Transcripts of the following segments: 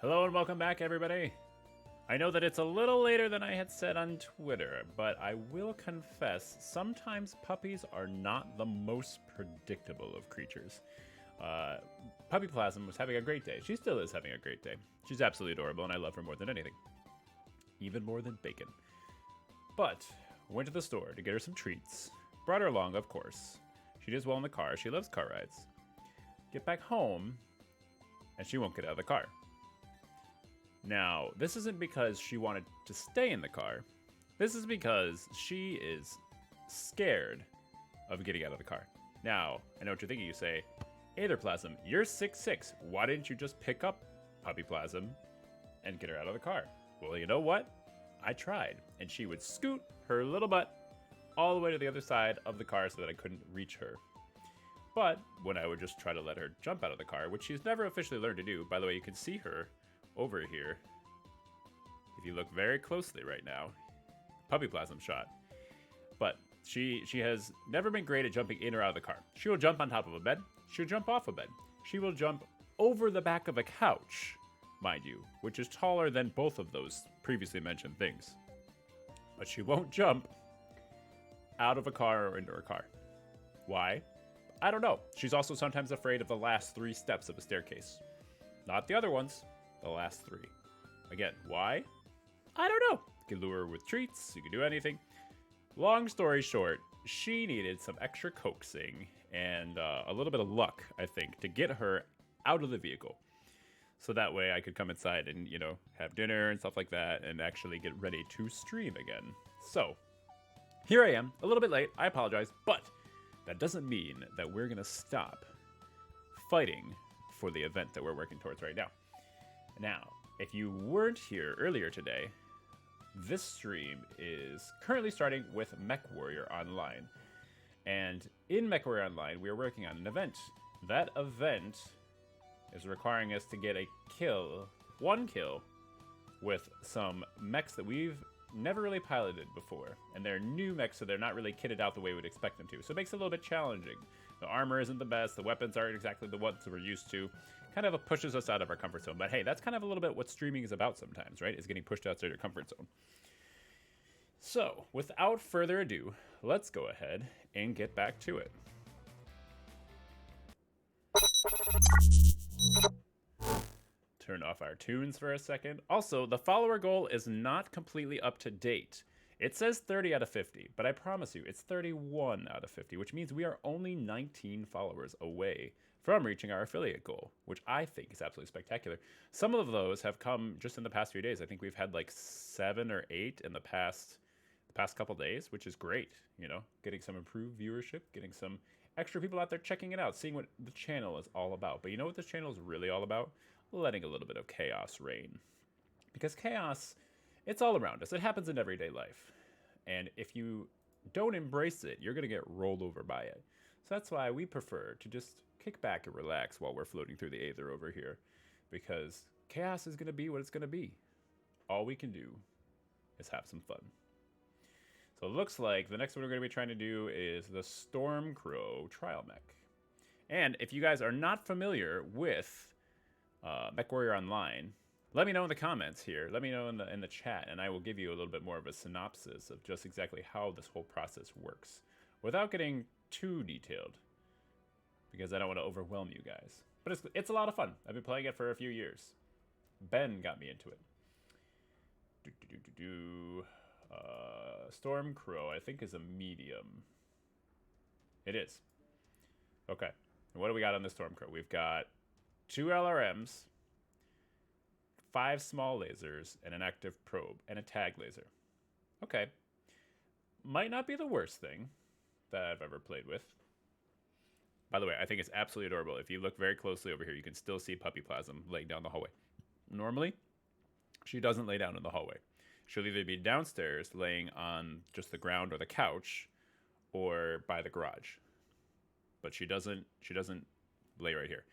Hello and welcome back, everybody. I know that it's a little later than I had said on Twitter, but I will confess, sometimes puppies are not the most predictable of creatures. Puppy Plasm was having a great day. She still is having a great day. She's absolutely adorable, and I love her more than anything. Even more than bacon. But, went to the store to get her some treats. Brought her along, of course. She does well in the car. She loves car rides. Get back home, and she won't get out of the car. Now, this isn't because she wanted to stay in the car. This is because she is scared of getting out of the car. Now, I know what you're thinking. You say, Aether Plasm, you're 6'6". Why didn't you just pick up Puppy Plasm and get her out of the car? Well, you know what? I tried, and she would scoot her little butt all the way to the other side of the car so that I couldn't reach her. But when I would just try to let her jump out of the car, which she's never officially learned to do, by the way, you can see her over here. If you look very closely right now, Puppy Plasm shot. But she has never been great at jumping in or out of the car. She will jump on top of a bed. She'll jump off a bed. She will jump over the back of a couch, mind you, which is taller than both of those previously mentioned things. But she won't jump out of a car or into a car. Why? I don't know. She's also sometimes afraid of the last 3 steps of a staircase. Not the other ones, the last 3. Again, why? I don't know. You can lure her with treats, you can do anything. Long story short, she needed some extra coaxing and a little bit of luck, I think, to get her out of the vehicle. So that way I could come inside and, have dinner and stuff like that and actually get ready to stream again. So, here I am, a little bit late, I apologize, but that doesn't mean that we're going to stop fighting for the event that we're working towards right now. Now, if you weren't here earlier today, this stream is currently starting with Mech Warrior Online. And in Mech Warrior Online, we are working on an event. That event is requiring us to get a kill, 1 kill, with some mechs that we've never really piloted before. And they're new mechs, so they're not really kitted out the way we'd expect them to. So it makes it a little bit challenging. The armor isn't the best, the weapons aren't exactly the ones we're used to. Kind of pushes us out of our comfort zone. But hey, that's kind of a little bit what streaming is about sometimes, right? Is getting pushed outside your comfort zone. So, without further ado, let's go ahead and get back to it. Turn off our tunes for a second. Also, the follower goal is not completely up to date. It says 30 out of 50, but I promise you, it's 31 out of 50, which means we are only 19 followers away from reaching our affiliate goal, which I think is absolutely spectacular. Some of those have come just in the past few days. I think we've had like 7 or 8 in the past couple days, which is great. Getting some improved viewership, getting some extra people out there checking it out, seeing what the channel is all about. But you know what this channel is really all about? Letting a little bit of chaos reign. Because chaos, it's all around us. It happens in everyday life. And if you don't embrace it, you're going to get rolled over by it. So that's why we prefer to just kick back and relax while we're floating through the aether over here. Because chaos is going to be what it's going to be. All we can do is have some fun. So it looks like the next one we're going to be trying to do is the Stormcrow Trial Mech. And if you guys are not familiar with Mech Warrior Online, let me know in the comments here. Let me know in the chat, and I will give you a little bit more of a synopsis of just exactly how this whole process works, without getting too detailed, because I don't want to overwhelm you guys. But it's a lot of fun. I've been playing it for a few years. Ben got me into it. Stormcrow, I think, is a medium. It is. Okay. And what do we got on the Stormcrow? We've got 2 LRMs, 5 small lasers, and an active probe, and a tag laser. Okay. Might not be the worst thing that I've ever played with. By the way, I think it's absolutely adorable. If you look very closely over here, you can still see Puppy Plasm laying down the hallway. Normally, she doesn't lay down in the hallway. She'll either be downstairs laying on just the ground or the couch, or by the garage. But she doesn't lay right here.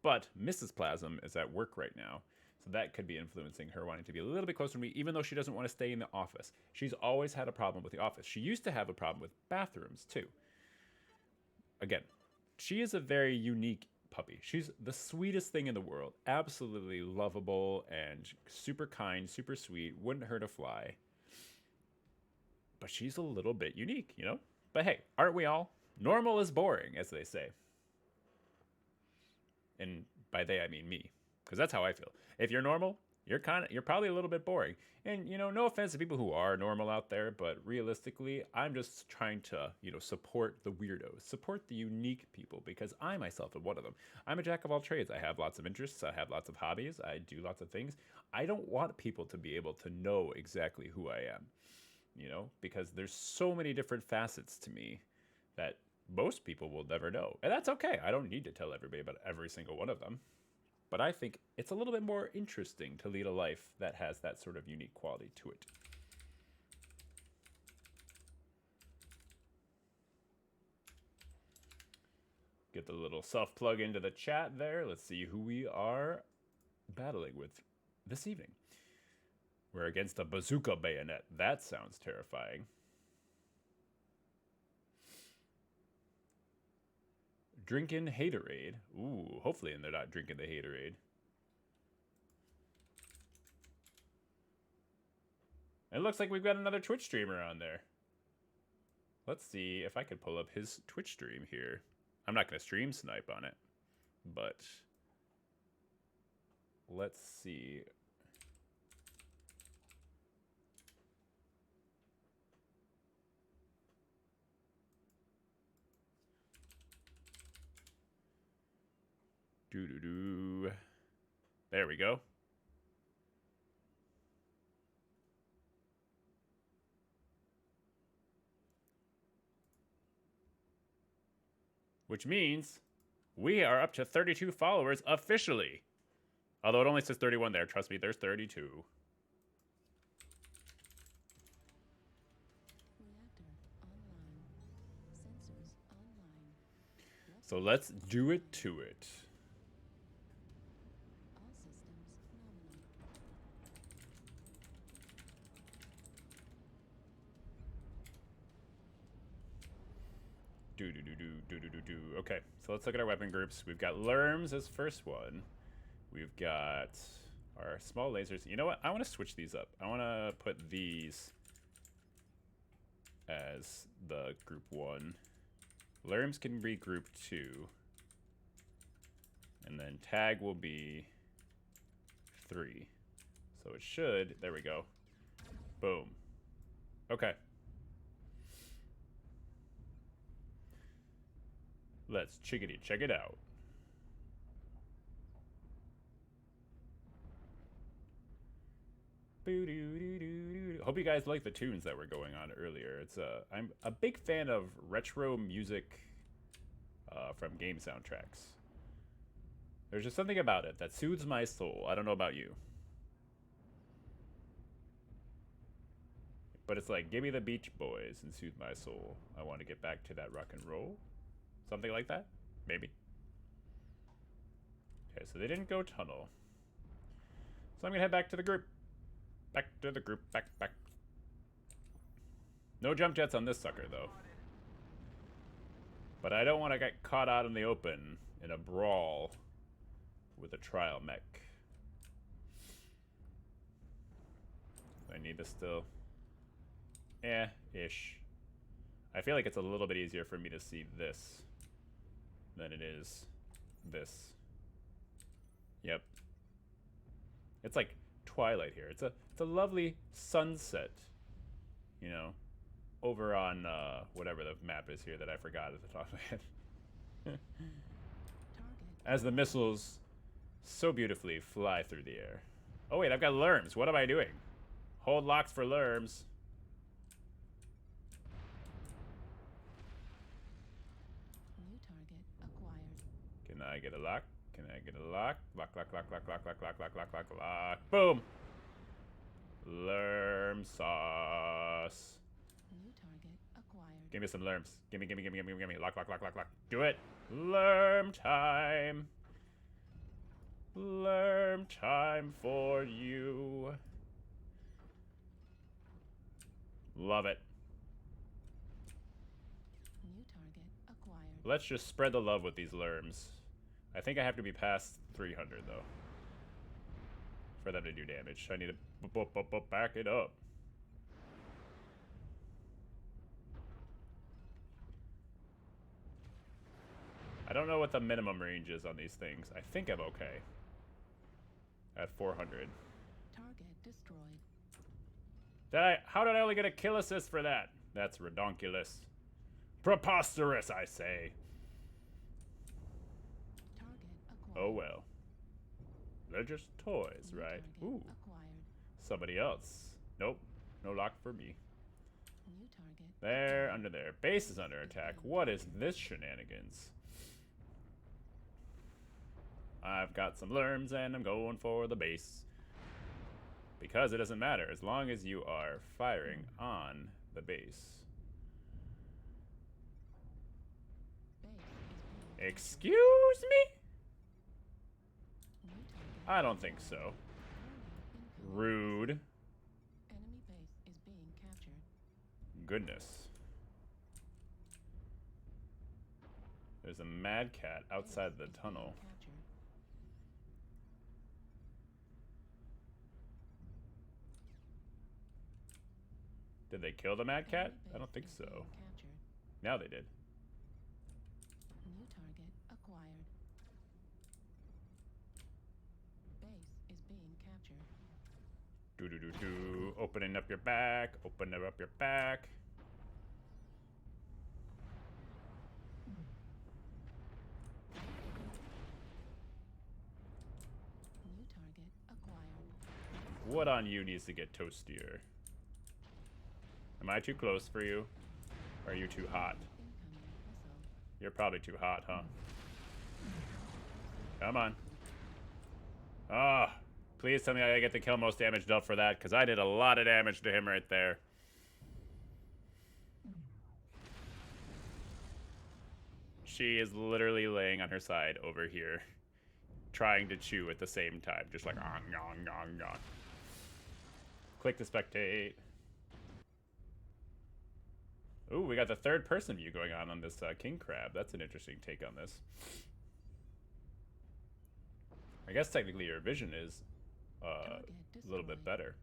But Mrs. Plasm is at work right now, so that could be influencing her wanting to be a little bit closer to me, even though she doesn't want to stay in the office. She's always had a problem with the office. She used to have a problem with bathrooms, too. Again, she is a very unique puppy. She's the sweetest thing in the world. Absolutely lovable and super kind, super sweet. Wouldn't hurt a fly. But she's a little bit unique, you know? But hey, aren't we all? Normal is boring, as they say. And by they, I mean me. Because that's how I feel. If you're normal, you're probably a little bit boring. And, you know, no offense to people who are normal out there, but realistically, I'm just trying to, you know, support the weirdos, support the unique people, because I myself am one of them. I'm a jack of all trades. I have lots of interests. I have lots of hobbies. I do lots of things. I don't want people to be able to know exactly who I am, you know, because there's so many different facets to me that most people will never know. And that's okay. I don't need to tell everybody about every single one of them. But I think it's a little bit more interesting to lead a life that has that sort of unique quality to it. Get the little self-plug into the chat there. Let's see who we are battling with this evening. We're against a bazooka bayonet. That sounds terrifying. Drinking haterade. Ooh, hopefully they're not drinking the haterade. It looks like we've got another Twitch streamer on there. Let's see if I could pull up his Twitch stream here. I'm not going to stream snipe on it, but let's see. Doo-doo-doo. There we go. Which means we are up to 32 followers officially. Although it only says 31 there. Trust me, there's 32. So let's do it to it. Okay, so let's look at our weapon groups. We've got Lerms as first one. We've got our small lasers. You know what? I want to switch these up. I want to put these as the group 1. Lerms can be group 2. And then tag will be 3. So it should, there we go. Boom. Okay. Let's chickadee check it out. Hope you guys like the tunes that were going on earlier. It's I'm a big fan of retro music from game soundtracks. There's just something about it that soothes my soul. I don't know about you. But it's like, give me the Beach Boys and soothe my soul. I want to get back to that rock and roll. Something like that? Maybe. Okay, so they didn't go tunnel. So I'm gonna head back to the group. Back to the group. Back. No jump jets on this sucker, though. But I don't want to get caught out in the open in a brawl with a trial mech. I need this still. Ish. I feel like it's a little bit easier for me to see this than it is this. Yep. It's like twilight here. It's a lovely sunset, you know, over on whatever the map is here that I forgot at the top of my head. As the missiles so beautifully fly through the air. Oh wait, I've got Lerms. What am I doing? Hold locks for Lerms. Can I get a lock? Can I get a lock? Lock. Boom! Lerm sauce. New target acquired. Give me some Lerms. Gimme. Lock. Do it! Lerm time! Lerm time for you. Love it. New target acquired. Let's just spread the love with these Lerms. I think I have to be past 300 though for them to do damage. I need to back it up. I don't know what the minimum range is on these things. I think I'm okay. At 400. Target destroyed. How did I only get a kill assist for that? That's redonkulous. Preposterous, I say. Target acquired. Oh well. They're just toys, New right? target Ooh. acquired. Somebody else. Nope. No lock for me. New target. There, acquired. under there. Base is under attack. What is this shenanigans? I've got some lerms and I'm going for the base. Because it doesn't matter as long as you are firing on the base. Base is being Excuse me? New target. I don't think so. Incoming. Rude. Enemy base is being captured. Goodness. There's a mad cat outside the Base is being tunnel. captured. Did they kill the mad cat? Enemy I don't base think is so. being captured. Now they did. New target acquired. Base is being captured. Do do do do. Opening up your back. Open up your back. New target acquired. What on you needs to get toastier? Am I too close for you? Or are you too hot? Incoming missile. You're probably too hot, huh? Come on. Ah, please tell me I get the kill most damage dealt for that, because I did a lot of damage to him right there. She is literally laying on her side over here, trying to chew at the same time, just like on, on, on, on. Click to spectate. Ooh, we got the third person view going on this king crab. That's an interesting take on this. I guess technically your vision is a little bit better.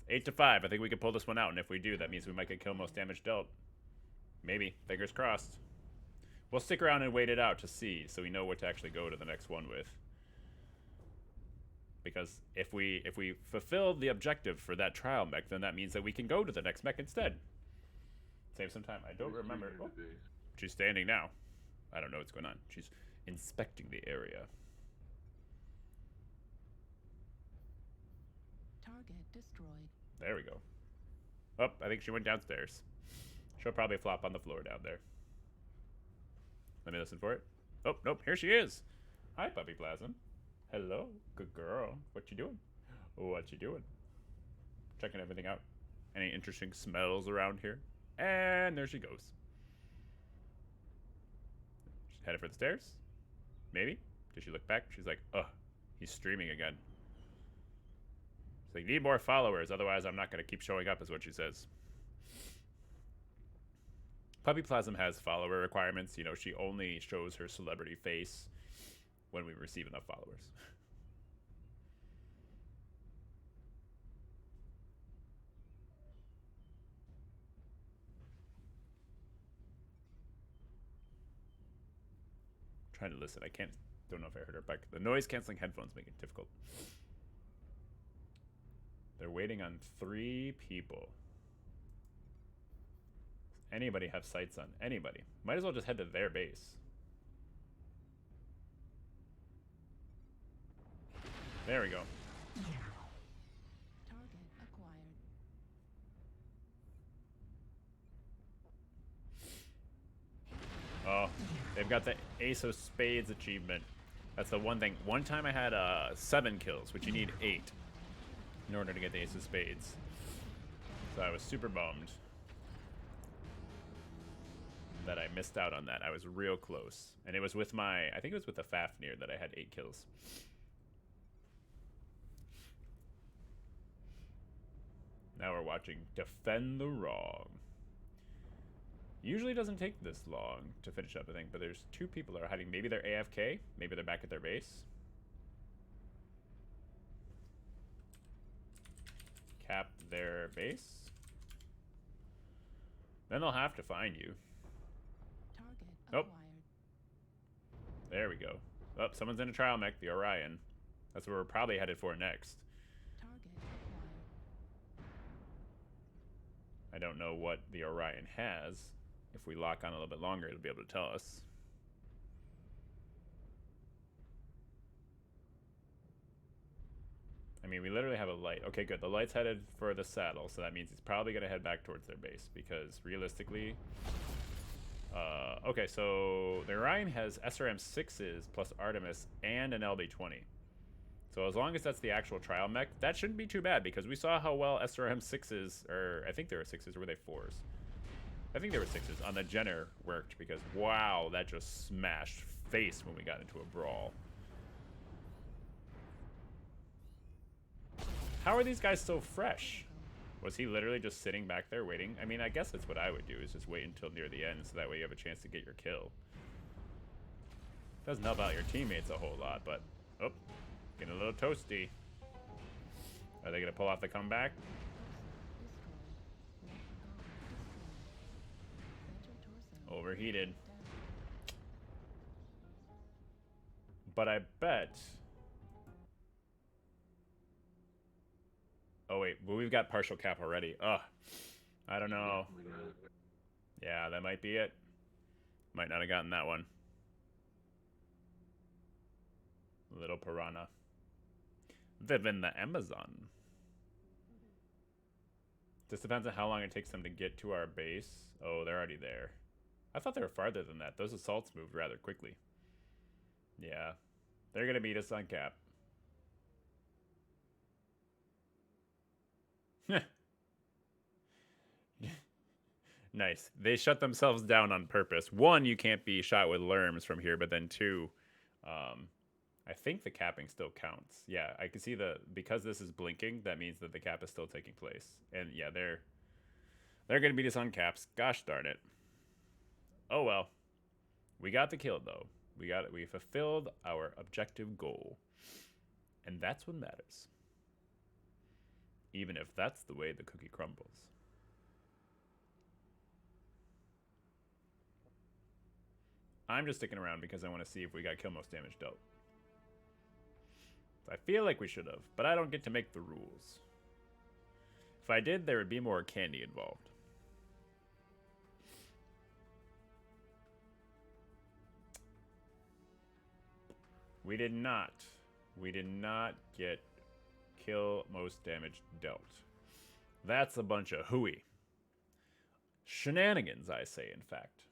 8 to 5. I think we can pull this one out, and if we do, that means we might get kill most damage dealt. Maybe. Fingers crossed. We'll stick around and wait it out to see, so we know what to actually go to the next one with. Because if we fulfill the objective for that trial mech, then that means that we can go to the next mech instead. Save some time. I don't remember. Oh, she's standing now. I don't know what's going on. She's inspecting the area. Target destroyed. There we go. Oh, I think she went downstairs. She'll probably flop on the floor down there. Let me listen for it. Oh, nope, here she is. Hi, Puppy Plasm. Hello, good girl. What you doing? What you doing? Checking everything out. Any interesting smells around here? And there she goes. She's headed for the stairs? Maybe? Did she look back? She's like, ugh, he's streaming again. She's like, need more followers, otherwise I'm not going to keep showing up, is what she says. Puppy Plasm has follower requirements. You know, she only shows her celebrity face when we receive enough followers. Trying to listen. Don't know if I heard her back. The noise canceling headphones make it difficult. They're waiting on 3 people. Does anybody have sights on anybody? Might as well just head to their base. There we go. Target acquired. Oh, they've got the Ace of Spades achievement. That's the one thing. One time I had 7 kills, which you need 8 in order to get the Ace of Spades. So I was super bummed that I missed out on that. I was real close. And it was with I think it was with the Fafnir that I had 8 kills. Now we're watching Defend the Wrong. Usually doesn't take this long to finish up, I think, but there's 2 people that are hiding. Maybe they're AFK. Maybe they're back at their base. Cap their base. Then they'll have to find you. Target Oh. acquired. There we go. Oh, someone's in a trial mech, the Orion. That's where we're probably headed for next. Target acquired. I don't know what the Orion has. If we lock on a little bit longer, it'll be able to tell us. I mean, we literally have a light. Okay, good. The light's headed for the saddle, so that means it's probably going to head back towards their base, because realistically... okay, so the Orion has SRM-6s plus Artemis and an LB-20. So as long as that's the actual trial mech, that shouldn't be too bad, because we saw how well SRM-6s, or I think they were 6s, or were they 4s? I think they were 6s on the Jenner worked, because wow, that just smashed face when we got into a brawl. How are these guys so fresh? Was he literally just sitting back there waiting? I mean, I guess that's what I would do, is just wait until near the end, so that way you have a chance to get your kill. Doesn't help out your teammates a whole lot, but... Oh, getting a little toasty. Are they going to pull off the comeback? Overheated. But I bet... Oh, wait. Well, we've got partial cap already. Ugh. I don't know. Yeah, that might be it. Might not have gotten that one. Little piranha. Live in the Amazon. Just depends on how long it takes them to get to our base. Oh, they're already there. I thought they were farther than that. Those assaults moved rather quickly. Yeah. They're going to beat us on cap. Nice. They shut themselves down on purpose. 1, you can't be shot with lerms from here, but then 2, I think the capping still counts. Yeah, I can see because this is blinking, that means that the cap is still taking place. And yeah, they're going to beat us on caps. Gosh darn it. Oh well. We got the kill though. We got it. We fulfilled our objective goal. And that's what matters. Even if that's the way the cookie crumbles. I'm just sticking around because I want to see if we got kill most damage dealt. I feel like we should have, but I don't get to make the rules. If I did, there would be more candy involved. We did not. We did not get kill most damage dealt. That's a bunch of hooey. Shenanigans, I say, in fact.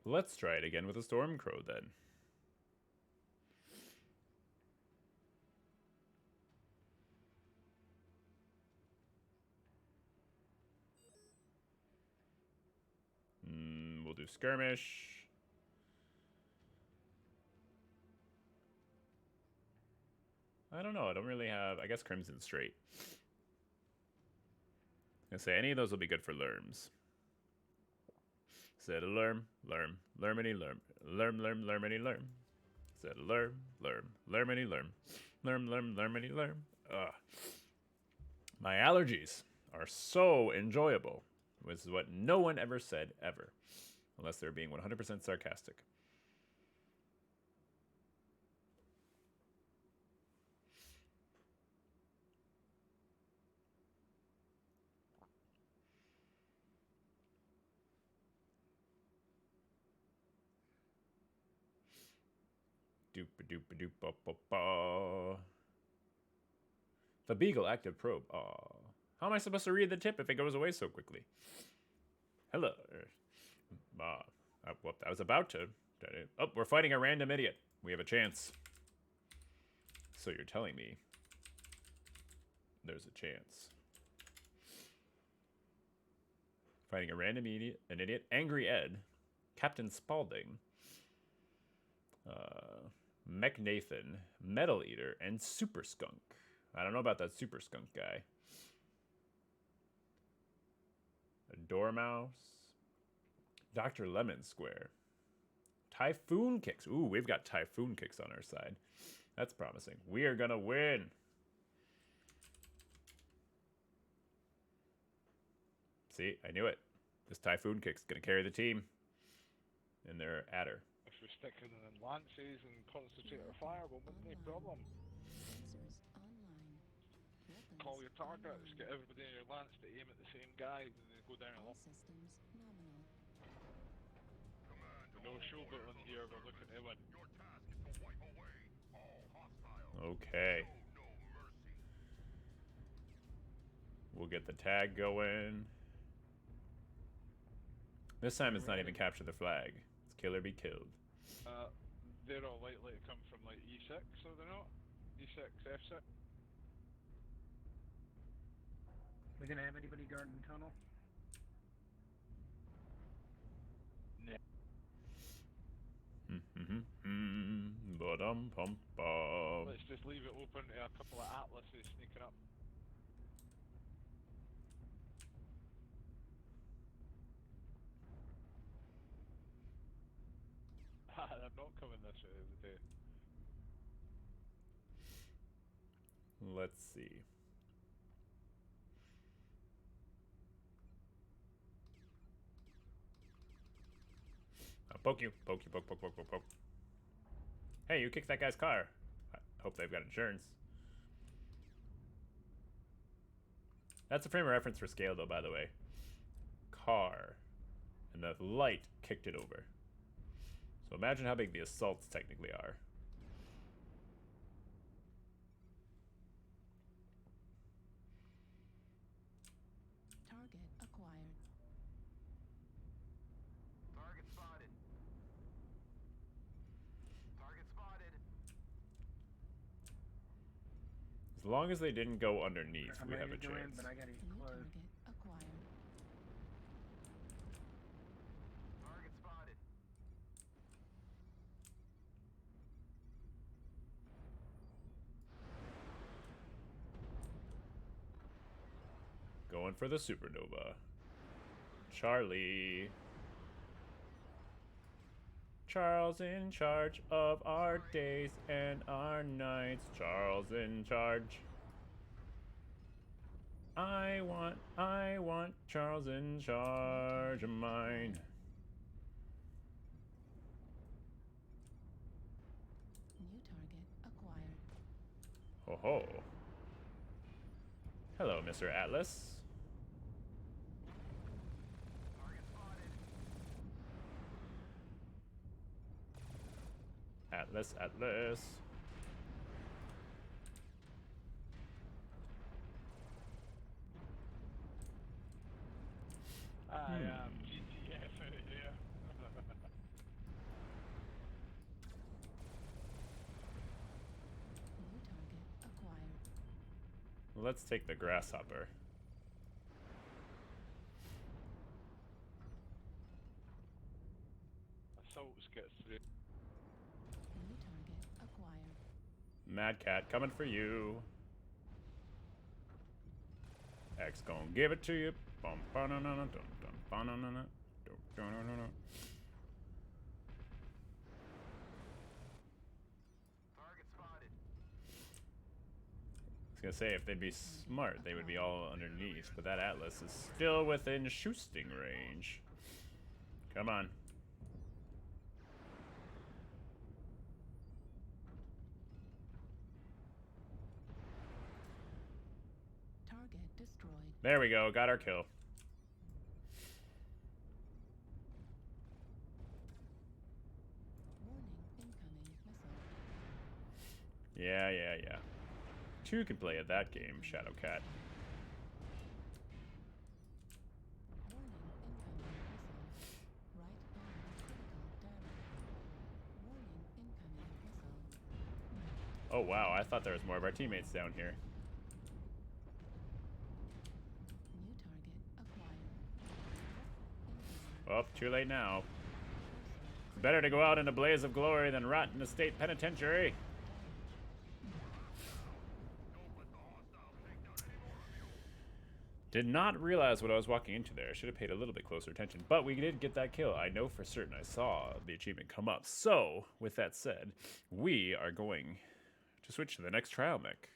Let's try it again with a Stormcrow then. We'll do Skirmish. I don't know. I don't really have... I guess Crimson Straight. I say any of those will be good for Lerms. Said a lerm, lermity, lermity, lerm. Said a lermity, lerm. Lermity, lerm. Ugh. My allergies are so enjoyable. Which is what no one ever said, ever. Unless they're being 100% sarcastic. Doop-a-doop-a-doop-ba-ba-ba. The Beagle active probe. Aw. How am I supposed to read the tip if it goes away so quickly? Hello. Well, I was about to. Oh, we're fighting a random idiot. We have a chance. So you're telling me there's a chance. Fighting a random idiot, an idiot, Angry Ed, Captain Spaulding. Mech Nathan, Metal Eater, and Super Skunk. I don't know about that Super Skunk guy. A Dormouse. Dr. Lemon Square. Typhoon Kicks. Ooh, we've got Typhoon Kicks on our side. That's promising. We are gonna win. See, I knew it. This Typhoon Kick's gonna carry the team. And they're at her. If we're sticking in lances and concentrator fire, we'll make no problem. Sensors online. Weapons Call your targets, online. get everybody in your lance to aim at the same guy, and then go down a All lot. systems nominal. No showboat in here, we're looking to win. Okay. We'll get the tag going. This time it's not even capture the flag. It's kill or be killed. They're all likely to come from like E6, are they not? E6, F6? We gonna have anybody guarding the tunnel? Ba-dum pum bum. Let's just leave it open to a couple of atlases sneaking up. They're not coming this way of the day. Let's see. I'll poke you. Poke you. Poke, poke, poke, poke, poke. Hey, you kicked that guy's car. I hope they've got insurance. That's a frame of reference for scale, though, by the way. Car. And the light kicked it over. So imagine how big the assaults technically are. Target acquired. Target spotted. Target spotted. As long as they didn't go underneath, I'm we have ready a to go in, chance. but I gotta get New close. target acquired. Target spotted. Going for the supernova. Charlie. Charles in charge of our days and our nights. Charles in charge. I want Charles in charge of mine. New target acquired. Ho ho. Hello, Mr. Atlas. Target spotted. Atlas, Atlas. I am GTF out here. New target acquired. Let's take the grasshopper. Assaults get through. New target acquired. Mad Cat coming for you. X gon' give it to you. Bum, ba-na-na-na, dum, dum, ba-na-na-na, dum, dum-na-na-na. Target spotted. I was gonna say, if they'd be smart, they would be all underneath, but that Atlas is still within shooting range. Come on. Target destroyed. There we go, got our kill. Warning, incoming missile. Yeah. Two can play at that game, Shadow Cat. Warning, incoming missile. Right arm critical damage. Warning, incoming missile. Oh wow, I thought there was more of our teammates down here. New target acquired. Well, too late now. better to go out in a blaze of glory than rot in a state penitentiary. Did not realize what I was walking into there. I should have paid a little bit closer attention. But we did get that kill. I know for certain I saw the achievement come up. So, with that said, we are going to switch to the next trial mech.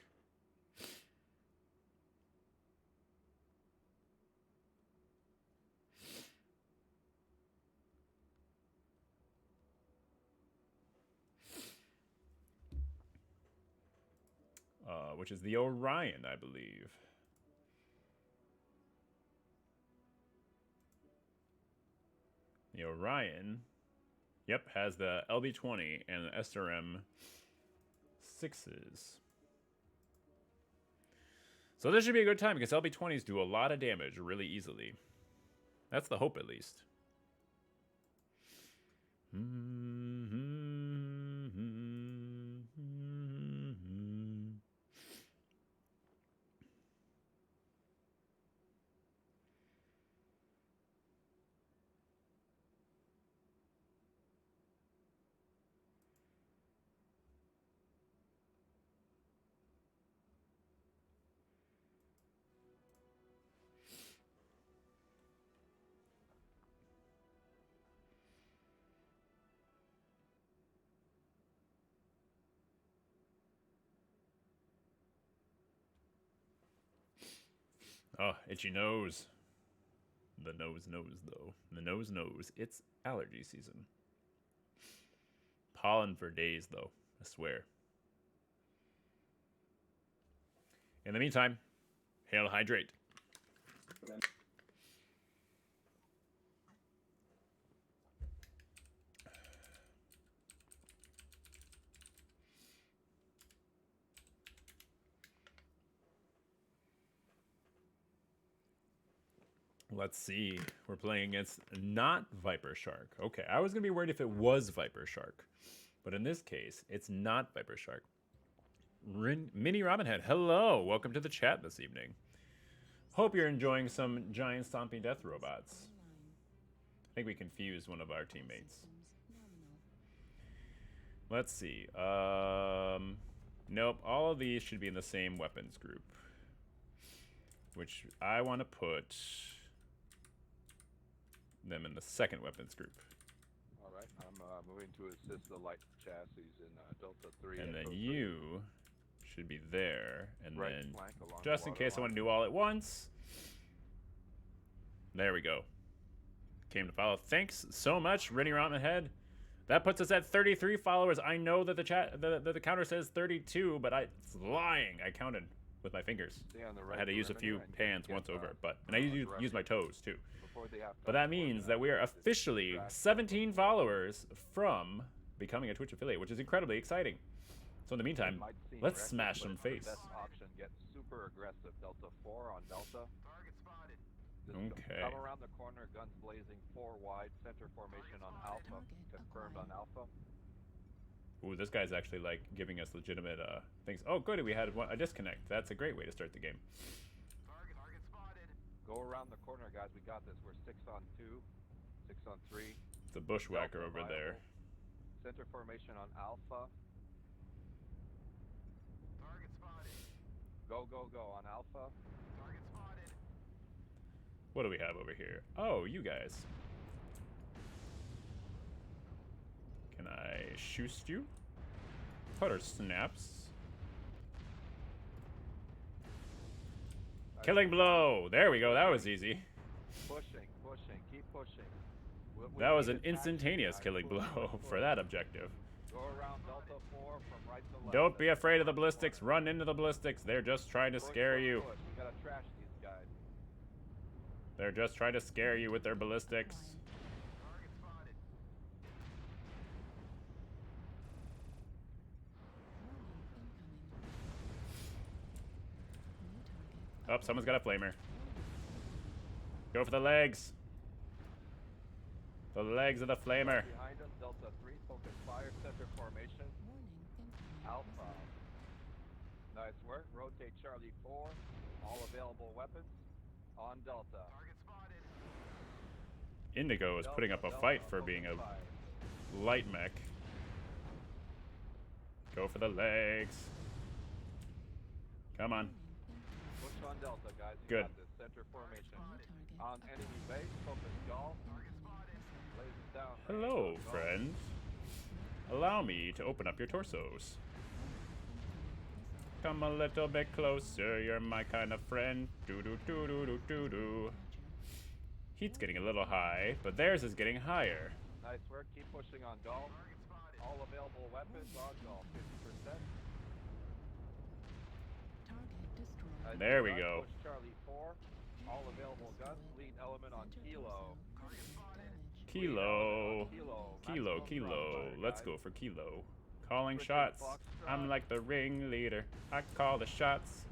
Which is the Orion, I believe. The Orion, yep, has the LB-20 and the SRM 6s. So this should be a good time because LB-20s do a lot of damage really easily. That's the hope, at least. Oh, itchy nose. The nose knows, though. The nose knows. It's allergy season. Pollen for days, though. I swear. In the meantime, hail hydrate. Let's see. We're playing against not Viper Shark. Okay, I was going to be worried if it was Viper Shark. But in this case, it's not Viper Shark. Mini Robinhead, hello. Welcome to the chat this evening. Hope you're enjoying some giant stomping death robots. I think we confused one of our teammates. Let's see. Nope, all of these should be in the same weapons group. Which I want to put them in the second weapons group. All right, I'm moving to assist the light chassis in Delta 3. And then you should be there. And right then, flank along just the in case I water want to do all at once. There we go. Came to follow. Thanks so much, Rennie Rotmanhead. That puts us at 33 followers. I know that the counter says 32, but it's lying. I counted with my fingers. I had to use a few hands once over, and I use my toes too. But that means that we are officially 17 followers from becoming a Twitch affiliate, which is incredibly exciting. So in the meantime, let's smash some face. Option, get super aggressive. Delta 4 on Delta. Target spotted. Okay. Come around the corner, guns blazing, 4 wide, center formation on Alpha. Confirmed on Alpha. Ooh, this guy's actually like giving us legitimate things. Oh, good, we had a disconnect. That's a great way to start the game. Target spotted. Go around the corner, guys. We got this. We're 6 on 2, 6 on 3. It's a bushwhacker Delta over viable. there. Center formation on Alpha. Target spotted. Go, go, go on Alpha. Target spotted. What do we have over here? Oh, you guys. Can I shoot you? Putter snaps. Killing blow. There we go. That was easy. Pushing, pushing, keep pushing. That was an instantaneous killing blow for that objective. Go around Delta 4 from right to left. Don't be afraid of the ballistics. Run into the ballistics. They're just trying to scare you. We gotta trash these guys. They're just trying to scare you with their ballistics. Target spotted. Oh, someone's got a flamer. Go for the legs. The legs of the flamer. Behind us, Delta 3, focus fire, center formation. Alpha. Nice work. Rotate Charlie 4. All available weapons on Delta. Target spotted. Indigo is putting up a Delta, fight for focus being a fire. light mech. Go for the legs. Come on. Push on Delta, guys. You Good. got this. Center formation. New target. On enemy base, focus golf. Lays it down. Hello, Golf. friends. Allow me to open up your torsos. Come a little bit closer, you're my kind of friend. Doo doo doo doo doo doo doo. Heat's getting a little high, but theirs is getting higher. Nice work. Keep pushing on golf. All available weapons on golf. 50%. Target destroyed. There we Nice. go. Push Charlie 4. All available guns. Lead element on Kilo. Kilo. Kilo. Kilo, Maximum Kilo. crossfire, Let's guys. go for Kilo. Calling Richard shots. Foxtrot. I'm like the ringleader. I call the shots.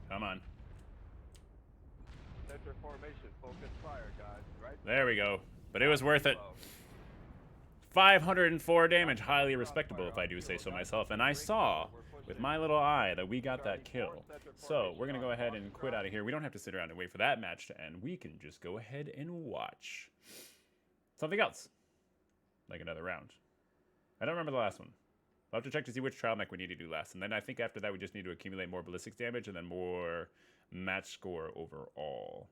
Come on. Center formation. Focus fire, guys. Right? There we go. But it was worth it. Kilo. 504 damage. Highly respectable, if I do say so myself. And I saw with my little eye that we got that kill. So we're going to go ahead and quit out of here. We don't have to sit around and wait for that match to end. We can just go ahead and watch something else. Like another round. I don't remember the last one. I'll have to check to see which trial mech we need to do last. And then I think after that we just need to accumulate more ballistics damage and then more match score overall.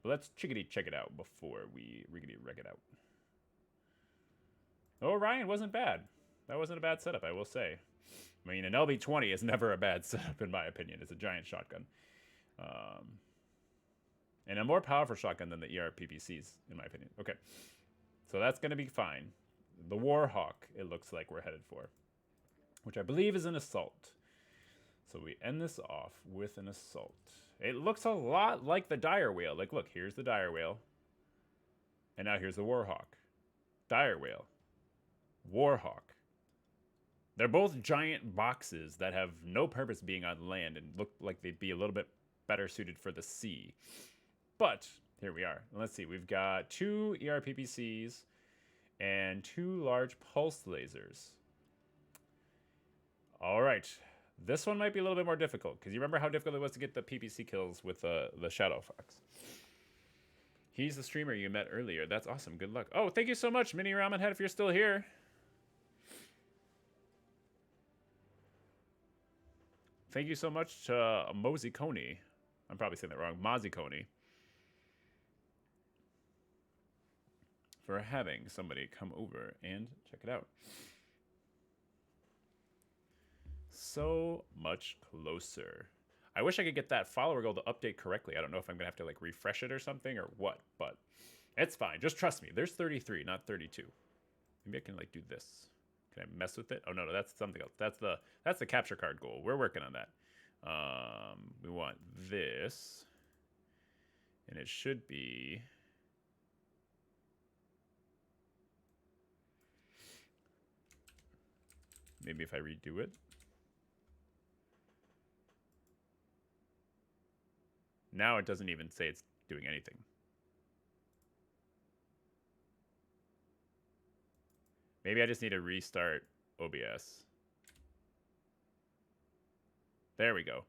But let's chickadee check it out before we riggedy wreck it out. Oh, Ryan wasn't bad. That wasn't a bad setup, I will say. I mean, an LB-20 is never a bad setup in my opinion. It's a giant shotgun. And a more powerful shotgun than the ERPPCs, in my opinion. Okay. So that's going to be fine. The Warhawk, it looks like we're headed for, which I believe is an assault. So we end this off with an assault. It looks a lot like the Dire Whale. Like, look, here's the Dire Whale. And now here's the Warhawk. Dire Whale. Warhawk. They're both giant boxes that have no purpose being on land and look like they'd be a little bit better suited for the sea. But here we are. Let's see. We've got 2 ERPPCs and 2 large pulse lasers. All right. This one might be a little bit more difficult because you remember how difficult it was to get the PPC kills with the Shadow Fox. He's the streamer you met earlier. That's awesome. Good luck. Oh, thank you so much, Mini Ramen Head, if you're still here. Thank you so much to Mosey Coney. I'm probably saying that wrong. Mozzie Coney. For having somebody come over and check it out. So much closer. I wish I could get that follower goal to update correctly. I don't know if I'm going to have to like refresh it or something or what, but it's fine. Just trust me. There's 33, not 32. Maybe I can like do this. Can I mess with it? Oh, no, that's something else. That's the capture card goal. We're working on that. We want this. And it should be... Maybe if I redo it. Now it doesn't even say it's doing anything. Maybe I just need to restart OBS. There we go.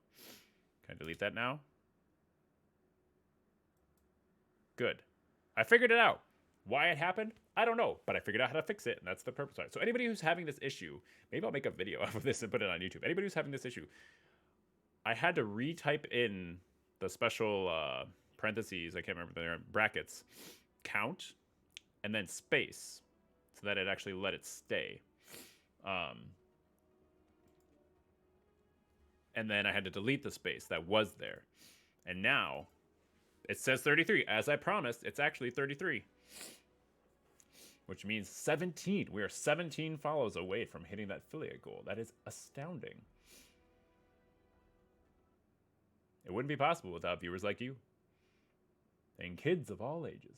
Can I delete that now? Good. I figured it out. Why it happened? I don't know, but I figured out how to fix it, and that's the purpose of it. So anybody who's having this issue, maybe I'll make a video of this and put it on YouTube. Anybody who's having this issue, I had to retype in the special parentheses, I can't remember the brackets, count, and then space, so that it actually let it stay. And then I had to delete the space that was there. And now it says 33. As I promised, it's actually 33. Which means 17. We are 17 follows away from hitting that affiliate goal. That is astounding. It wouldn't be possible without viewers like you. And kids of all ages.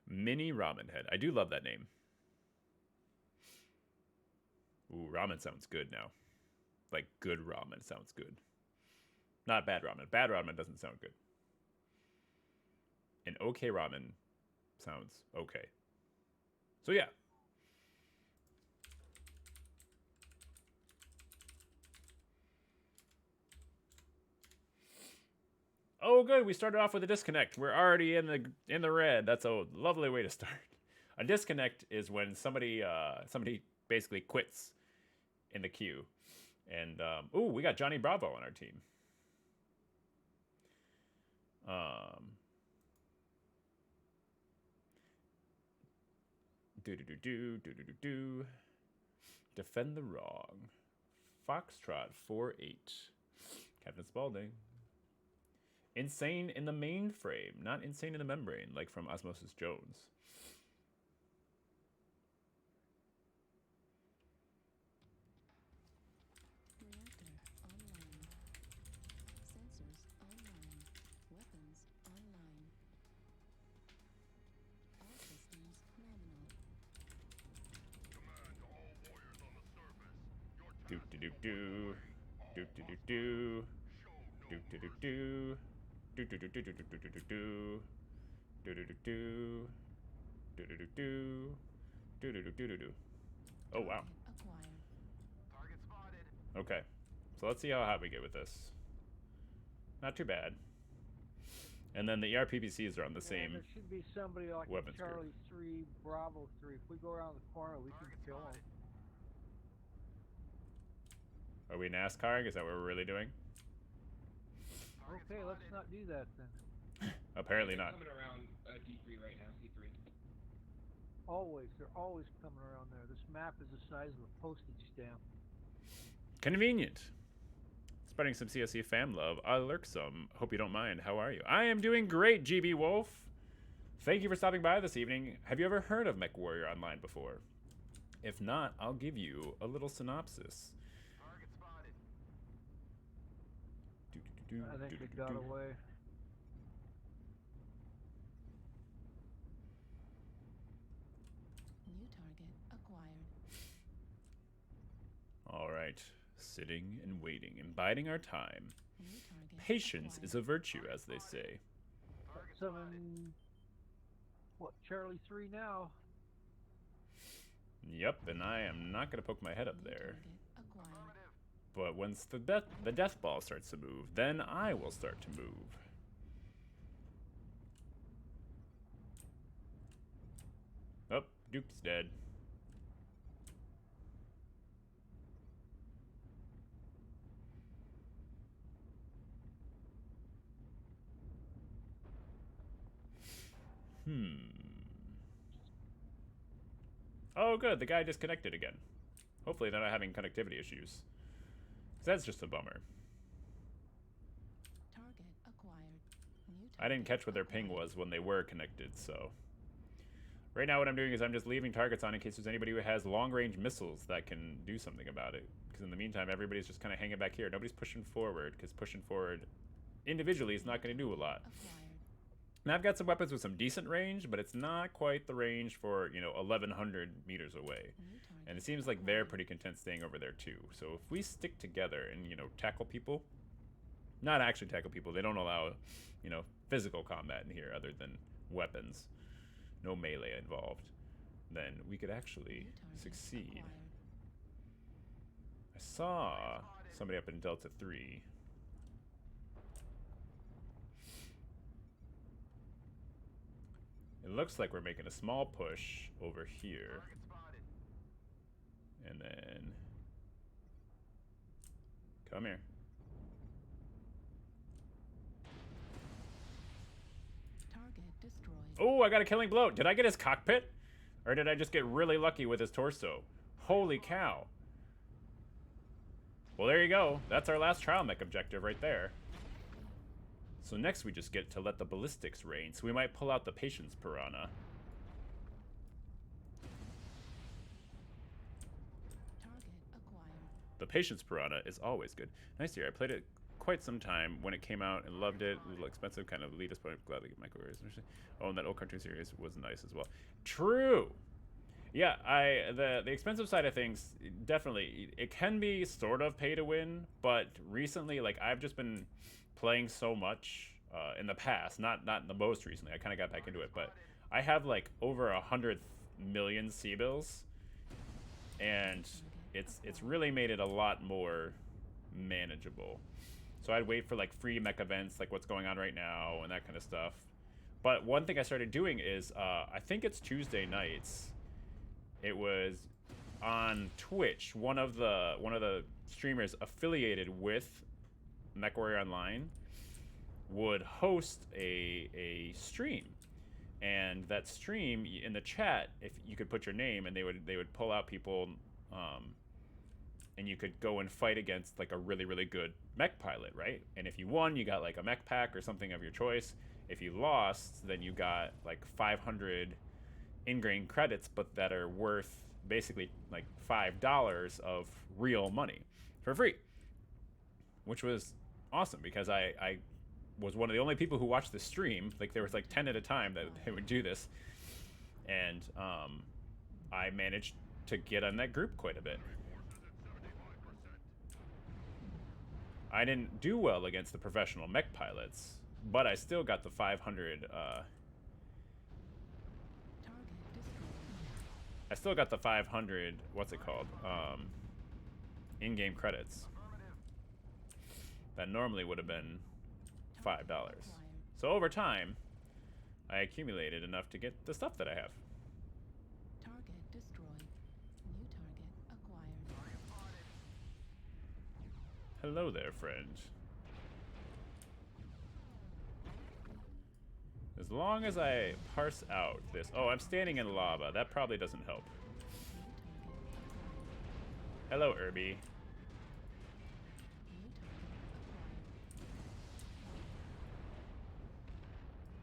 Mini Ramen Head. I do love that name. Ooh, ramen sounds good now. Like good ramen sounds good. Not bad ramen. Bad ramen doesn't sound good. And okay ramen sounds okay. So yeah. Oh, good. We started off with a disconnect. We're already in the red. That's a lovely way to start. A disconnect is when somebody basically quits in the queue. And ooh, we got Johnny Bravo on our team. Do. Defend the wrong. Foxtrot 4-8. Captain Spaulding. Insane in the mainframe, not insane in the membrane, like from Osmosis Jones. Reactor online. Sensors online. Weapons online. All systems nominal. Do do do do. Do do do do. Do do do do. Do do do do do do do do do. Do do do do. Do do do do. Do do do do do do. Oh wow. Acquired. Target spotted. Okay. So let's see how hot we get with this. Not too bad. And then the ERPPCs are on the same. There should be somebody like weapons group. Charlie 3, Bravo 3. If we go around the corner, we can kill him. Are we NASCARing? Is that what we're really doing? Okay, let's not do that then. Apparently not. Coming around D3 right now, C3. Always, they're always coming around there. This map is the size of a postage stamp. Convenient. Spreading some CSC fam love. I lurk some. Hope you don't mind. How are you? I am doing great, GB Wolf. Thank you for stopping by this evening. Have you ever heard of Mech Warrior Online before? If not, I'll give you a little synopsis. Target spotted. I think they got away. New target acquired. All right. Sitting and waiting and biding our time. New target Patience acquired. is a virtue, as they say. Target spotted. What, Charlie 3 now? Yep, and I am not going to poke my head up New there. target acquired. Affirmative. But once the death ball starts to move, then I will start to move. Oh, Duke's dead. Oh, good. The guy disconnected again. Hopefully they're not having connectivity issues. 'Cause that's just a bummer. Target acquired. New I didn't catch what their ping was when they were connected, so... Right now what I'm doing is I'm just leaving targets on in case there's anybody who has long-range missiles that can do something about it. Because in the meantime, everybody's just kind of hanging back here. Nobody's pushing forward, because pushing forward individually is not going to do a lot. acquired. Now I've got some weapons with some decent range, but it's not quite the range for, 1,100 meters away. New target And it seems like they're acquired. pretty content staying over there too. So if we stick together and, tackle people, not actually tackle people, they don't allow, physical combat in here other than weapons. No melee involved. Then we could actually New target succeed. acquired. I saw somebody up in Delta 3. It looks like we're making a small push over here. Target spotted. And then... Come here. Target destroyed. Oh, I got a killing blow. Did I get his cockpit? Or did I just get really lucky with his torso? Holy cow. Well, there you go. That's our last trial mech objective right there. So next we just get to let the ballistics rain. So we might pull out the Patience Piranha. Target acquired. The Patience Piranha is always good. Nice here. I played it quite some time when it came out and loved it. A little expensive, kind of elitist, but I'm glad to get microwaves. Oh, and that old cartoon series was nice as well. True. Yeah, the expensive side of things, definitely, it can be sort of pay to win, but recently, like, I've just been playing so much in the past, not the most recently. I kind of got back into it, but I have like over 100 million C-bills, and it's really made it a lot more manageable. So I'd wait for like free mech events, like what's going on right now and that kind of stuff. But one thing I started doing is, I think it's Tuesday nights. It was on Twitch. One of the streamers affiliated with MechWarrior Online would host a stream, and that stream in the chat, if you could put your name, and they would pull out people, and you could go and fight against like a really good mech pilot, right? And if you won, you got like a mech pack or something of your choice. If you lost, then you got like 500 in-game credits, but that are worth basically like $5 of real money for free, which was awesome because I was one of the only people who watched the stream. Like there was like 10 at a time that they would do this, and I managed to get on that group quite a bit. I didn't do well against the professional mech pilots, but I still got the 500 I still got the 500, what's it called, in-game credits. That normally would have been $5. So over time, I accumulated enough to get the stuff that I have. Target destroyed. New target acquired. Hello there, friend. As long as I parse out this... Oh, I'm standing in lava. That probably doesn't help. Hello, Irby.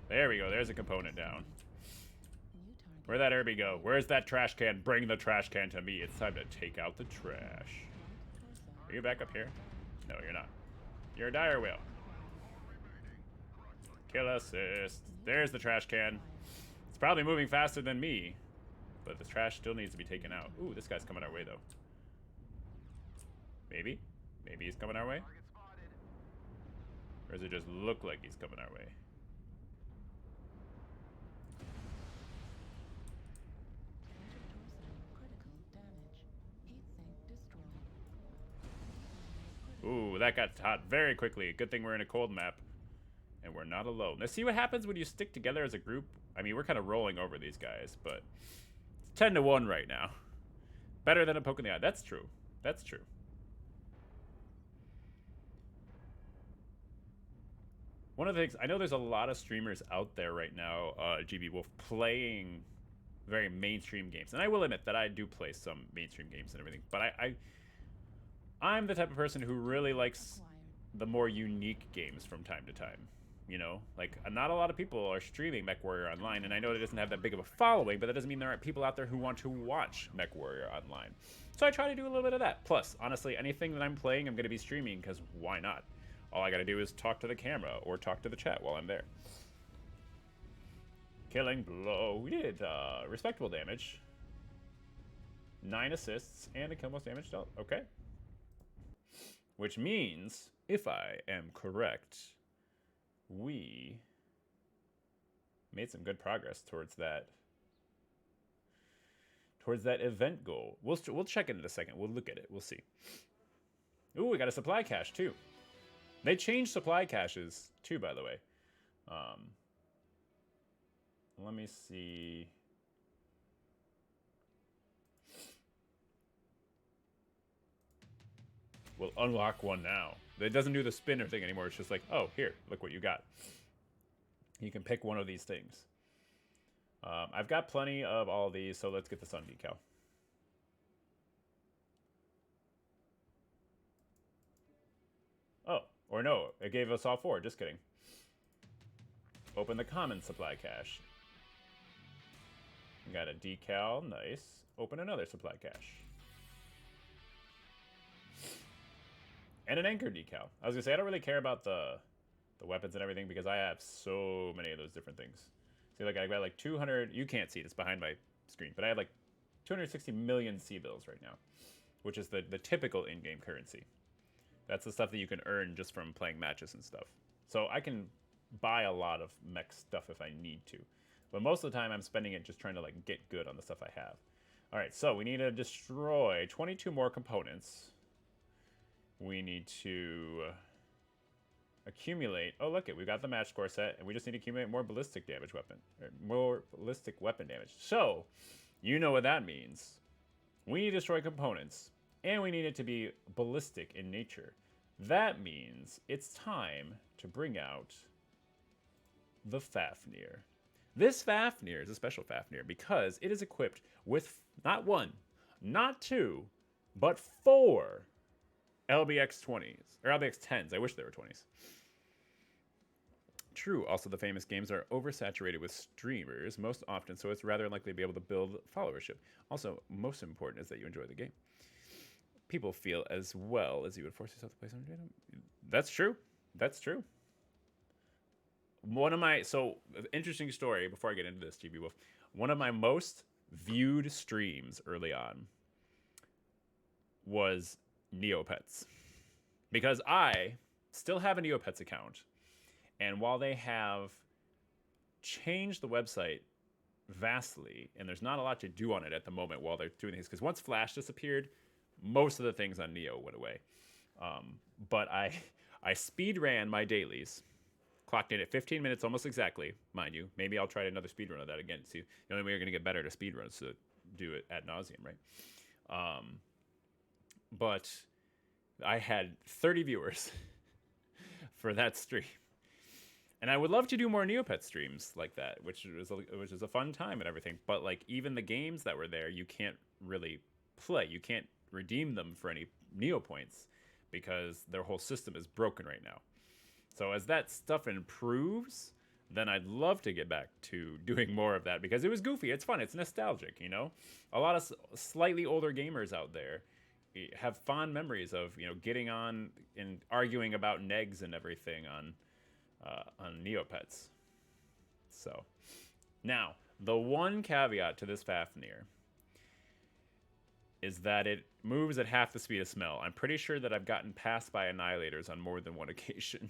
There we go. There's a component down. Where'd that Irby go? Where's that trash can? Bring the trash can to me. It's time to take out the trash. Are you back up here? No, you're not. You're a dire whale. Kill assist. There's the trash can. It's probably moving faster than me, but the trash still needs to be taken out. Ooh, this guy's coming our way, though. Maybe? Maybe he's coming our way? Or does it just look like he's coming our way? Ooh, that got hot very quickly. Good thing we're in a cold map. And we're not alone. Now, see what happens when you stick together as a group? I mean, we're kind of rolling over these guys, but it's 10-1 right now. Better than a poke in the eye. That's true. That's true. One of the things, I know there's a lot of streamers out there right now, GB Wolf, playing very mainstream games. And I will admit that I do play some mainstream games and everything, but I'm the type of person who really likes the more unique games from time to time. You know, like, not a lot of people are streaming MechWarrior Online, and I know it doesn't have that big of a following, but that doesn't mean there aren't people out there who want to watch MechWarrior Online. So I try to do a little bit of that. Plus, honestly, anything that I'm playing, I'm going to be streaming, because why not? All I got to do is talk to the camera or talk to the chat while I'm there. Killing blow. We did respectable damage. 9 assists and a kill most damage dealt. Okay. Which means, if I am correct, we made some good progress towards that event goal. We'll check it in a second. We'll look at it. We'll see. Ooh, we got a supply cache too. They changed supply caches too, by the way. Let me see. We'll unlock one now. It doesn't do the spinner thing anymore. It's just like, oh, here, look what you got. You can pick one of these things. I've got plenty of all of these, so let's get the sun decal. Oh, or no, it gave us all 4. Just kidding. Open the common supply cache. Got a decal, nice. Open another supply cache. And an anchor decal. I was gonna say, I don't really care about the weapons and everything because I have so many of those different things. See, like I got like 200, you can't see it, it's behind my screen, but I have like 260 million C-bills right now, which is the typical in-game currency. That's the stuff that you can earn just from playing matches and stuff. So I can buy a lot of mech stuff if I need to. But most of the time I'm spending it just trying to like get good on the stuff I have. All right, so we need to destroy 22 more components. We need to Accumulate. Oh, look it. We got the match score set, and we just need to accumulate more ballistic damage weapon. Or more ballistic weapon damage. So, you know what that means. We need to destroy components, and we need it to be ballistic in nature. That means it's time to bring out the Fafnir. This Fafnir is a special Fafnir because it is equipped with not 1, not 2, but 4 LBX 20s, or LBX 10s. I wish they were 20s. True, also the famous games are oversaturated with streamers most often, so it's rather unlikely to be able to build followership. Also, most important is that you enjoy the game. People feel as well as you would force yourself to play something. That's true. That's true. Interesting story before I get into this, GB Wolf. One of my most viewed streams early on was Neopets. Because I still have a Neopets account. And while they have changed the website vastly, and there's not a lot to do on it at the moment while they're doing things, because once Flash disappeared, most of the things on Neo went away. But I speed ran my dailies, clocked in at 15 minutes almost exactly, mind you. Maybe I'll try another speed run of that again. See, the only way you're going to get better to speed runs to do it ad nauseum, right? But I had 30 viewers for that stream. And I would love to do more Neopet streams like that, which is a fun time and everything. But like even the games that were there, you can't really play. You can't redeem them for any Neo points because their whole system is broken right now. So as that stuff improves, then I'd love to get back to doing more of that because it was goofy. It's fun. It's nostalgic, you know? A lot of slightly older gamers out there have fond memories of, you know, getting on and arguing about negs and everything on Neopets. So, now, the one caveat to this Fafnir is that it moves at half the speed of smell. I'm pretty sure that I've gotten passed by Annihilators on more than one occasion.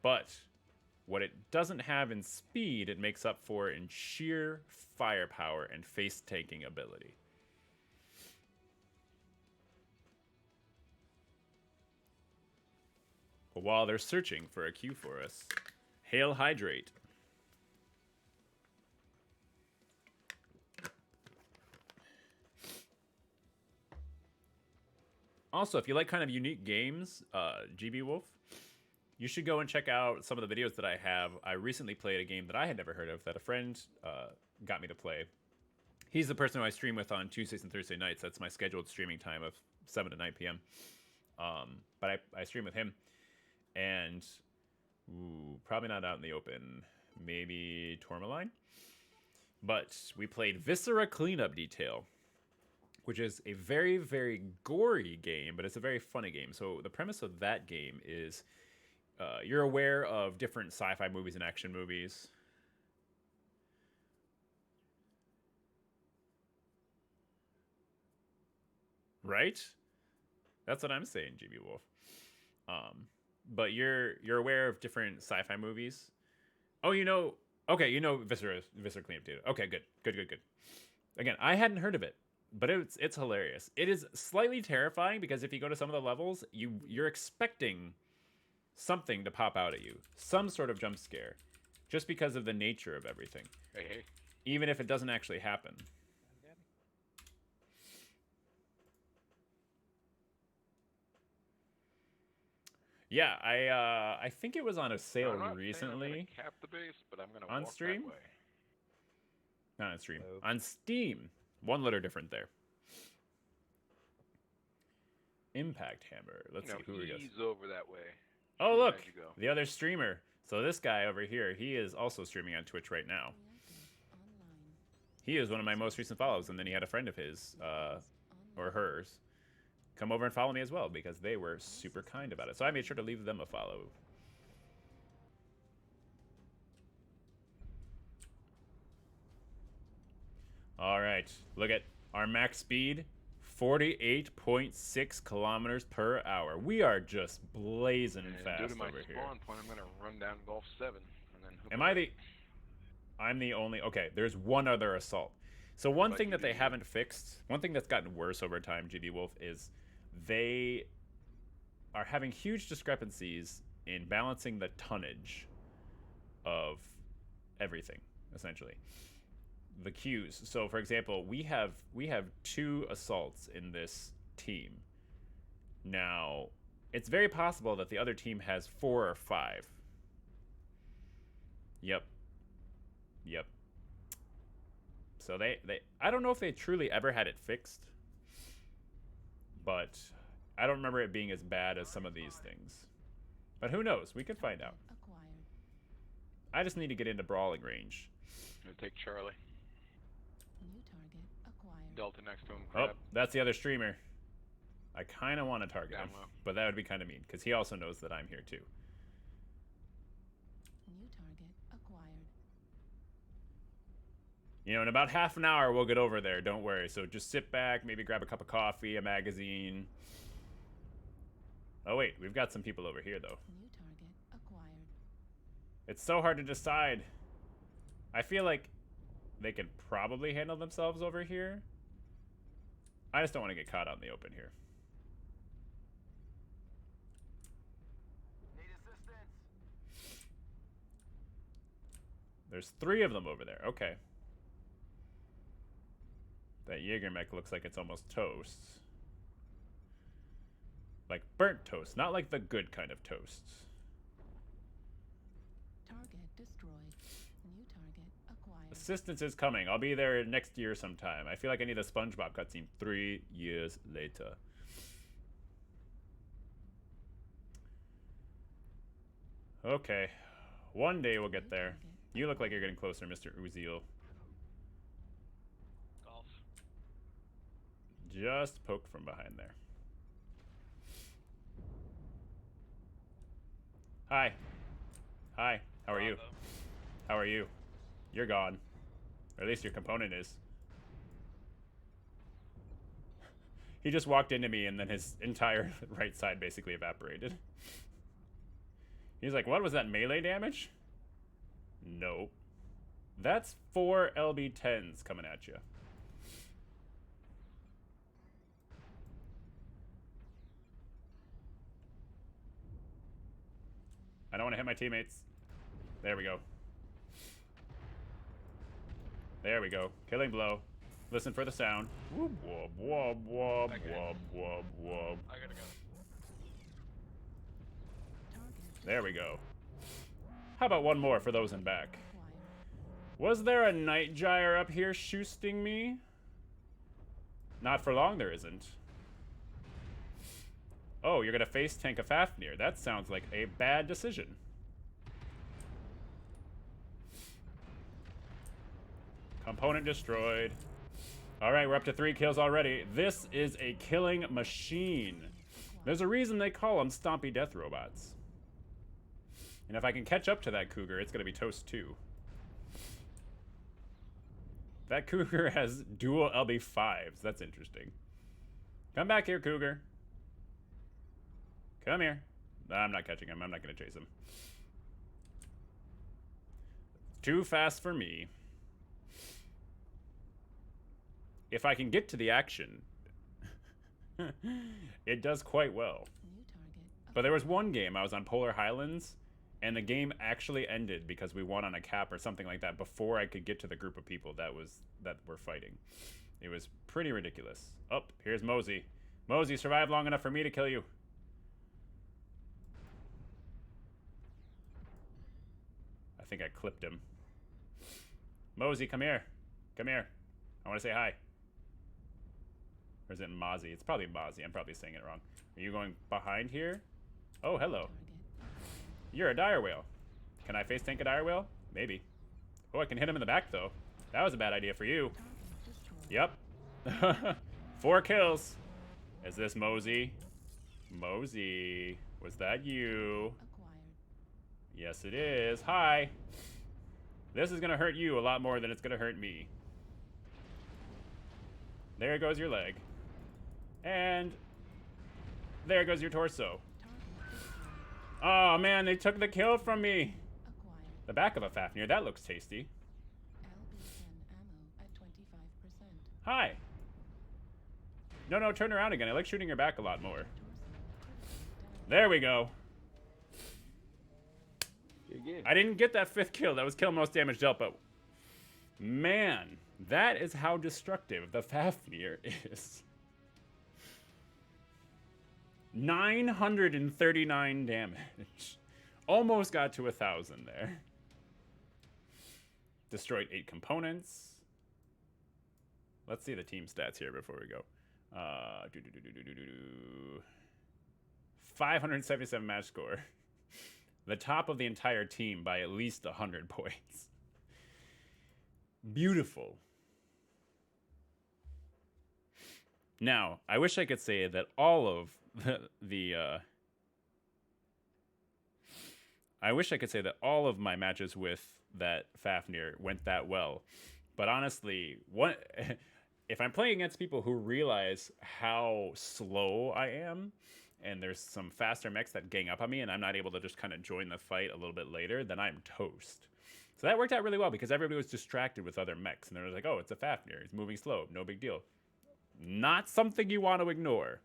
But what it doesn't have in speed, it makes up for in sheer firepower and face-taking ability. But while they're searching for a cue for us, hail Hydrate. Also, if you like kind of unique games, GB Wolf, you should go and check out some of the videos that I have. I recently played a game that I had never heard of that a friend got me to play. He's the person who I stream with on Tuesdays and Thursday nights. That's my scheduled streaming time of 7 to 9 p.m. But I stream with him. And probably not out in the open. Maybe Tourmaline? But we played Viscera Cleanup Detail, which is a very, very gory game, but it's a very funny game. So the premise of that game is you're aware of different sci-fi movies and action movies. Right? That's what I'm saying, GB Wolf. But you're aware of different sci-fi movies. Oh, you know, okay, you know Viscera Cleanup Data. Okay, good. Again, I hadn't heard of it, but it's hilarious. It is slightly terrifying because if you go to some of the levels, you're expecting something to pop out at you, some sort of jump scare, just because of the nature of everything. Hey. Even if it doesn't actually happen. Yeah, I think it was on a sale recently. I'm gonna cap the base, but I'm gonna on walk stream. that way. Not on stream. On Steam. One letter different there. Impact Hammer. Let's see who we got. He's over that way. Oh, look, the other streamer. So this guy over here, he is also streaming on Twitch right now. He is one of my most recent follows, and then he had a friend of his, or hers, come over and follow me as well, because they were super kind about it. So I made sure to leave them a follow. All right, look at our max speed, 48.6 kilometers per hour. We are just blazing fast due to my over here. spawn point, I'm gonna run down Gulf 7, and then. Am I the? I'm the only. Okay, there's one other assault. So one thing that they haven't fixed, one thing that's gotten worse over time, GD Wolf, is they are having huge discrepancies in balancing the tonnage of everything, essentially. The queues. So, for example, we have 2 assaults in this team. Now, it's very possible that the other team has 4 or 5. Yep. So they I don't know if they truly ever had it fixed, but I don't remember it being as bad as some of these things. But who knows? We could find out. Acquired. I just need to get into brawling range. I'm gonna take Charlie. New target acquired. Delta next to him. Oh, Crab. that's the other streamer. I kind of want to target him, Damn well. but that would be kind of mean, because he also knows that I'm here too. New target acquired. You know, in about half an hour, we'll get over there. Don't worry. So just sit back, maybe grab a cup of coffee, a magazine. Oh, wait. We've got some people over here, though. New target acquired. It's so hard to decide. I feel like they can probably handle themselves over here. I just don't want to get caught out in the open here. Need assistance. There's 3 of them over there. Okay. That Jaeger mech looks like it's almost toast. Like burnt toast, not like the good kind of toast. Target destroyed. New target acquired. Assistance is coming. I'll be there next year sometime. I feel like I need a SpongeBob cutscene 3 years later. Okay. One day we'll get there. You look like you're getting closer, Mr. Uziel. Golf. Just poked from behind there. Hi. Hi. How are you? How are you? You're gone. Or at least your component is. He just walked into me and then his entire right side basically evaporated. He's like, what was that, melee damage? Nope. That's 4 LB-10s coming at you. I don't want to hit my teammates. There we go. There we go. Killing blow. Listen for the sound. Whoop, whoop, whoop, whoop, whoop, whoop, whoop. I gotta go. There we go. How about one more for those in back? Acquired. Was there a night gyre up here shoosting me? Not for long, there isn't. Oh, you're gonna face tank a Fafnir. That sounds like a bad decision. Component destroyed. Alright, we're up to 3 kills already. This is a killing machine. There's a reason they call them Stompy Death Robots. And if I can catch up to that Cougar, it's gonna be toast too. That Cougar has dual LB5s. That's interesting. Come back here, Cougar. Come here. No, I'm not catching him. I'm not gonna chase him. Too fast for me. If I can get to the action, it does quite well. New target. But there was one game I was on Polar Highlands, and the game actually ended because we won on a cap or something like that before I could get to the group of people that were fighting. It was pretty ridiculous. Oh, here's Mosey. Mosey, survived long enough for me to kill you. I think I clipped him. Mosey, come here. Come here. I want to say hi. Or is it Mozzie? It's probably Mozzie. I'm probably saying it wrong. Are you going behind here? Oh, hello. Target. You're a dire whale. Can I face tank a dire whale? Maybe. Oh, I can hit him in the back, though. That was a bad idea for you. Target destroyed. Yep. 4 kills. Is this Mosey? Mosey. Was that you? Acquired. Yes, it is. Hi. This is going to hurt you a lot more than it's going to hurt me. There goes your leg. And there goes your torso. Target destroyed. Oh, man, they took the kill from me. Acquired. The back of a Fafnir. That looks tasty. LB10 ammo at 25%. Hi. No, turn around again. I like shooting your back a lot more. Torso critically damaged. There we go. Good. I didn't get that 5th kill. That was kill most damage dealt, but man, that is how destructive the Fafnir is. 939 damage. Almost got to 1,000 there. Destroyed 8 components. Let's see the team stats here before we go. 577 match score. The top of the entire team by at least 100 points. Beautiful. Now, I wish I could say that all of I wish I could say that all of my matches with that Fafnir went that well. But honestly, if I'm playing against people who realize how slow I am, and there's some faster mechs that gang up on me, and I'm not able to just kind of join the fight a little bit later, then I'm toast. So that worked out really well because everybody was distracted with other mechs, and they're like, oh, it's a Fafnir. He's moving slow. No big deal. Not something you want to ignore.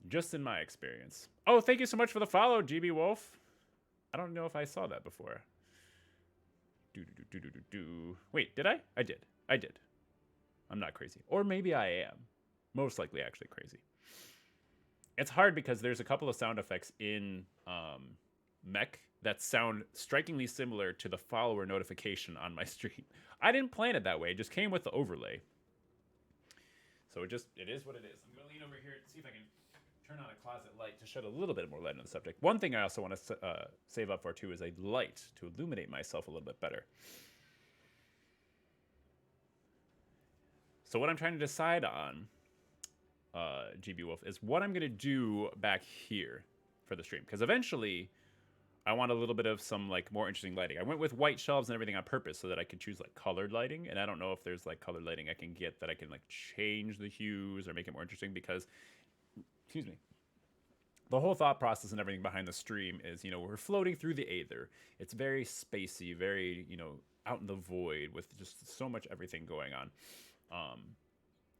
Just in my experience. Oh, thank you so much for the follow, GB Wolf. I don't know if I saw that before. Wait, did I? I did. I did. I'm not crazy. Or maybe I am. Most likely actually crazy. It's hard because there's a couple of sound effects in Mech that sound strikingly similar to the follower notification on my stream. I didn't plan it that way. It just came with the overlay. So it is what it is. I'm going to lean over here and see if I can turn on a closet light to shed a little bit more light on the subject. One thing I also want to save up for, too, is a light to illuminate myself a little bit better. So what I'm trying to decide on, GB Wolf, is what I'm going to do back here for the stream. Because eventually, I want a little bit of some like more interesting lighting. I went with white shelves and everything on purpose so that I could choose like colored lighting. And I don't know if there's like colored lighting I can get that I can like change the hues or make it more interesting because, excuse me, the whole thought process and everything behind the stream is, you know, we're floating through the aether. It's very spacey, very, you know, out in the void with just so much everything going on.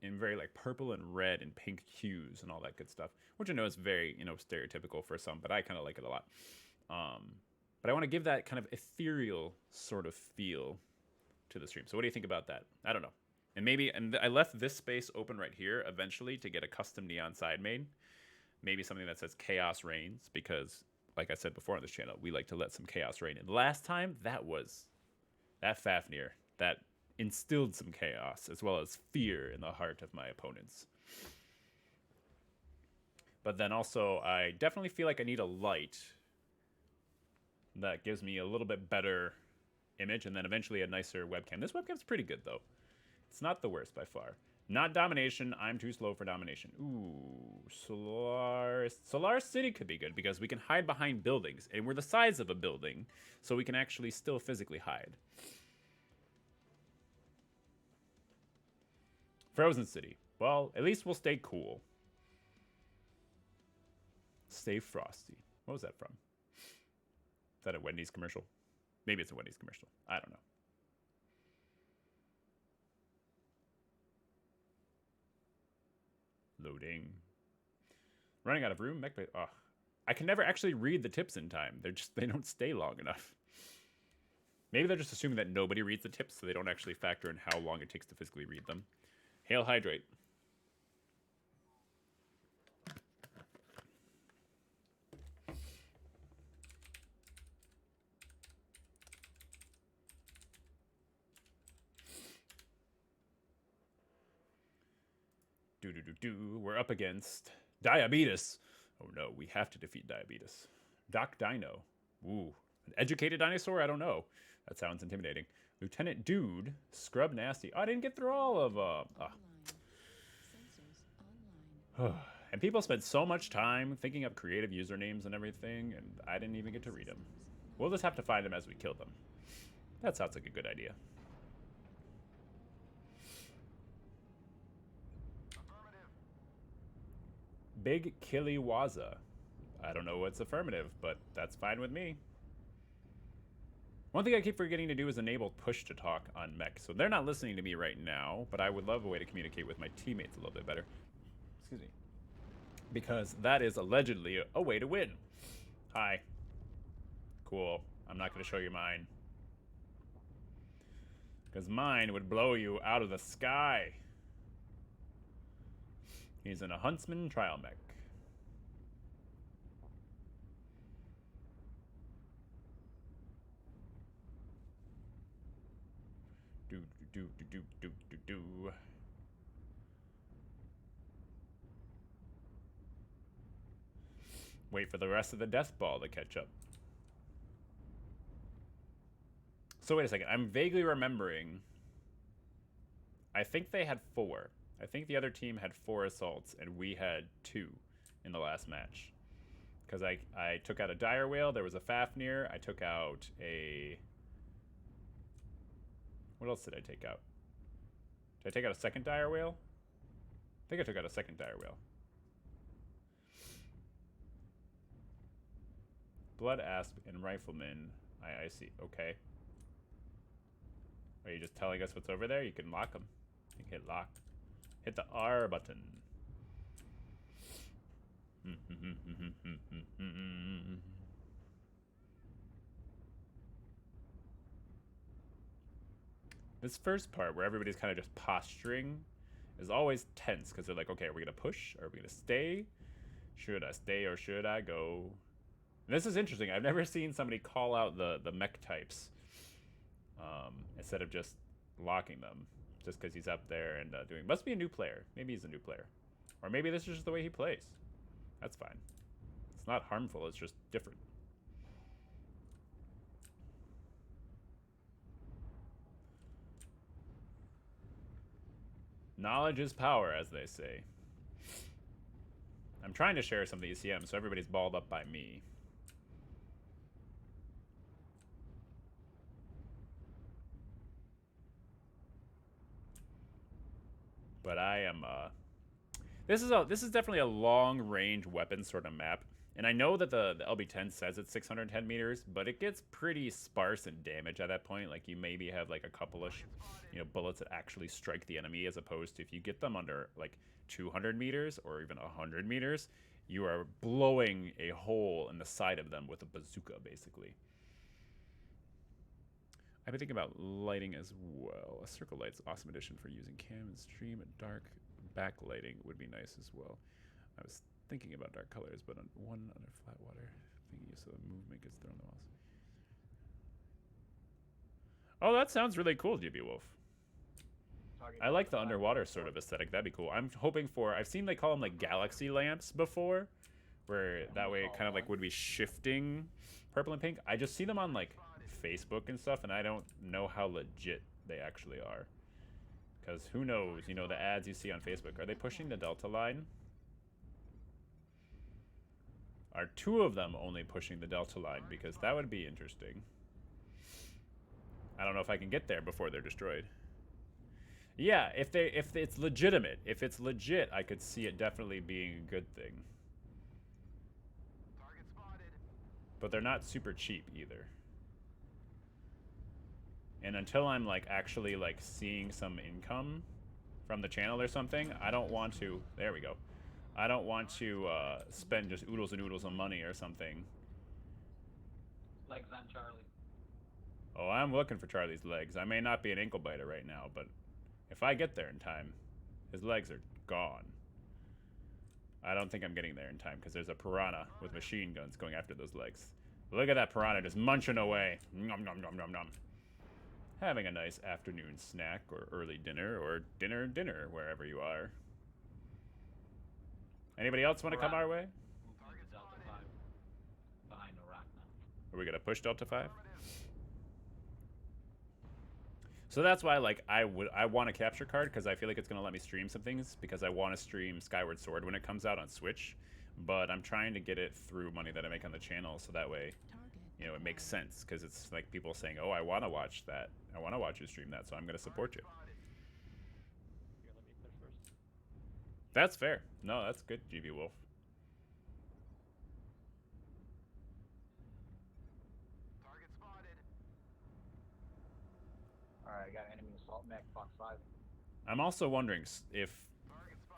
In very like purple and red and pink hues and all that good stuff, which I know is very, you know, stereotypical for some, but I kind of like it a lot. But I want to give that kind of ethereal sort of feel to the stream. So what do you think about that? I don't know. And I left this space open right here eventually to get a custom neon side made. Maybe something that says Chaos Reigns, because like I said before on this channel, we like to let some chaos reign. And last time, that Fafnir, that instilled some chaos as well as fear in the heart of my opponents. But then also, I definitely feel like I need a light that gives me a little bit better image, and then eventually a nicer webcam. This webcam's pretty good, though. It's not the worst by far. Not domination. I'm too slow for domination. Ooh, Solar City could be good because we can hide behind buildings, and we're the size of a building, so we can actually still physically hide. Frozen City. Well, at least we'll stay cool. Stay frosty. What was that from? Is that a Wendy's commercial? Maybe it's a Wendy's commercial. I don't know. Loading. Running out of room. Oh, I can never actually read the tips in time. They don't stay long enough. Maybe they're just assuming that nobody reads the tips, so they don't actually factor in how long it takes to physically read them. Hail Hydrate. We're up against Diabetes. Oh no, we have to defeat Diabetes. Doc Dino. Ooh, an educated dinosaur? I don't know. That sounds intimidating. Lieutenant Dude. Scrub Nasty. Oh, I didn't get through all of And people spent so much time thinking up creative usernames and everything, and I didn't even get to read them. We'll just have to find them as we kill them. That sounds like a good idea. Big Kiliwaza. I don't know what's affirmative, but that's fine with me. One thing I keep forgetting to do is enable push to talk on Mech. So they're not listening to me right now, but I would love a way to communicate with my teammates a little bit better. Excuse me. Because that is allegedly a way to win. Hi. Cool. I'm not going to show you mine. Because mine would blow you out of the sky. He's in a Huntsman trial mech. Do, do, do, do, do, do, do. Wait for the rest of the death ball to catch up. So wait a second. I'm vaguely remembering. I think they had 4. I think the other team had 4 assaults, and we had 2 in the last match. Because I took out a dire whale. There was a Fafnir. I took out a... What else did I take out? Did I take out a second dire whale? I think I took out a second dire whale. Blood Asp and Rifleman. I see. Okay. Are you just telling us what's over there? You can lock them. You can hit lock. Hit the R button. This first part where everybody's kind of just posturing is always tense because they're like, okay, are we going to push? Are we going to stay? Should I stay or should I go? And this is interesting. I've never seen somebody call out the mech types instead of just locking them just because he's up there and doing... Must be a new player. Maybe he's a new player. Or maybe this is just the way he plays. That's fine. It's not harmful. It's just different. Knowledge is power, as they say. I'm trying to share some of the ECM so everybody's balled up by me. But I am this is definitely a long range weapon sort of map. And I know that the LB10 says it's 610 meters, but it gets pretty sparse in damage at that point. Like you maybe have like a couple of bullets that actually strike the enemy, as opposed to if you get them under like 200 meters or even 100 meters, you are blowing a hole in the side of them with a bazooka, basically. I've been thinking about lighting as well. A circle light's awesome addition for using cam and stream. Dark backlighting would be nice as well. I was thinking about dark colors, but on one under flat water, thinking so the movement gets thrown off. Oh, that sounds really cool, GB Wolf. I like the underwater sort of aesthetic. That'd be cool. I'm hoping for... I've seen they call them like galaxy lamps before, where that way it kind of like would be shifting purple and pink. I just see them on like Facebook and stuff, and I don't know how legit they actually are. Because who knows, the ads you see on Facebook. Are they pushing the Delta line? Are 2 of them only pushing the Delta line? Because that would be interesting. I don't know if I can get there before they're destroyed. Yeah, if it's legitimate. If it's legit, I could see it definitely being a good thing. Target spotted. But they're not super cheap either. And until I'm like actually like seeing some income from the channel or something, I don't want to... There we go. I don't want to spend just oodles and oodles of money or something. Legs on Charlie. Oh, I'm looking for Charlie's legs. I may not be an ankle biter right now, but if I get there in time, his legs are gone. I don't think I'm getting there in time because there's a piranha with machine guns going after those legs. Look at that piranha just munching away. Nom, nom, nom, nom, nom. Having a nice afternoon snack or early dinner or dinner, wherever you are. Anybody else want to come our way? Delta 5. Behind the rock now. Are we going to push Delta 5? So that's why, like, I want a capture card because I feel like it's going to let me stream some things because I want to stream Skyward Sword when it comes out on Switch. But I'm trying to get it through money that I make on the channel so that way, it makes sense because it's like people saying, oh, I want to watch that. I want to watch you stream that, so I'm going to support you. Here, let me push first. That's fair. No, that's good, GB Wolf. Target spotted. Alright, I got enemy assault mech, Fox 5. I'm also wondering if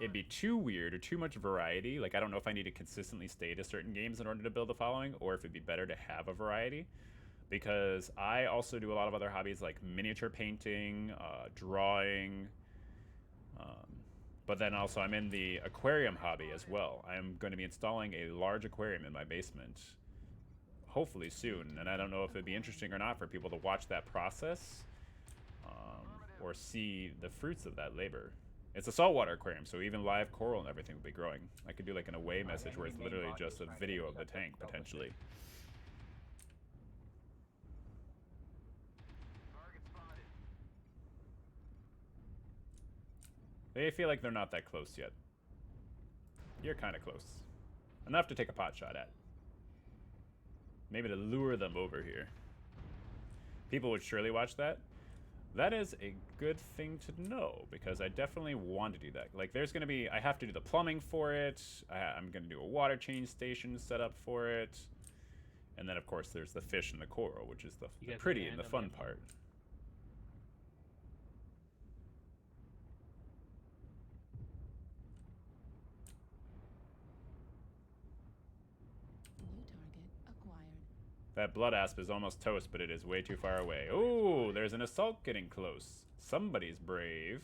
it'd be too weird or too much variety. Like, I don't know if I need to consistently stay to certain games in order to build a following, or if it'd be better to have a variety. Because I also do a lot of other hobbies like miniature painting, drawing, but then also I'm in the aquarium hobby as well. I'm going to be installing a large aquarium in my basement, hopefully soon, and I don't know if it'd be interesting or not for people to watch that process, or see the fruits of that labor. It's a saltwater aquarium, so even live coral and everything will be growing. I could do like an away message where it's literally just a video of the tank, potentially. They feel like they're not that close yet. You're kind of close. Enough to take a pot shot at. Maybe to lure them over here. People would surely watch that. That is a good thing to know, because I definitely want to do that. Like, there's going to be... I have to do the plumbing for it. I'm going to do a water change station set up for it. And then, of course, there's the fish and the coral, which is the pretty and the fun part. That blood asp is almost toast, but it is way too far away. Ooh, there's an assault getting close. Somebody's brave.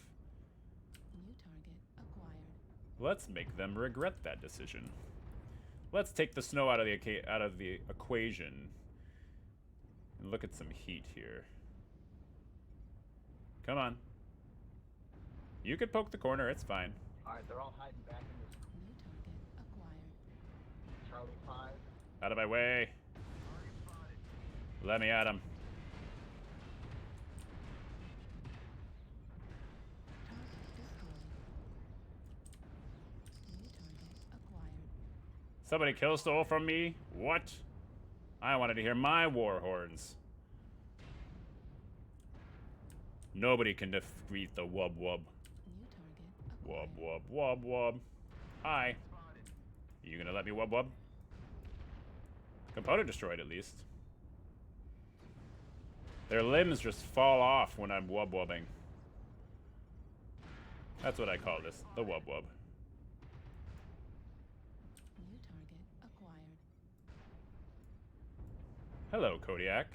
New target acquired. Let's make them regret that decision. Let's take the snow out of the equation. And look at some heat here. Come on. You could poke the corner, it's fine. Alright, they're all hiding back in this. New target acquired. Charlie 5. Out of my way. Let me at him. Target destroyed. New target acquired. Somebody kill stole from me? What? I wanted to hear my war horns. Nobody can defeat the wub wub. New target Wub acquired. wub wub wub. Hi. You gonna let me wub wub? Component destroyed at least. Their limbs just fall off when I'm wub wubbing. That's what I call this, the wub wub. New target acquired. Hello, Kodiak.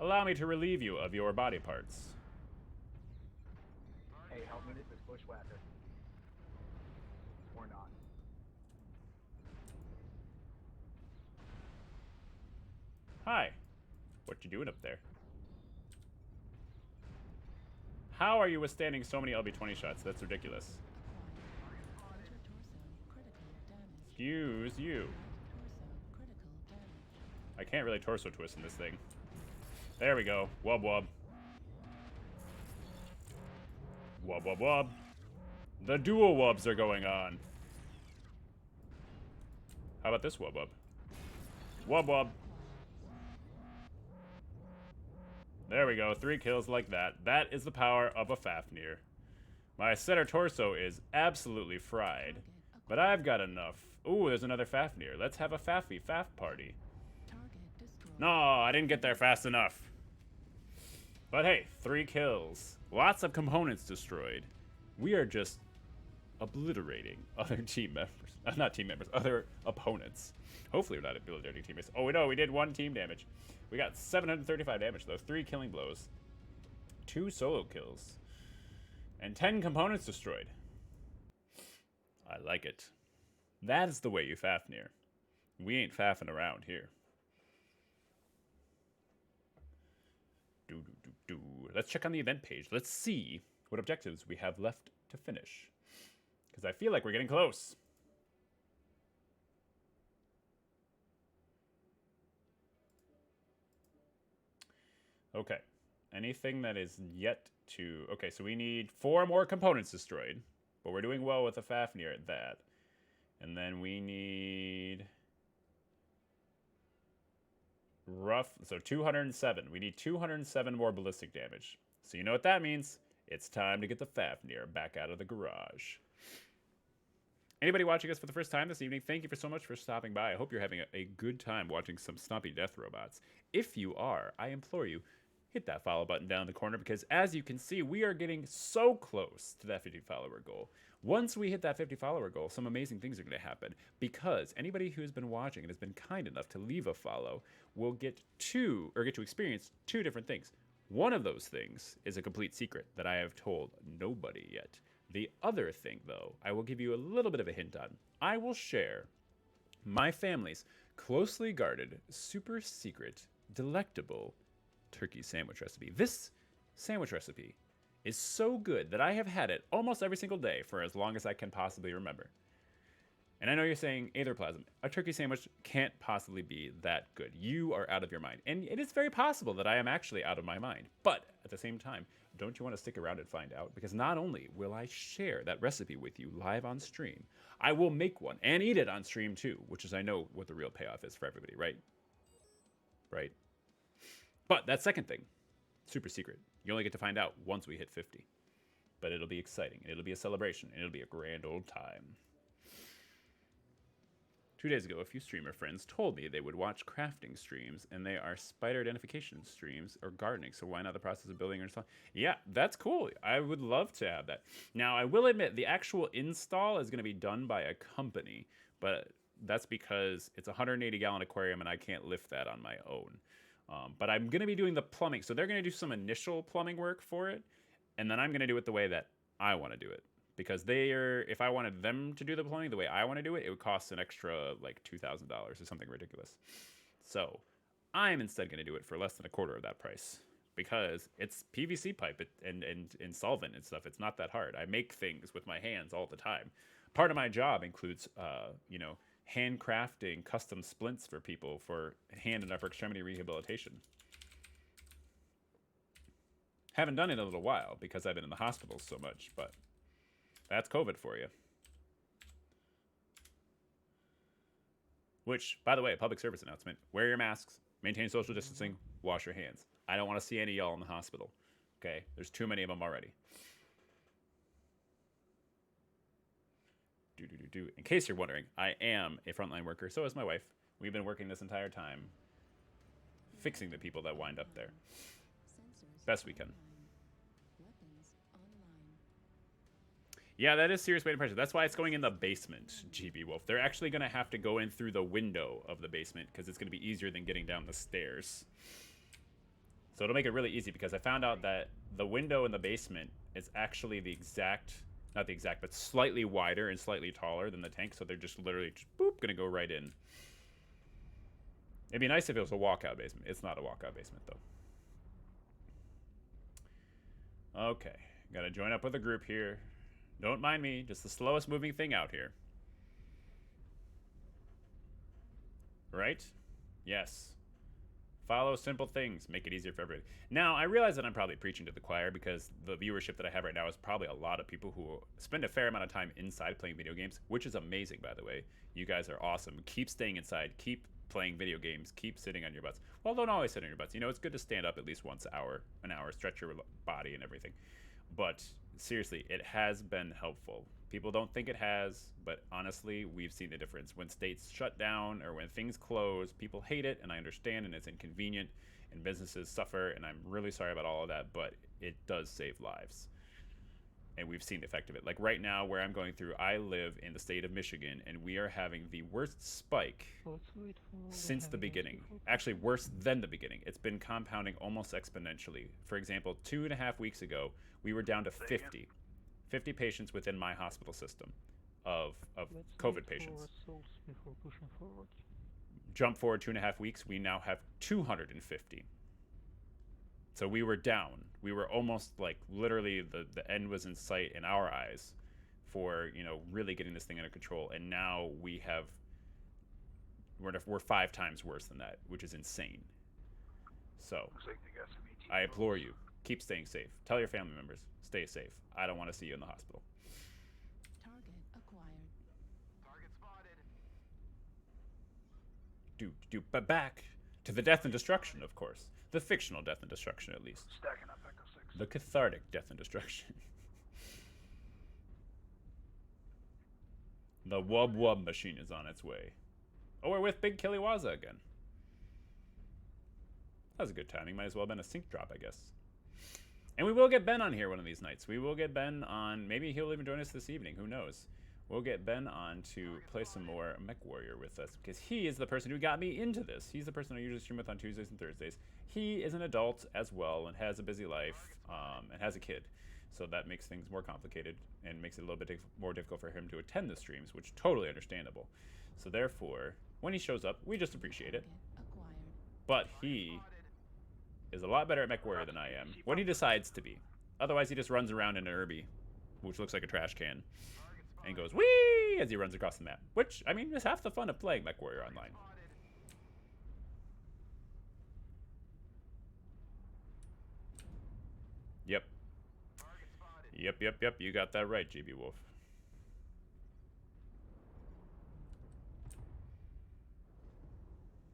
Allow me to relieve you of your body parts. Hey, help me with this bushwhacker. Or not. Hi. What you doing up there? How are you withstanding so many LB-20 shots? That's ridiculous. Acquired. Enter torso. Critical damage. Excuse you. Torso. Critical damage. I can't really torso twist in this thing. There we go. Wub wub. Wub wub wub. The dual wubs are going on. How about this wub wub? Wub wub. There we go. 3 kills like that. That is the power of a Fafnir. My center torso is absolutely fried. But I've got enough. Ooh, there's another Fafnir. Let's have a Faf party. Target destroyed. No, I didn't get there fast enough. But hey, 3 kills. Lots of components destroyed. We are just obliterating other team members. Not team members, other opponents. Hopefully we're not obliterating teammates. Oh, no, we did 1 team damage. We got 735 damage, though. 3 killing blows. 2 solo kills. And 10 components destroyed. I like it. That is the way you Fafnir. We ain't faffing around here. Let's check on the event page. Let's see what objectives we have left to finish. Because I feel like we're getting close. Okay. Anything that is yet to... Okay, so we need 4 more components destroyed. But we're doing well with the Fafnir at that. And then we need... So 207. We need 207 more ballistic damage. So you know what that means. It's time to get the Fafnir back out of the garage. Anybody watching us for the first time this evening, thank you so much for stopping by. I hope you're having a good time watching some stompy death robots. If you are, I implore you, hit that follow button down in the corner, because as you can see, we are getting so close to that 50 follower goal. Once we hit that 50 follower goal, some amazing things are going to happen, because anybody who has been watching and has been kind enough to leave a follow will get to experience 2 different things. One of those things is a complete secret that I have told nobody yet. The other thing, though, I will give you a little bit of a hint on. I will share my family's closely guarded, super secret, delectable turkey sandwich recipe. This sandwich recipe is so good that I have had it almost every single day for as long as I can possibly remember. And I know you're saying, Aetherplasm, a turkey sandwich can't possibly be that good. You are out of your mind. And it is very possible that I am actually out of my mind. But at the same time, don't you want to stick around and find out? Because not only will I share that recipe with you live on stream, I will make one and eat it on stream too, which is, I know, what the real payoff is for everybody, right? Right? But that second thing, super secret. You only get to find out once we hit 50. But it'll be exciting. It'll be a celebration. And it'll be a grand old time. 2 days ago, a few streamer friends told me they would watch crafting streams, and they are spider identification streams or gardening, so why not the process of building or install? Yeah, that's cool. I would love to have that. Now, I will admit, the actual install is going to be done by a company, but that's because it's a 180-gallon aquarium, and I can't lift that on my own. But I'm going to be doing the plumbing, so they're going to do some initial plumbing work for it, and then I'm going to do it the way that I want to do it. Because if I wanted them to do the plumbing the way I want to do it, it would cost an extra like $2,000 or something ridiculous. So I'm instead going to do it for less than a quarter of that price, because it's PVC pipe and solvent and stuff. It's not that hard. I make things with my hands all the time. Part of my job includes, handcrafting custom splints for people for hand and upper extremity rehabilitation. Haven't done it in a little while because I've been in the hospital so much, but that's COVID for you. Which, by the way, public service announcement. Wear your masks, maintain social distancing, wash your hands. I don't want to see any of y'all in the hospital. Okay? There's too many of them already. In case you're wondering, I am a frontline worker. So is my wife. We've been working this entire time fixing the people that wind up there. Best we can. Yeah, that is serious weight and pressure. That's why it's going in the basement, GB Wolf. They're actually going to have to go in through the window of the basement because it's going to be easier than getting down the stairs. So it'll make it really easy, because I found out that the window in the basement is actually not the exact, but slightly wider and slightly taller than the tank. So they're just literally, boop, going to go right in. It'd be nice if it was a walkout basement. It's not a walkout basement, though. Okay, got to join up with a group here. Don't mind me, just the slowest moving thing out here. Right? Yes. Follow simple things, make it easier for everybody. Now, I realize that I'm probably preaching to the choir, because the viewership that I have right now is probably a lot of people who spend a fair amount of time inside playing video games, which is amazing, by the way. You guys are awesome. Keep staying inside. Keep playing video games. Keep sitting on your butts. Well, don't always sit on your butts. You know, it's good to stand up at least once an hour, stretch your body and everything. But seriously, it has been helpful. People don't think it has, but honestly, we've seen the difference. When states shut down or when things close, people hate it, and I understand, and it's inconvenient, and businesses suffer, and I'm really sorry about all of that, but it does save lives. And we've seen the effect of it. Like right now, where I'm going through, I live in the state of Michigan, and we are having the worst spike since the beginning. Actually, worse than the beginning. It's been compounding almost exponentially. For example, 2.5 weeks ago, we were down to 50 patients within my hospital system of COVID patients. Jump forward 2.5 weeks, we now have 250. So we were down. We were almost like literally the end was in sight in our eyes for, really getting this thing under control. And now we're 5 times worse than that, which is insane. So I implore you, keep staying safe. Tell your family members, stay safe. I don't want to see you in the hospital. Target acquired. Target spotted. But back to the death and destruction, of course. The fictional death and destruction, at least. Stacking up Echo 6. The cathartic death and destruction. The Wub Wub machine is on its way. Oh, we're with Big Kiliwaza again. That was a good timing. Might as well have been a sync drop, I guess. And we will get Ben on here one of these nights. We will get Ben on. Maybe he'll even join us this evening. Who knows? We'll get Ben on to play some more Mech Warrior with us, because he is the person who got me into this. He's the person I usually stream with on Tuesdays and Thursdays. He is an adult as well and has a busy life and has a kid. So that makes things more complicated and makes it a little bit more difficult for him to attend the streams, which is totally understandable. So therefore, when he shows up, we just appreciate it. But he is a lot better at Mech Warrior than I am, when he decides to be. Otherwise, he just runs around in an Irby, which looks like a trash can, and goes whee as he runs across the map. Which, I mean, is half the fun of playing Mech Warrior online. Yep. Yep. You got that right, GB Wolf.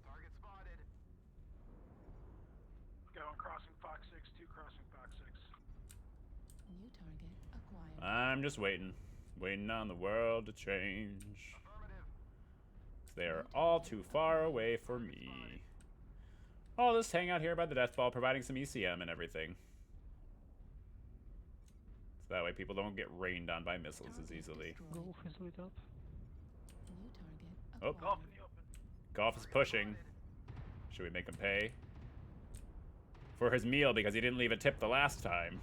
Target spotted. Going crossing Fox 6, 2 crossing Fox 6. New target acquired. I'm just waiting. Waiting on the world to change. They are all too far away for me. I'll just hang out here by the death ball, providing some ECM and everything. So that way people don't get rained on by missiles as easily. Golf is lit up. New target Oh. acquired. Golf in the open. Golf is pushing. Should we make him pay for his meal because he didn't leave a tip the last time?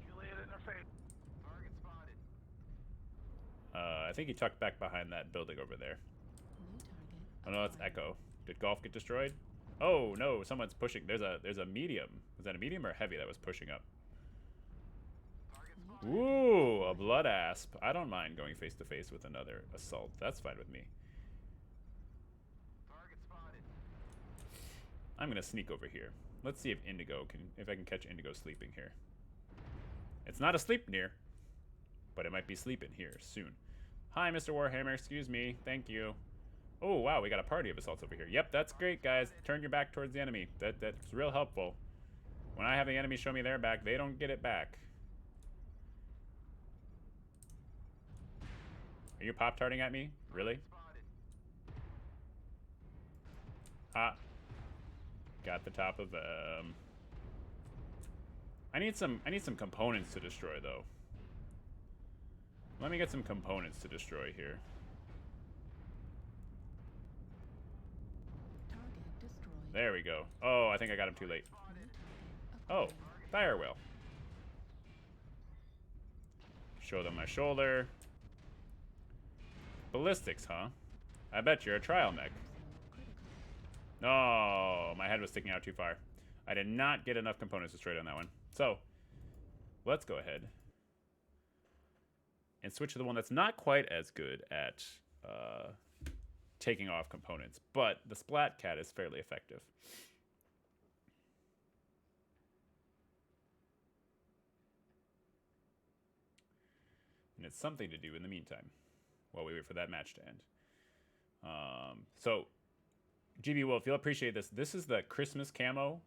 Juliet in their face. Target spotted. I think he tucked back behind that building over there. New target Oh no, that's acquired. Echo. Did Golf get destroyed? Oh no, someone's pushing. There's a medium. Was that a medium or a heavy that was pushing up? Ooh, a blood asp. I don't mind going face to face with another assault. That's fine with me. Target spotted. I'm gonna sneak over here. Let's see if I can catch Indigo sleeping here. It's not asleep near, but it might be sleeping here soon. Hi, Mr. Warhammer. Excuse me. Thank you. Oh wow, we got a party of assaults over here. Yep, that's great, guys. Turn your back towards the enemy. That's real helpful. When I have the enemy show me their back, they don't get it back. Are you pop-tarting at me? Really? Ah. Got the top of I need some components to destroy though. Let me get some components to destroy here. Target destroyed. There we go. Oh, I think I got him too late. New target Oh, acquired. fire wheel. Show them my shoulder. Ballistics, huh? I bet you're a trial mech. Critical. No, my head was sticking out too far. I did not get enough components destroyed on that one. So, let's go ahead and switch to the one that's not quite as good at taking off components, but the Splat Cat is fairly effective. And it's something to do in the meantime while we wait for that match to end. So, GB Wolf, you'll appreciate this. This is the Christmas camo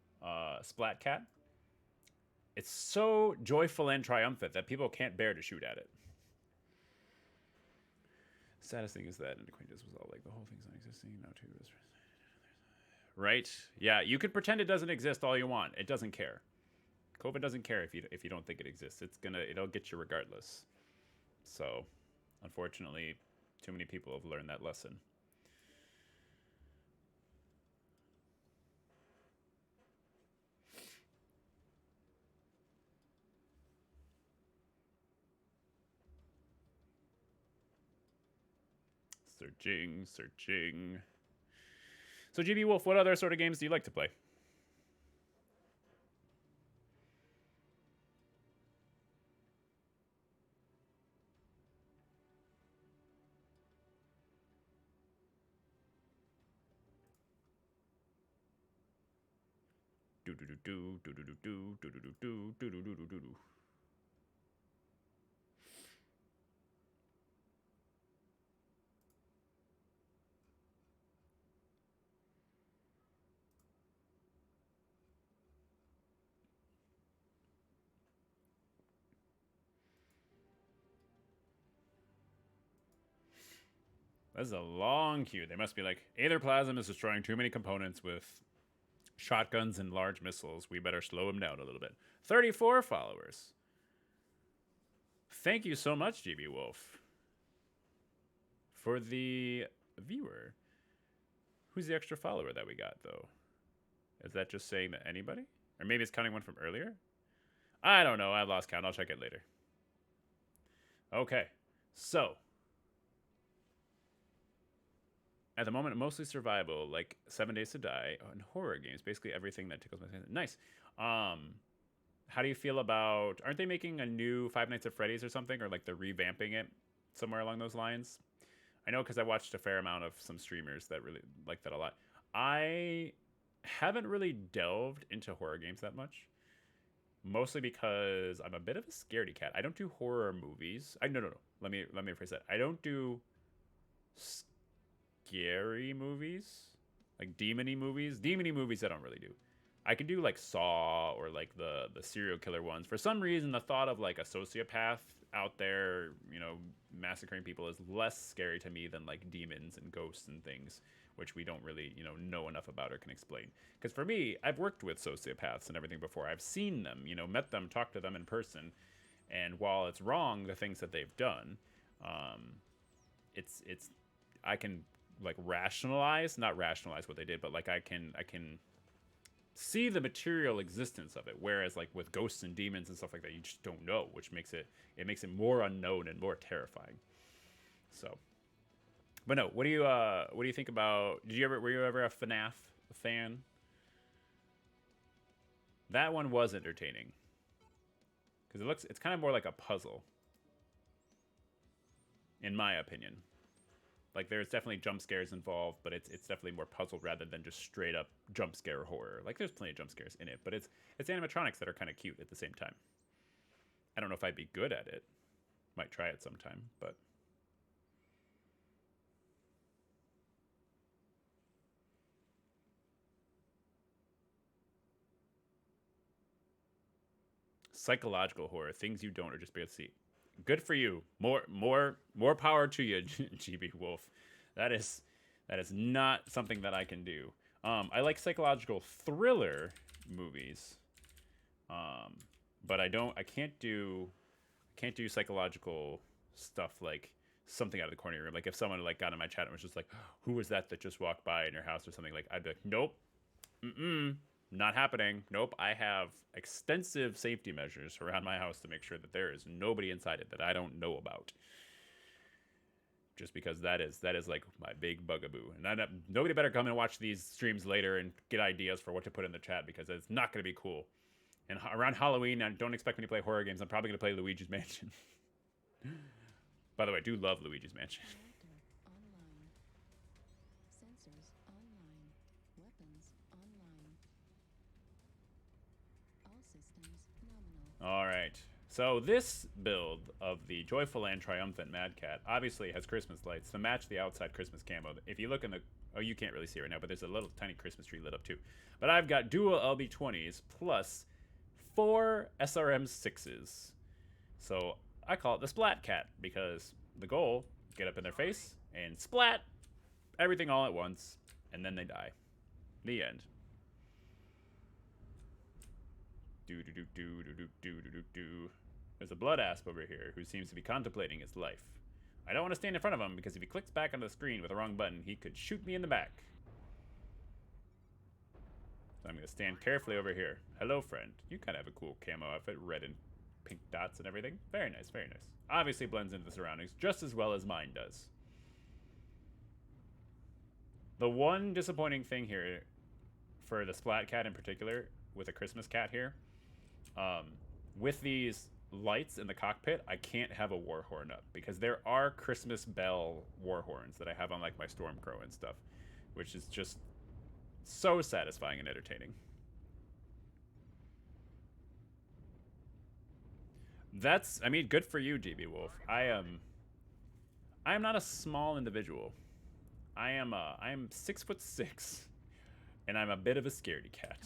Splat Cat. It's so joyful and triumphant that people can't bear to shoot at it. Saddest thing is that an acquaintance was all like, the whole thing's not existing now too. Right? Yeah, you could pretend it doesn't exist all you want. It doesn't care. COVID doesn't care if you don't think it exists. It'll get you regardless. So, unfortunately, too many people have learned that lesson. Searching. So, GB Wolf, what other sort of games do you like to play? Do. This is a long queue. They must be like, Aetherplasm is destroying too many components with shotguns and large missiles. We better slow him down a little bit. 34 followers. Thank you so much, GB Wolf. For the viewer. Who's the extra follower that we got, though? Is that just saying that anybody? Or maybe it's counting one from earlier? I don't know. I've lost count. I'll check it later. Okay. So. At the moment, mostly survival, like 7 Days to Die, and horror games. Basically everything that tickles my fancy. Nice. How do you feel about... Aren't they making a new Five Nights at Freddy's or something? Or like they're revamping it somewhere along those lines? I know because I watched a fair amount of some streamers that really like that a lot. I haven't really delved into horror games that much. Mostly because I'm a bit of a scaredy cat. I don't do horror movies. No. Let me rephrase that. I don't do scary movies. Like demon-y movies. Demon-y movies I don't really do. I can do like Saw or like the serial killer ones. For some reason, the thought of like a sociopath out there, you know, massacring people is less scary to me than like demons and ghosts and things, which we don't really, you know enough about or can explain. Because for me, I've worked with sociopaths and everything before. I've seen them, you know, met them, talked to them in person. And while it's wrong, the things that they've done, I can like not rationalize what they did, but like I can see the material existence of it, whereas like with ghosts and demons and stuff like that, you just don't know, which makes it more unknown and more terrifying. So, but no, what do you think about? Were you ever a FNAF fan? That one was entertaining because it's kind of more like a puzzle, in my opinion. Like, there's definitely jump scares involved, but it's definitely more puzzle rather than just straight up jump scare horror. Like, there's plenty of jump scares in it, but it's animatronics that are kind of cute at the same time. I don't know if I'd be good at it. Might try it sometime, but... Psychological horror, things you don't or just be able to see. Good for you. More power to you, GB Wolf. That is not something that I can do. I like psychological thriller movies. But I can't do psychological stuff like something out of the corner of your room. Like if someone like got in my chat and was just like, "Who was that just walked by in your house?" or something, like I'd be like, "Nope. Not happening. Nope, I have extensive safety measures around my house to make sure that there is nobody inside it that I don't know about." Just because that is like my big bugaboo. And nobody better come and watch these streams later and get ideas for what to put in the chat, because it's not going to be cool. And around Halloween, don't expect me to play horror games. I'm probably going to play Luigi's Mansion. By the way, I do love Luigi's Mansion. Online. Sensors online. Weapons online. All systems nominal. All right. So this build of the Joyful and Triumphant Mad Cat obviously has Christmas lights to match the outside Christmas camo. If you look in the... Oh, you can't really see it right now, but there's a little tiny Christmas tree lit up too. But I've got dual LB20s plus 4 SRM6s. So I call it the Splat Cat because the goal, get up in their face and splat everything all at once, and then they die. The end. There's a blood asp over here who seems to be contemplating his life. I don't want to stand in front of him because if he clicks back onto the screen with the wrong button, he could shoot me in the back. So I'm going to stand carefully over here. Hello, friend. You kind of have a cool camo outfit, red and pink dots and everything. Very nice, very nice. Obviously blends into the surroundings just as well as mine does. The one disappointing thing here for the Splat Cat in particular, with a Christmas cat here, with these lights in the cockpit, I can't have a war horn up because there are Christmas bell war horns that I have on like my Stormcrow and stuff, which is just so satisfying and entertaining. I mean, good for you, GB Wolf. I am not a small individual. I am 6'6", and I'm a bit of a scaredy cat.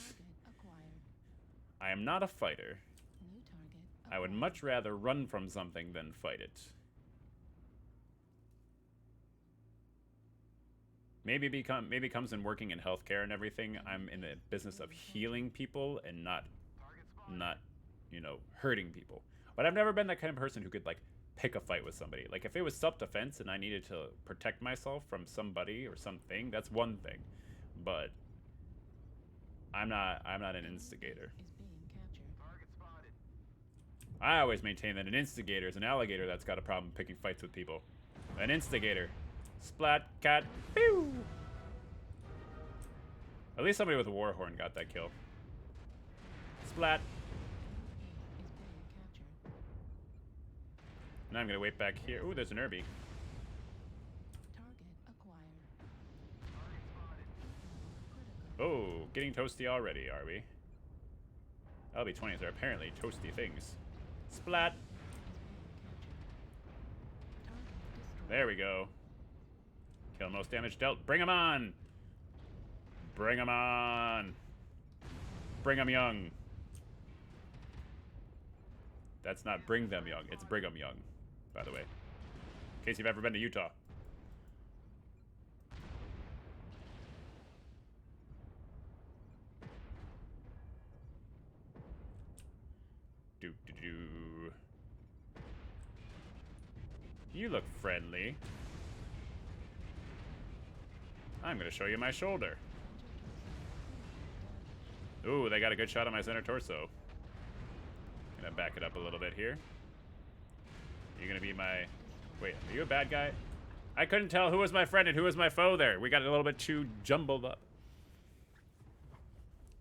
I am not a fighter. New target. I would much rather run from something than fight it. maybe comes in working in healthcare and everything. I'm in the business of healing people and not, you know, hurting people. But I've never been that kind of person who could like pick a fight with somebody. Like if it was self-defense and I needed to protect myself from somebody or something, that's one thing. But I'm not an instigator. Is being captured. Target spotted. I always maintain that an instigator is an alligator that's got a problem picking fights with people. An instigator. Splat, cat, pew! At least somebody with a war horn got that kill. Splat. Is being captured. Now I'm gonna wait back here. Ooh, there's an Irby. Target acquired. Target spotted. Critical. Oh, getting toasty already, are we? LB-20s are apparently toasty things. Splat. Is being captured. Target destroyed. There we go. Kill most damage dealt. Bring him on! Bring him on! Bring 'em young. That's not bring them young, it's bring 'em young, by the way. In case you've ever been to Utah. Do. You look friendly. I'm gonna show you my shoulder. Ooh, they got a good shot on my center torso. Gonna back it up a little bit here. You're gonna be my... Wait, are you a bad guy? I couldn't tell who was my friend and who was my foe there. We got a little bit too jumbled up.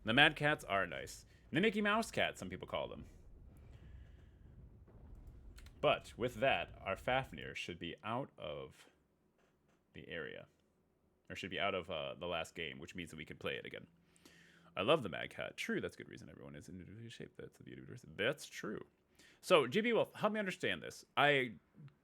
The Mad Cats are nice. The Mickey Mouse Cats, some people call them. But with that, our Fafnir should be out of the area. Or should be out of the last game, which means that we can play it again. I love the Mad Cat. True, that's good reason everyone is in individual shape. That's the beauty of diversity. That's true. So, GB Wolf, help me understand this. I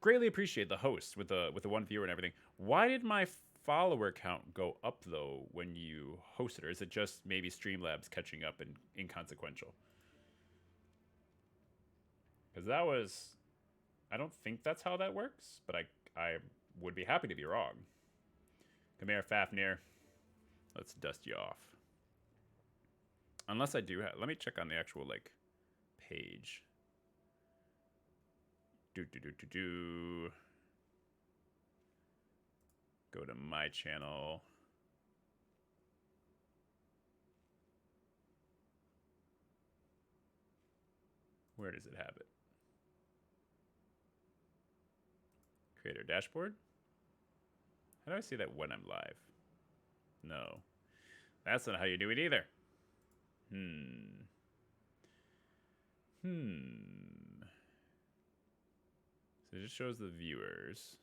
greatly appreciate the host with the one viewer and everything. Why did my follower count go up, though, when you hosted? Or is it just maybe Streamlabs catching up and inconsequential? Because that was... I don't think that's how that works, but I would be happy to be wrong. Come here, Fafnir. Let's dust you off. Unless I do have... Let me check on the actual, like, page. Go to my channel. Where does it have it? Creator dashboard? How do I see that when I'm live? No. That's not how you do it either. So it just shows the viewers.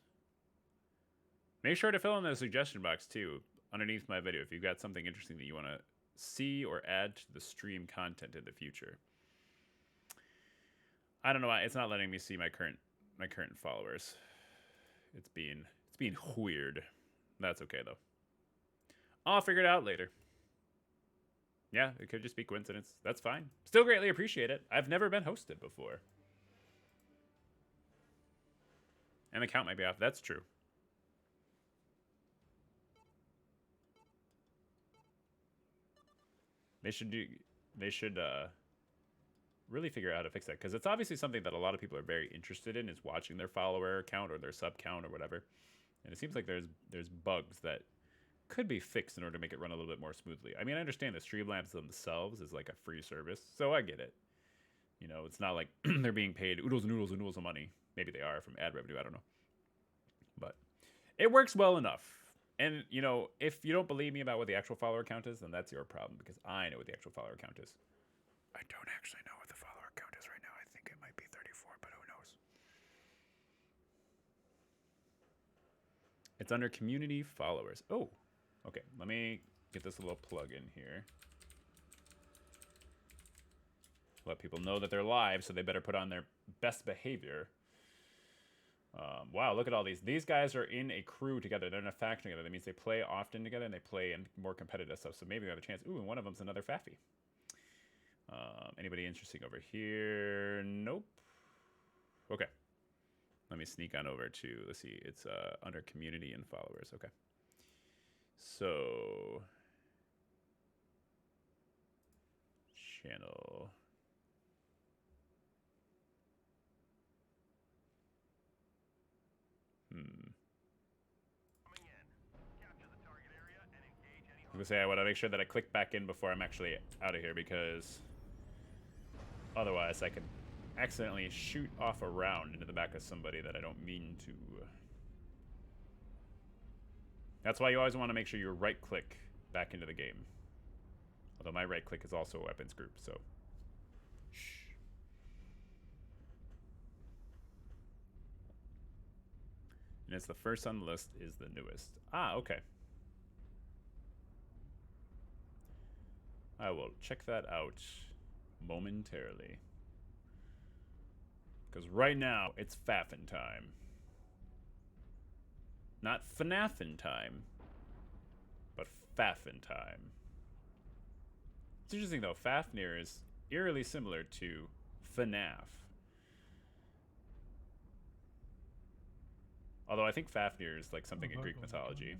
Make sure to fill in the suggestion box too, underneath my video, if you've got something interesting that you want to see or add to the stream content in the future. I don't know why it's not letting me see my current followers. It's being weird. That's okay though. I'll figure it out later. Yeah, it could just be coincidence. That's fine. Still greatly appreciate it. I've never been hosted before. And the count might be off. That's true. They should really figure out how to fix that, because it's obviously something that a lot of people are very interested in, is watching their follower count or their sub count or whatever. And it seems like there's bugs that could be fixed in order to make it run a little bit more smoothly. I mean, I understand that Streamlabs themselves is like a free service, so I get it. You know, it's not like they're being paid oodles and oodles and oodles of money. Maybe they are from ad revenue, I don't know. But it works well enough. And, you know, if you don't believe me about what the actual follower count is, then that's your problem, because I know what the actual follower count is. I don't actually know what the follower count is right now. I think it might be 34, but who knows? It's under community followers. Oh, okay. Let me get this little plug in here. Let people know that they're live, so they better put on their best behavior. Wow, look at all these. These guys are in a crew together. They're in a faction together. That means they play often together, and they play in more competitive stuff. So maybe they have a chance. Ooh, and one of them's another Faffy. Anybody interesting over here? Nope. Okay. Let me sneak on over to, let's see, it's under community and followers. Okay. So, channel. I was gonna say I want to make sure that I click back in before I'm actually out of here, because otherwise I could accidentally shoot off a round into the back of somebody that I don't mean to. That's why you always want to make sure you right click back into the game. Although my right click is also a weapons group, so. Shh. And it's the first on the list is the newest. Ah, okay. I will check that out momentarily. Because right now, it's Faffin time. Not FNAFin time, but Faffin time. It's interesting though, Fafnir is eerily similar to FNAF. Although I think Fafnir is like something in Greek mythology.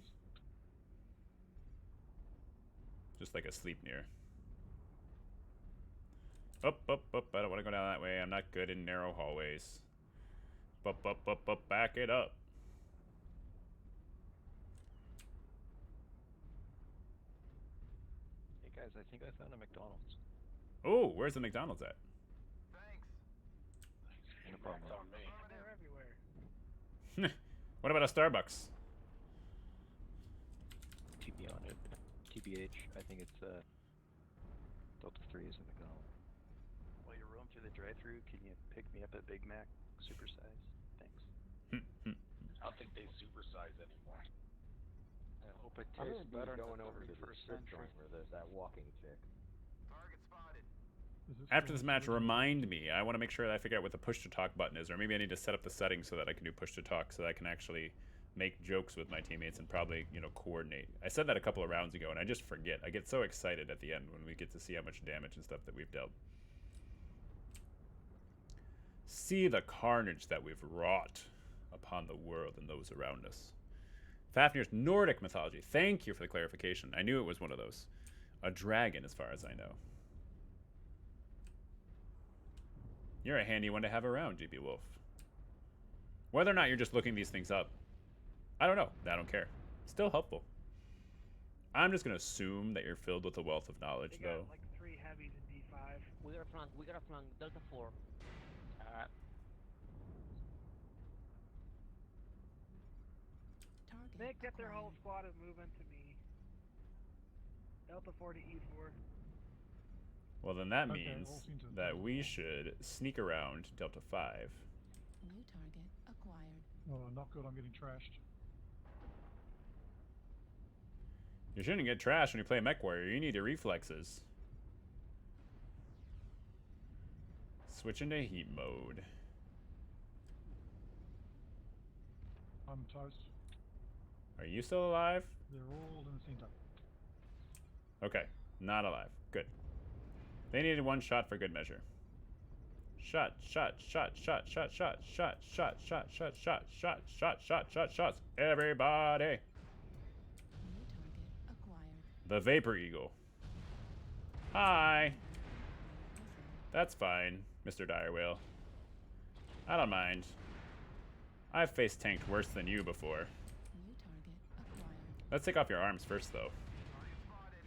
Just like a Sleipnir. Up, up, up. I don't want to go down that way. I'm not good in narrow hallways. Up, up, up, up. Back it up. Hey guys, I think I found a McDonald's. Oh, where's the McDonald's at? Thanks. No problem. That's on me. Oh, they're everywhere. What about a Starbucks? TB on it. TBH, I think it's Delta 3 is a McDonald's. While you're roaming through the drive-thru, can you pick me up a Big Mac, supersize? Thanks. I don't think they supersize anymore. I hope it I'm tastes gonna be better going than over to the 31st strip century. joint where there's that walking chick. Target spotted. After this match, remind me. I want to make sure that I figure out what the push to talk button is, or maybe I need to set up the settings so that I can do push to talk, so that I can actually make jokes with my teammates and probably, you know, coordinate. I said that a couple of rounds ago, and I just forget. I get so excited at the end when we get to see how much damage and stuff that we've dealt. See the carnage that we've wrought upon the world and those around us. Fafnir's Nordic mythology. Thank you for the clarification. I knew it was one of those. A dragon, as far as I know. You're a handy one to have around, GB Wolf. Whether or not you're just looking these things up, I don't know. I don't care. Still helpful. I'm just going to assume that you're filled with a wealth of knowledge, They got though. like 3 heavies in D5. We got a flank. We got a flank. Delta 4. Target Mech, get their whole acquired. squad is moving to me. Delta 4 to E4. Well, then that Okay, means all seems to- that we should sneak around Delta 5. New target acquired. Oh, not good. I'm getting trashed. You shouldn't get trashed when you play Mech Warrior. You need your reflexes. Switch into heat mode. I'm toast. Are you still alive? They're all in the center. Okay, not alive. Good. They needed one shot for good measure. Shot, shot, shot, shot, shot, shot, shot, shot, shot, shot, shot, shot, shot, shot, shot, shots. Everybody. New target acquired. The Vapor Eagle. Hi. That's fine, Mr. Direwhale. I don't mind. I've face tanked worse than you before. New target acquired. Let's take off your arms first, though. Target spotted.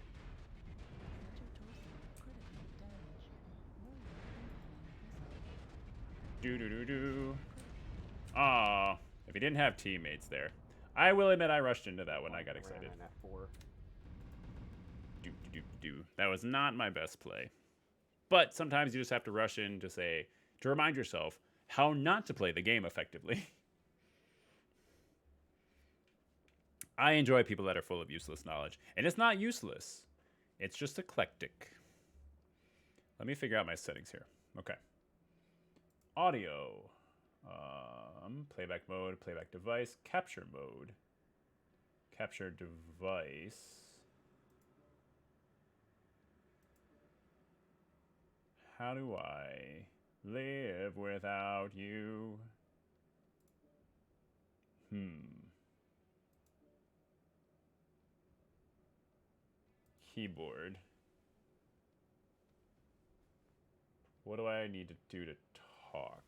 Major torso critical damage. Warning incoming missile. Do-do-do-do. Aw. If he didn't have teammates there. I will admit I rushed into that when I got excited. Ran on F4. Do-do-do-do. That was not my best play. But sometimes you just have to rush in to remind yourself how not to play the game effectively. I enjoy people that are full of useless knowledge. And it's not useless. It's just eclectic. Let me figure out my settings here. Okay. Audio. Playback mode, playback device, capture mode. Capture device. How do I live without you? keyboard. What do I need to do to talk?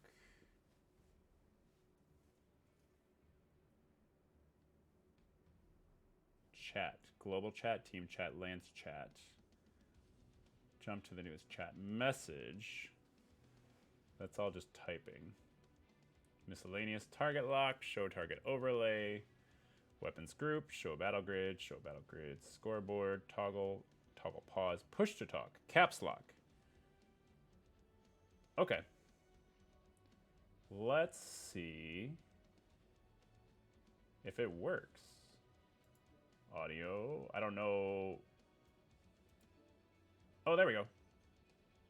Chat. Global chat, team chat, Lance chat. Jump to the newest chat message. That's all just typing. Miscellaneous target lock, show target overlay, weapons group, show battle grid, scoreboard, toggle pause, push to talk, caps lock. Okay. Let's see if it works. Audio, I don't know. Oh, there we go.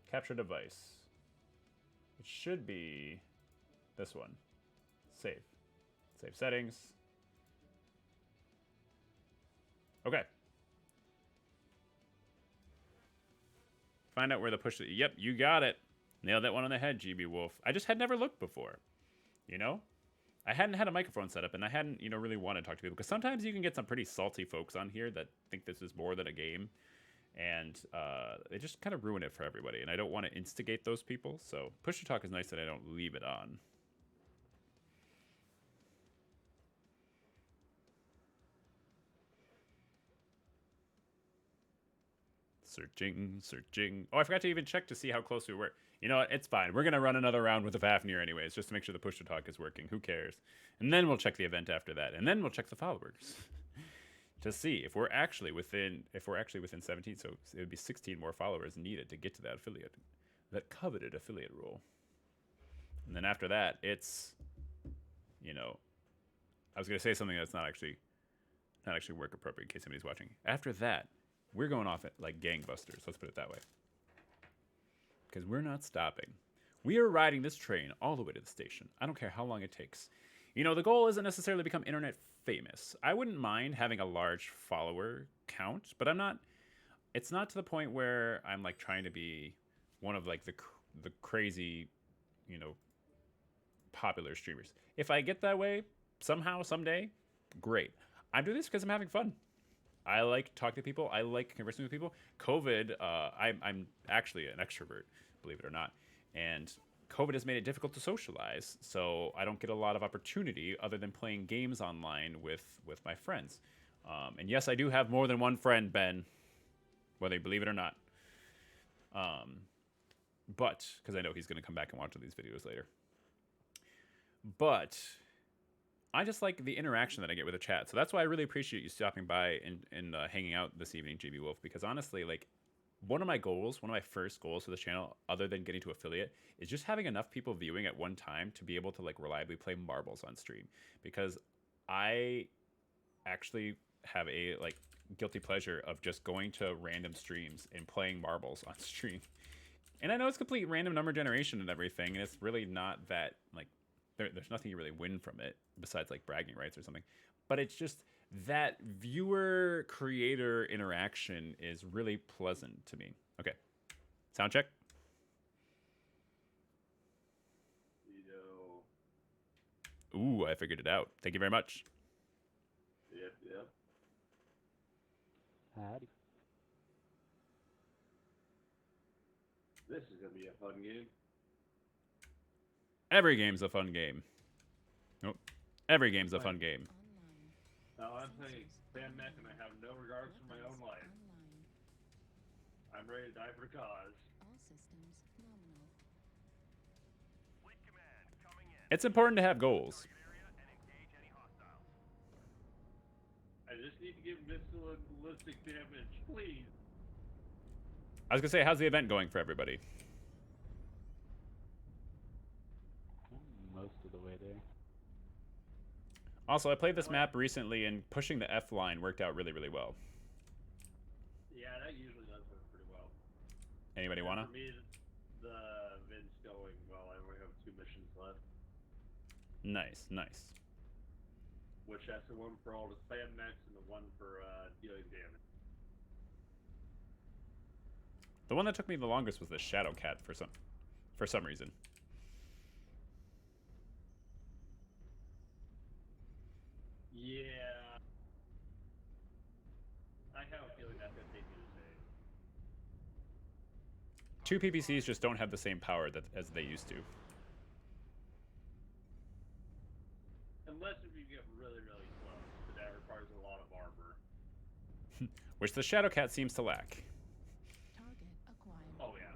Capture device. It should be this one. Save. Save settings. Okay. Find out where the push. Yep, you got it. Nailed that one on the head, GB Wolf. I just had never looked before. You know? I hadn't had a microphone set up, and I hadn't, really wanted to talk to people. Because sometimes you can get some pretty salty folks on here that think this is more than a game. And they just kind of ruin it for everybody. And I don't want to instigate those people. So push to talk is nice that I don't leave it on. Searching. Oh, I forgot to even check to see how close we were. You know what? It's fine. We're going to run another round with the Fafnir anyways, just to make sure the push to talk is working. Who cares? And then we'll check the event after that. And then we'll check the followers to see if we're actually within 17. So it would be 16 more followers needed to get to that affiliate, that coveted affiliate rule. And then after that, it's, I was going to say something that's not actually work appropriate in case somebody's watching. After that, we're going off it like gangbusters. Let's put it that way. Because we're not stopping. We are riding this train all the way to the station. I don't care how long it takes. The goal isn't necessarily to become internet famous. I wouldn't mind having a large follower count, but it's not to the point where I'm like trying to be one of like the crazy, popular streamers. If I get that way somehow, someday, great. I'm doing this because I'm having fun. I like talking to people. I like conversing with people. COVID, I'm actually an extrovert, believe it or not. And COVID has made it difficult to socialize, so I don't get a lot of opportunity other than playing games online with my friends. And yes, I do have more than one friend, Ben, whether you believe it or not. But, because I know he's going to come back and watch these videos later. But I just like the interaction that I get with the chat. So that's why I really appreciate you stopping by and hanging out this evening, GB Wolf. Because honestly, like, one of my first goals for this channel, other than getting to affiliate, is just having enough people viewing at one time to be able to, like, reliably play marbles on stream. Because I actually have a, like, guilty pleasure of just going to random streams and playing marbles on stream. And I know it's complete random number generation and everything, and it's really not that, like, there's nothing you really win from it besides like bragging rights or something, but it's just that viewer creator interaction is really pleasant to me. Okay, sound check. Ooh, I figured it out. Thank you very much. Yep. Howdy. This is gonna be a fun game. Every game's a fun game. Nope. Every game's a fun game. No, I'm playing Mech and I have no regards for my own life. I'm ready to die for the cause. All systems nominal. It's important to have goals. I just need to get missile and ballistic damage, please. I was gonna say, how's the event going for everybody? Most of the way there. Also, I played this map recently, and pushing the F line worked out really, really well. Yeah, that usually does work pretty well. Anybody wanna? For me, the event's going well. I only have 2 missions left. Nice. Which that's the one for all the spam mechs and the one for dealing damage. The one that took me the longest was the Shadow Cat for some reason. Yeah. I have a feeling that's going to take me the same. 2 PPCs just don't have the same power as they used to. Unless if you get really, really close, but that requires a lot of armor. Which the Shadowcat seems to lack. Target acquired. Oh, yeah.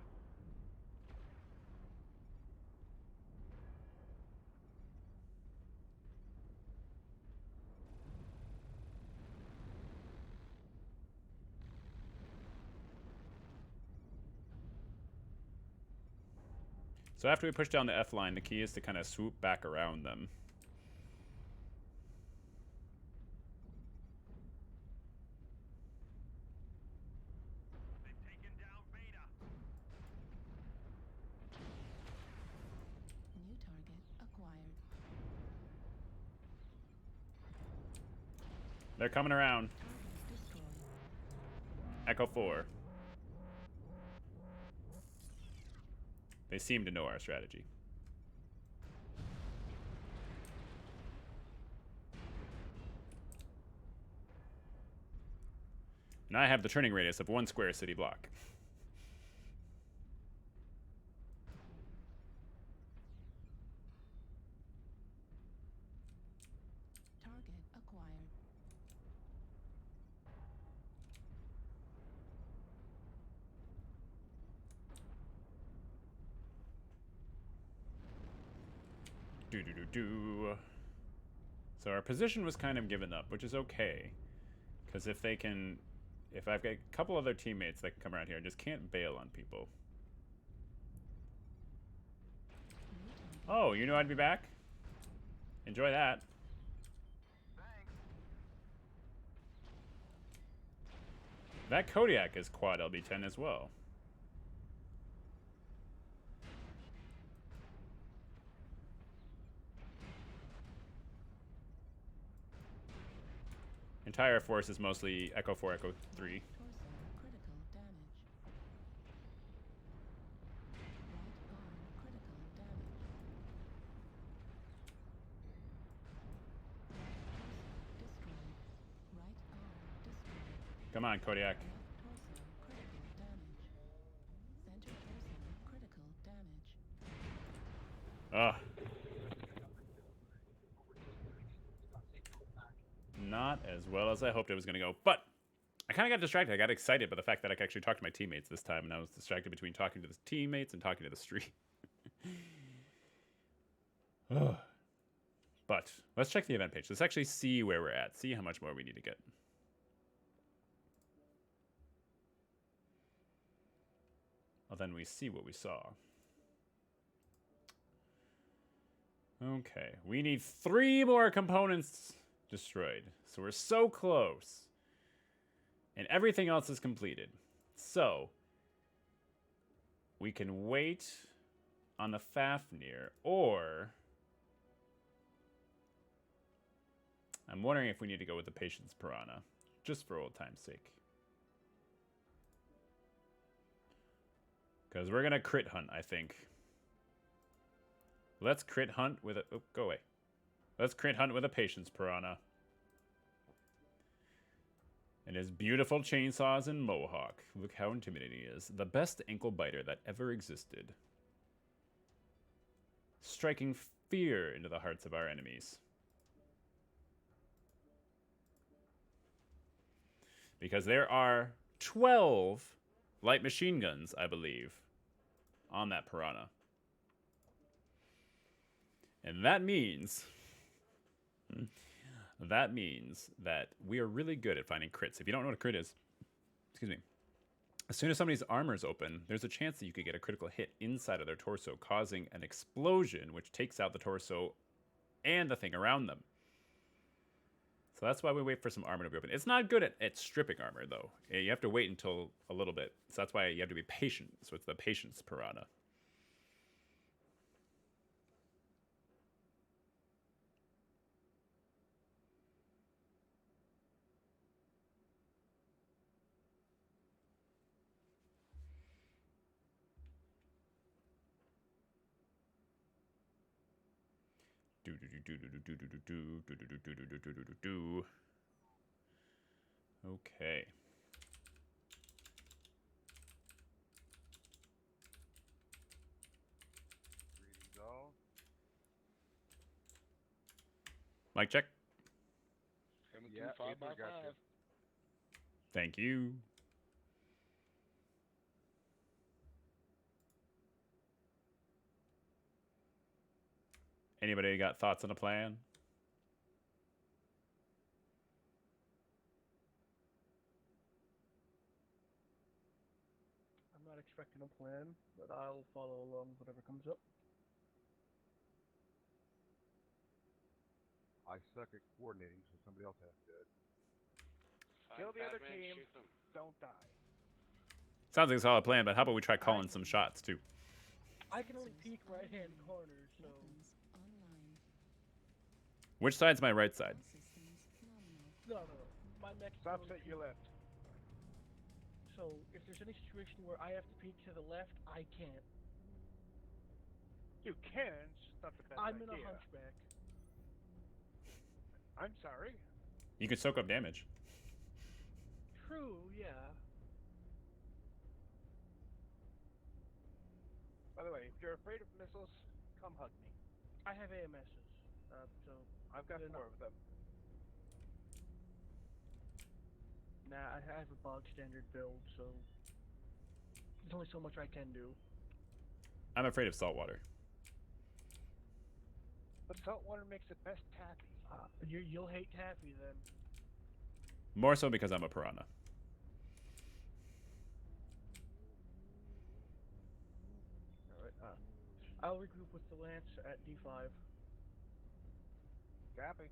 So after we push down the F line, the key is to kind of swoop back around them. New target acquired. They're coming around. Target destroyed. Echo 4. They seem to know our strategy. And I have the turning radius of 1 square city block. Target acquired. Do. So our position was kind of given up, which is okay. Because if I've got a couple other teammates that can come around here, I just can't bail on people. Oh, you knew I'd be back? Enjoy that. That Kodiak is quad LB10 as well. Entire force is mostly Echo 4, Echo 3. Torso critical damage. Right arm critical damage. Torso destroyed. Right arm destroyed. Come on, Kodiak. Left torso critical damage. Center torso critical damage. Ugh. Not as well as I hoped it was going to go, but I kind of got distracted. I got excited by the fact that I could actually talk to my teammates this time, and I was distracted between talking to the teammates and talking to the stream. But let's check the event page. Let's actually see where we're at, see how much more we need to get. Well, then we see what we saw. Okay, we need 3 more components destroyed. So we're so close. And everything else is completed. So we can wait on the Fafnir, or I'm wondering if we need to go with the Patience Piranha, just for old time's sake. Because we're gonna crit hunt, I think. Let's crit hunt with a... Oh, go away. Let's crit hunt with a Patience Piranha. And his beautiful chainsaws and mohawk. Look how intimidating he is. The best ankle biter that ever existed. Striking fear into the hearts of our enemies. Because there are 12 light machine guns, I believe, on that Piranha. And that means that we are really good at finding crits. If you don't know what a crit is, excuse me, as soon as somebody's armor is open, there's a chance that you could get a critical hit inside of their torso, causing an explosion, which takes out the torso and the thing around them. So that's why we wait for some armor to be open. It's not good at stripping armor, though. You have to wait until a little bit. So that's why you have to be patient. So it's the Patience Piranha. Okay. Mic check. Coming Yeah, through 5 by April got 5. you. Thank you. Anybody got thoughts on a plan? I'm not expecting a plan, but I'll follow along whatever comes up. I suck at coordinating, so somebody else has to do it. Kill the other team. Don't die. Sounds like a solid plan, but how about we try calling some shots too? I can only peek right-hand corner, so... Which side's my right side? No. My mech can Stops only at your peek. left. So, if there's any situation where I have to peek to the left, I can't. You can, it's just not the best I'm in a idea. hunchback. I'm sorry. You could soak up damage. True, yeah. By the way, if you're afraid of missiles, come hug me. I have AMSs, so... I've got they're 4 not- of them. Nah, I have a bog standard build, so... There's only so much I can do. I'm afraid of salt water. But salt water makes it best taffy. You'll hate taffy then. More so because I'm a piranha. Alright, I'll regroup with the Lance at D5. Copy.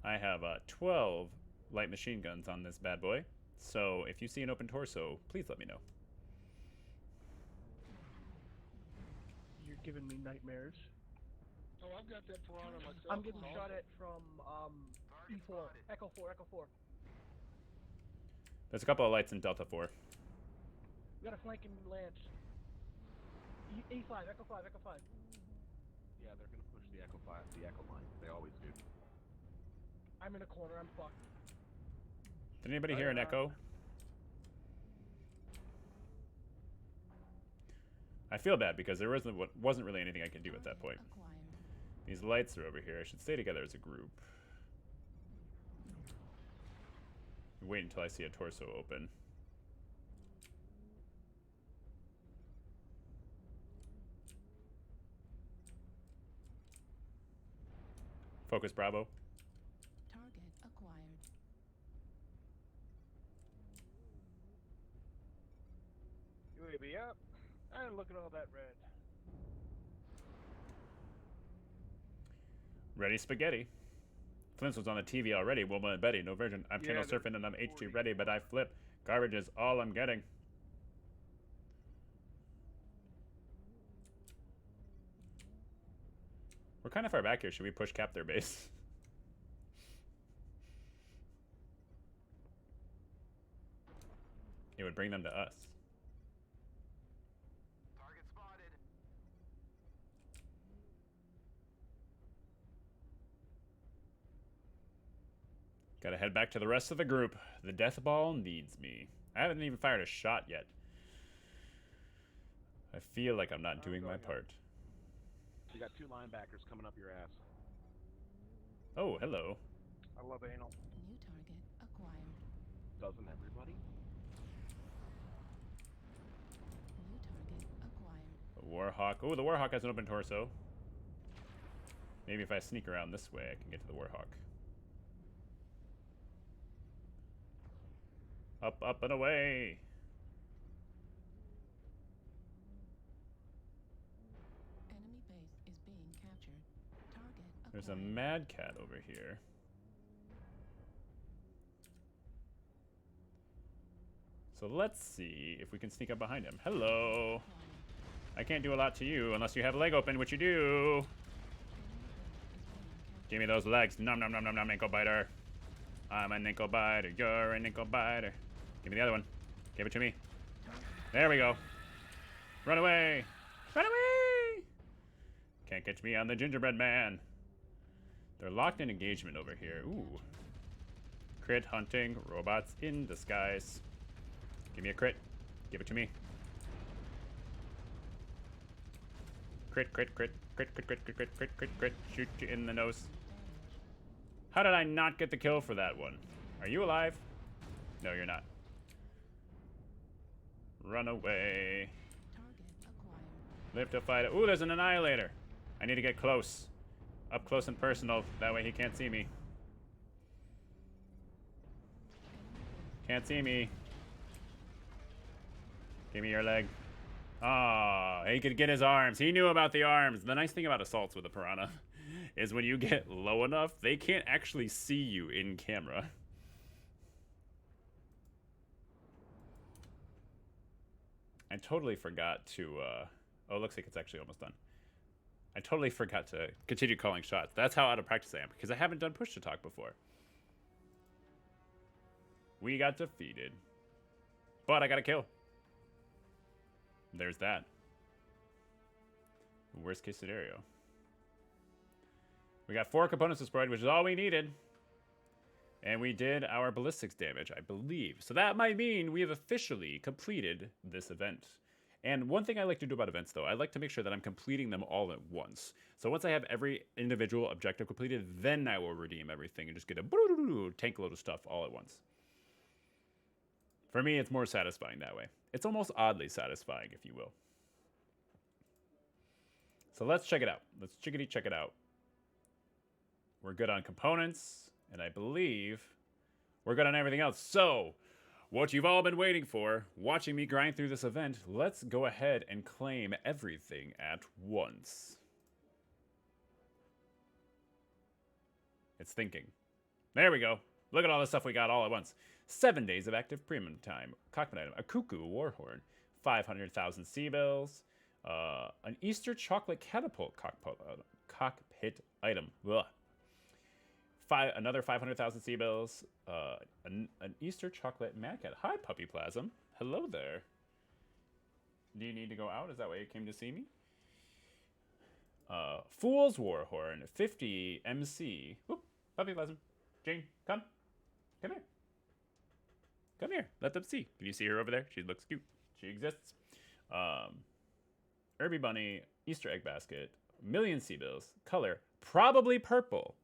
I have 12 light machine guns on this bad boy. So if you see an open torso, please let me know. You're giving me nightmares. Oh, I've got that piranha myself. I'm getting also. shot at from, E4. Echo 4, Echo 4. There's a couple of lights in Delta 4. We got a flanking Lance. E5, Echo 5, Echo 5. Yeah, they're gonna push the Echo line. They always do. I'm in a corner, I'm fucked. Did anybody hear an echo? I feel bad because there wasn't really anything I could do at that point. These lights are over here. I should stay together as a group. Wait until I see a torso open. Focus Bravo. Target acquired. UAV up. And look at all that red. Ready spaghetti. Flint's was on the TV already. Wilma and Betty, no virgin. I'm channel they're surfing and I'm HG ready, but I flip. Garbage is all I'm getting. We're kind of far back here. Should we push cap their base? It would bring them to us. Target spotted. Gotta head back to the rest of the group. The death ball needs me. I haven't even fired a shot yet. I feel like I'm not doing my part. You got 2 linebackers coming up your ass. Oh, hello. I love anal. New target acquired. Doesn't everybody? New target acquired. The Warhawk. Oh, the Warhawk has an open torso. Maybe if I sneak around this way, I can get to the Warhawk. Up, up, and away! Enemy base is being captured. Target acquired. There's a Mad Cat over here. So let's see if we can sneak up behind him. Hello! I can't do a lot to you unless you have a leg open, which you do! Give me those legs. Nom nom nom nom nom, ankle biter. I'm an ankle biter. You're an ankle biter. Give me the other one. Give it to me. There we go. Run away! Run away! Can't catch me on the gingerbread man. They're locked in engagement over here. Ooh. Crit hunting. Robots in disguise. Give me a crit. Give it to me. Crit, crit, crit, crit, crit, crit, crit, crit, crit, crit, crit. Shoot you in the nose. How did I not get the kill for that one? Are you alive? No, you're not. Run away. Live to fight. Ooh, there's an annihilator. I need to get close. Up close and personal. That way he can't see me. Can't see me. Give me your leg. Ah, he could get his arms. He knew about the arms. The nice thing about assaults with the piranha is when you get low enough, they can't actually see you in camera. I totally forgot to, oh, it looks like it's actually almost done. I totally forgot to continue calling shots. That's how out of practice I am, because I haven't done push to talk before. We got defeated. But I got a kill. There's that. Worst case scenario. We got 4 components destroyed, which is all we needed. And we did our ballistics damage, I believe. So that might mean we have officially completed this event. And one thing I like to do about events, though, I like to make sure that I'm completing them all at once. So once I have every individual objective completed, then I will redeem everything and just get a tank load of stuff all at once. For me, it's more satisfying that way. It's almost oddly satisfying, if you will. So let's check it out. Let's chickadee check it out. We're good on components, and I believe we're good on everything else. So, what you've all been waiting for, watching me grind through this event, let's go ahead and claim everything at once. It's thinking. There we go. Look at all the stuff we got all at once. 7 days of active premium time. Cockpit item. A cuckoo warhorn. 500,000 sea bells. An Easter chocolate catapult cockpit item. Ugh. Another 500,000 sea bells. An Easter chocolate mad cat. Hi, Puppy Plasm. Hello there. Do you need to go out? Is that why you came to see me? Fool's Warhorn. 50 MC. Whoop. Puppy Plasm. Jane, come. Come here. Come here. Let them see. Can you see her over there? She looks cute. She exists. Irby Bunny. Easter egg basket. Million sea bills. Color. Probably purple.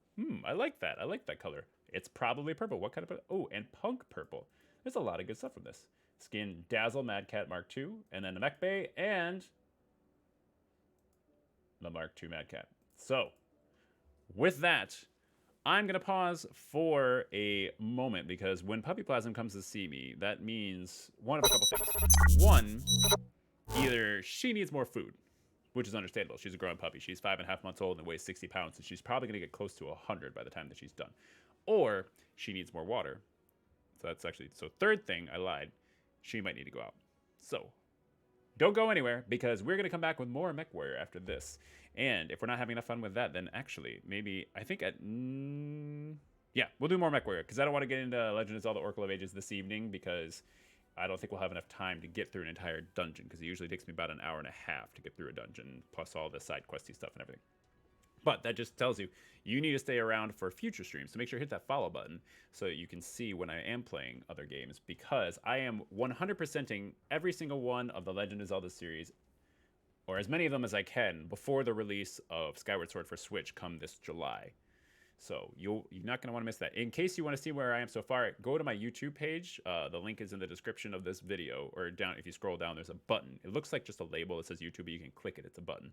I like that. I like that color. It's probably purple. What kind of purple? Oh, and punk purple. There's a lot of good stuff from this. Skin Dazzle Mad Cat Mark II. And then the Mech Bay and the Mark II Mad Cat. So, with that, I'm going to pause for a moment because when Puppy Plasm comes to see me, that means one of a couple things. One, either she needs more food, which is understandable. She's a growing puppy. She's 5.5 months old and weighs 60 pounds, and she's probably going to get close to 100 by the time that she's done. Or she needs more water. So that's actually, so third thing, I lied. She might need to go out. So don't go anywhere because we're going to come back with more Mech Warrior after this. And if we're not having enough fun with that, then actually, maybe, I think at, yeah, we'll do more Mech Warrior because I don't want to get into Legend of Zelda Oracle of Ages this evening because I don't think we'll have enough time to get through an entire dungeon because it usually takes me about an hour and a half to get through a dungeon, plus all the side questy stuff and everything. But that just tells you, you need to stay around for future streams. So make sure to hit that follow button so that you can see when I am playing other games because I am 100%ing every single one of the Legend of Zelda series, or as many of them as I can, before the release of Skyward Sword for Switch come this July. So you're not going to want to miss that. In case you want to see where I am so far, go to my YouTube page. The link is in the description of this video, or down. If you scroll down, there's a button. It looks like just a label that says YouTube, but you can click it. It's a button.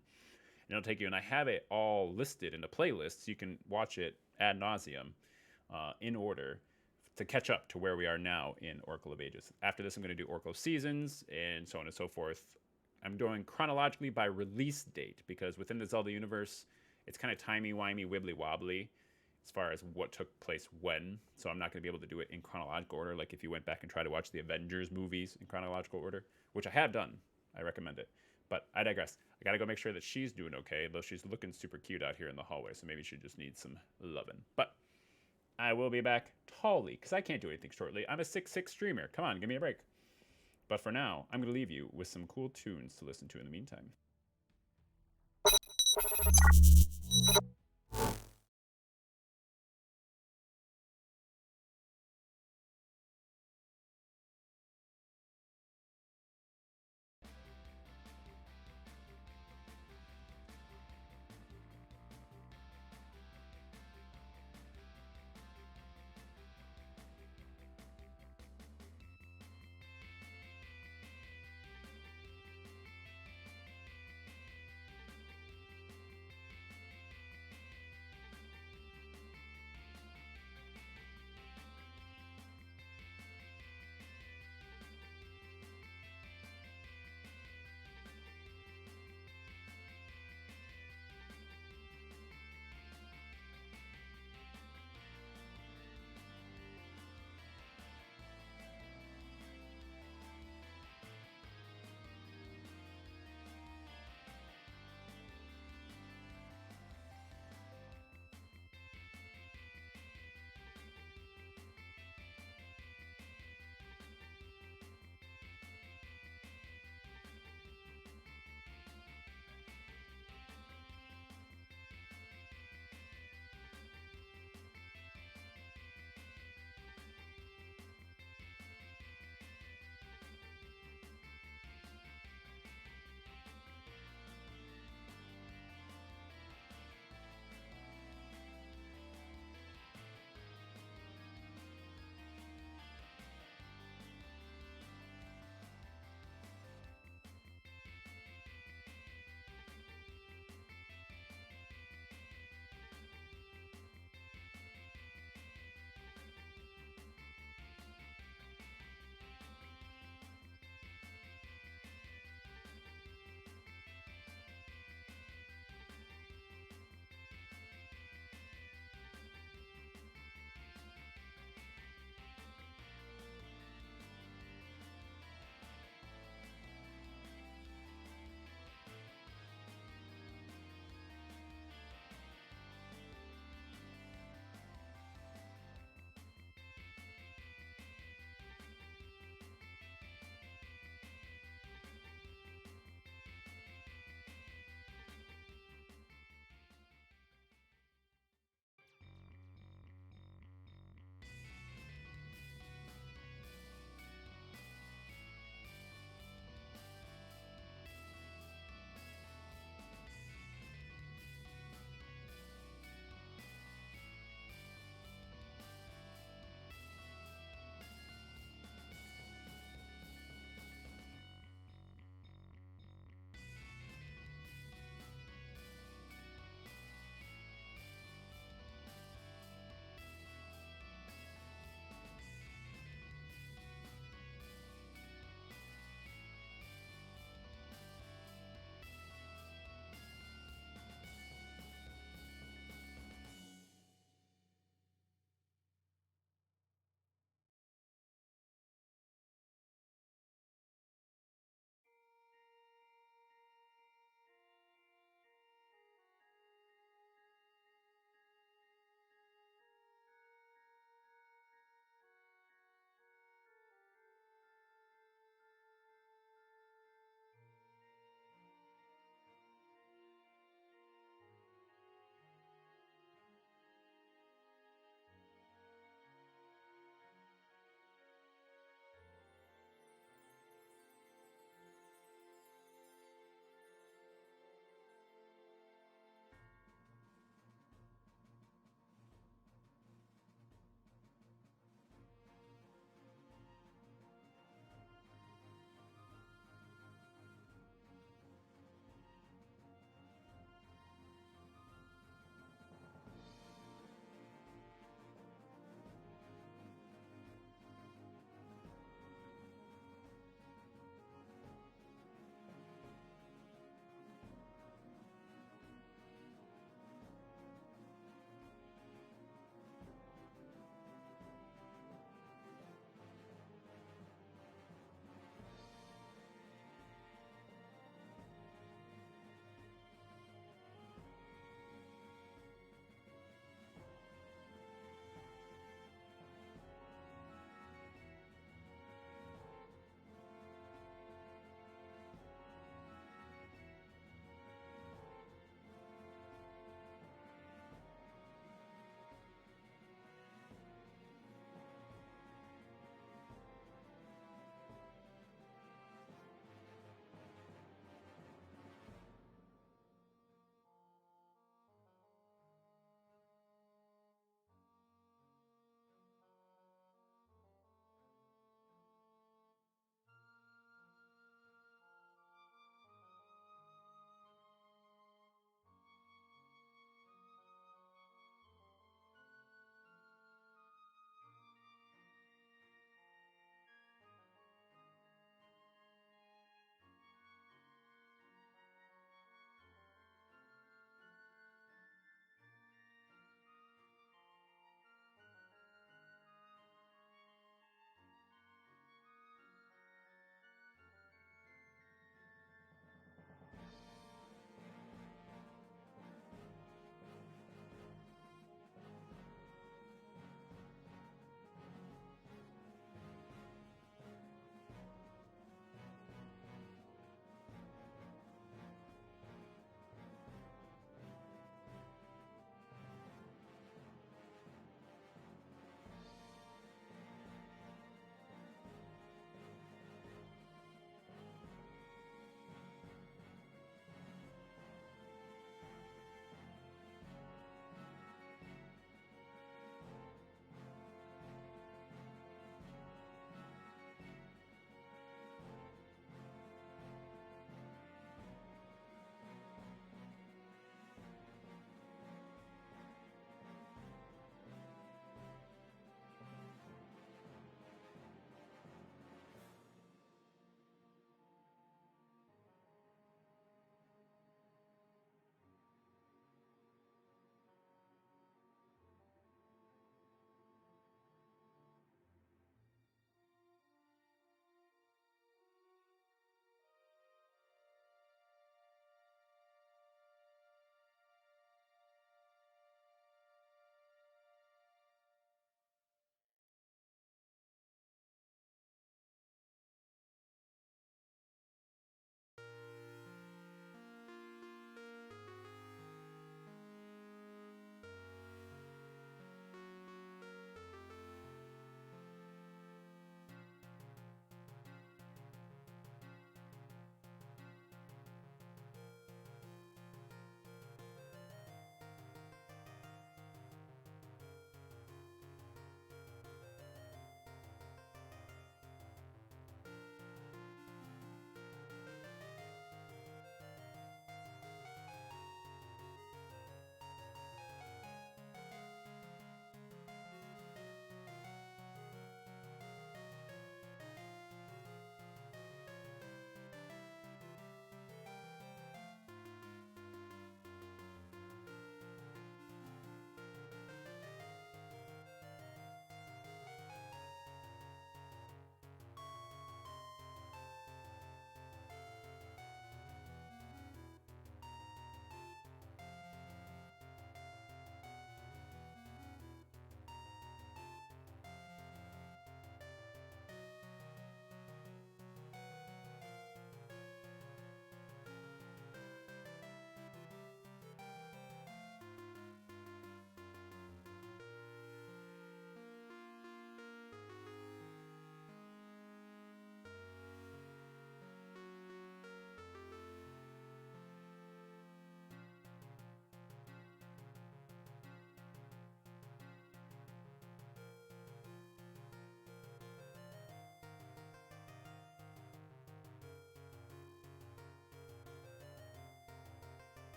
And it'll take you, and I have it all listed in a playlist, so you can watch it ad nauseum in order to catch up to where we are now in Oracle of Ages. After this, I'm going to do Oracle of Seasons, and so on and so forth. I'm doing chronologically by release date, because within the Zelda universe, it's kind of timey-wimey, wibbly-wobbly as far as what took place when. So I'm not going to be able to do it in chronological order, like if you went back and tried to watch the Avengers movies in chronological order, which I have done. I recommend it. But I digress. I gotta go make sure that she's doing okay, though she's looking super cute out here in the hallway, so maybe she just needs some loving. But I will be back tally, because I can't do anything shortly. I'm a 6'6" streamer. Come on, give me a break. But for now, I'm gonna leave you with some cool tunes to listen to in the meantime.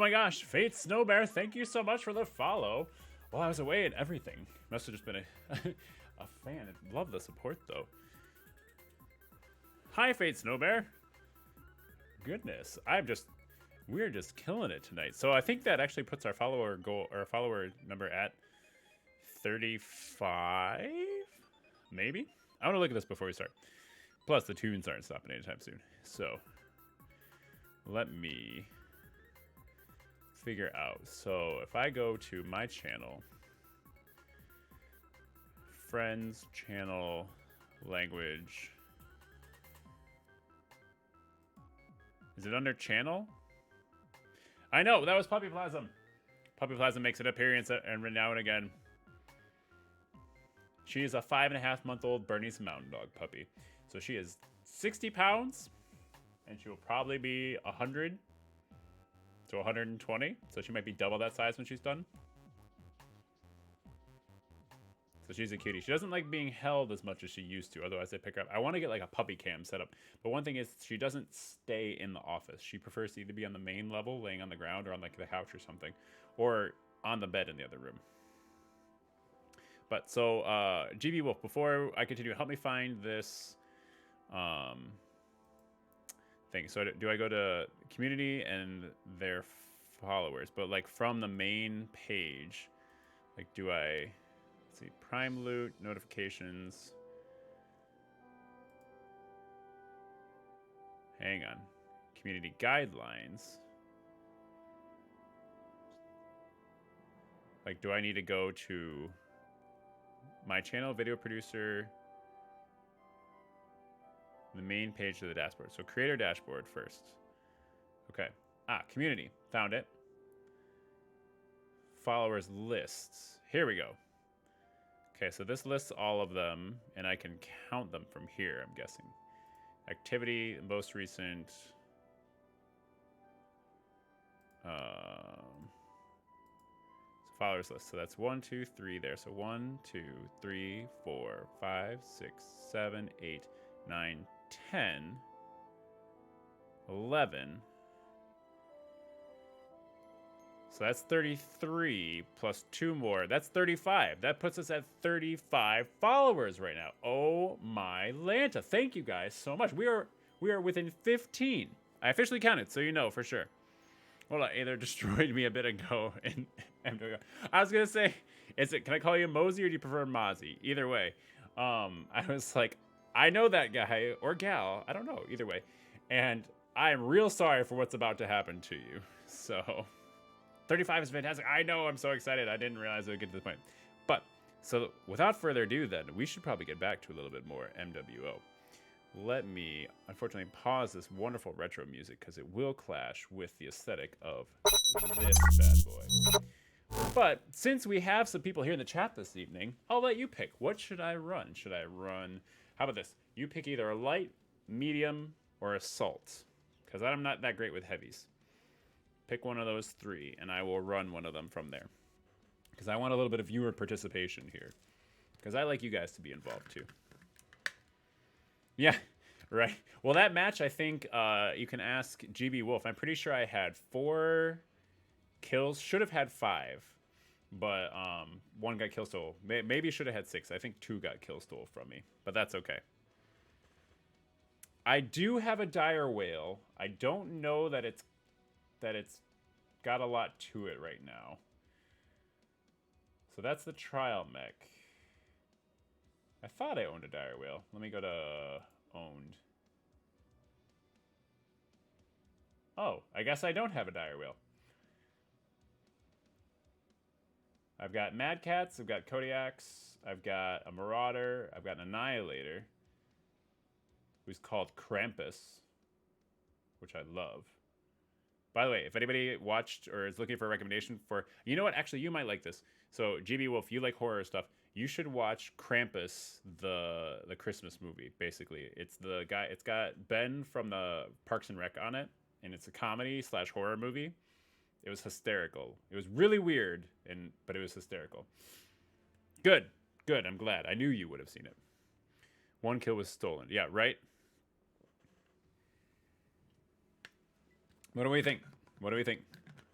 my gosh, Fate Snowbear, thank you so much for the follow. While I was away and everything. Must have just been a fan. I love the support though. Hi, Fate Snowbear. Goodness, we're just killing it tonight. So I think that actually puts our follower number at 35, maybe. I want to look at this before we start. Plus, the tunes aren't stopping anytime soon. So let me figure out. So if I go to my channel, friends, channel, language. Is it under channel? I know, that was Puppy Plasm. Puppy Plasm makes an appearance every now and again. She is a 5.5-month-old Bernese Mountain Dog puppy. So she is 60 pounds, and she will probably be 100 to 120. So she might be double that size when she's done. So she's a cutie. She doesn't like being held as much as she used to. Otherwise, they pick her up. I want to get like a puppy cam set up. But one thing is, she doesn't stay in the office. She prefers to either be on the main level, laying on the ground, or on like the couch or something, or on the bed in the other room. But so, GB Wolf, before I continue, help me find this thing. So do I go to community and their followers? But like from the main page, like do I... Let's see, Prime Loot, notifications. Hang on. Community guidelines. Like, do I need to go to my channel, video producer, the main page of the dashboard? So creator dashboard first. Okay. Community. Found it. Followers lists. Here we go. Okay, so this lists all of them, and I can count them from here, I'm guessing. Activity, most recent. So followers list. So that's 1, 2, 3 there. So 1, 2, 3, 4, 5, 6, 7, 8, 9, 10, 11. So that's 33 plus 2 more. That's 35. That puts us at 35 followers right now. Oh my Lanta. Thank you guys so much. We are within 15. I officially counted, so you know for sure. Well, either destroyed me a bit ago and I was gonna say, can I call you Mosey or do you prefer Mozzie? Either way. I was like, I know that guy or gal. I don't know. Either way. And I'm real sorry for what's about to happen to you. So 35 is fantastic. I know, I'm so excited. I didn't realize it would get to this point. But, so without further ado then, we should probably get back to a little bit more MWO. Let me, unfortunately, pause this wonderful retro music because it will clash with the aesthetic of this bad boy. But, since we have some people here in the chat this evening, I'll let you pick. What should I run? Should I run, how about this? You pick either a light, medium, or assault. Because I'm not that great with heavies. Pick one of those 3, and I will run one of them from there. Because I want a little bit of viewer participation here. Because I like you guys to be involved, too. Yeah, right. Well, that match, I think you can ask GB Wolf. I'm pretty sure I had 4 kills. Should have had 5. But 1 got kill stole. Maybe should have had 6. I think 2 got kill stole from me. But that's okay. I do have a dire whale. I don't know that it's got a lot to it right now. So that's the trial mech. I thought I owned a dire whale. Let me go to owned. Oh, I guess I don't have a dire whale. I've got Mad Cats, I've got Kodiaks, I've got a Marauder, I've got an Annihilator, who's called Krampus, which I love. By the way, if anybody watched or is looking for a recommendation for... You know what? Actually, you might like this. So, GB Wolf, you like horror stuff. You should watch Krampus, the Christmas movie, basically. It's the guy... It's got Ben from the Parks and Rec on it. And it's a comedy/horror movie. It was hysterical. It was really weird, but it was hysterical. Good. Good. I'm glad. I knew you would have seen it. 1 kill was stolen. Yeah, right? What do we think? What do we think?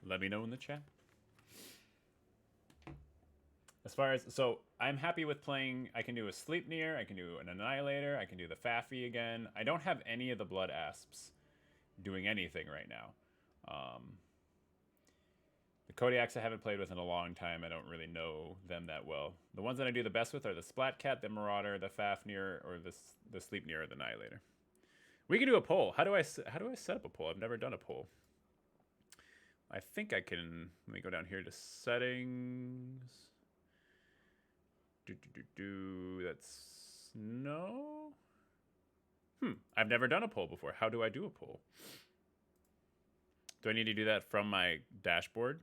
let me know in the chat. As far as, so I'm happy with playing, I can do a Sleipnir, I can do an Annihilator, I can do the Faffy again. I don't have any of the Blood Asps doing anything right now. The Kodiaks I haven't played with in a long time. I don't really know them that well. The ones that I do the best with are the Splatcat, the Marauder, the Fafnir, or the Sleipnir or the Annihilator. We can do a poll. How do I set up a poll? I've never done a poll. I think I can. Let me go down here to settings. That's no. I've never done a poll before. How do I do a poll? Do I need to do that from my dashboard?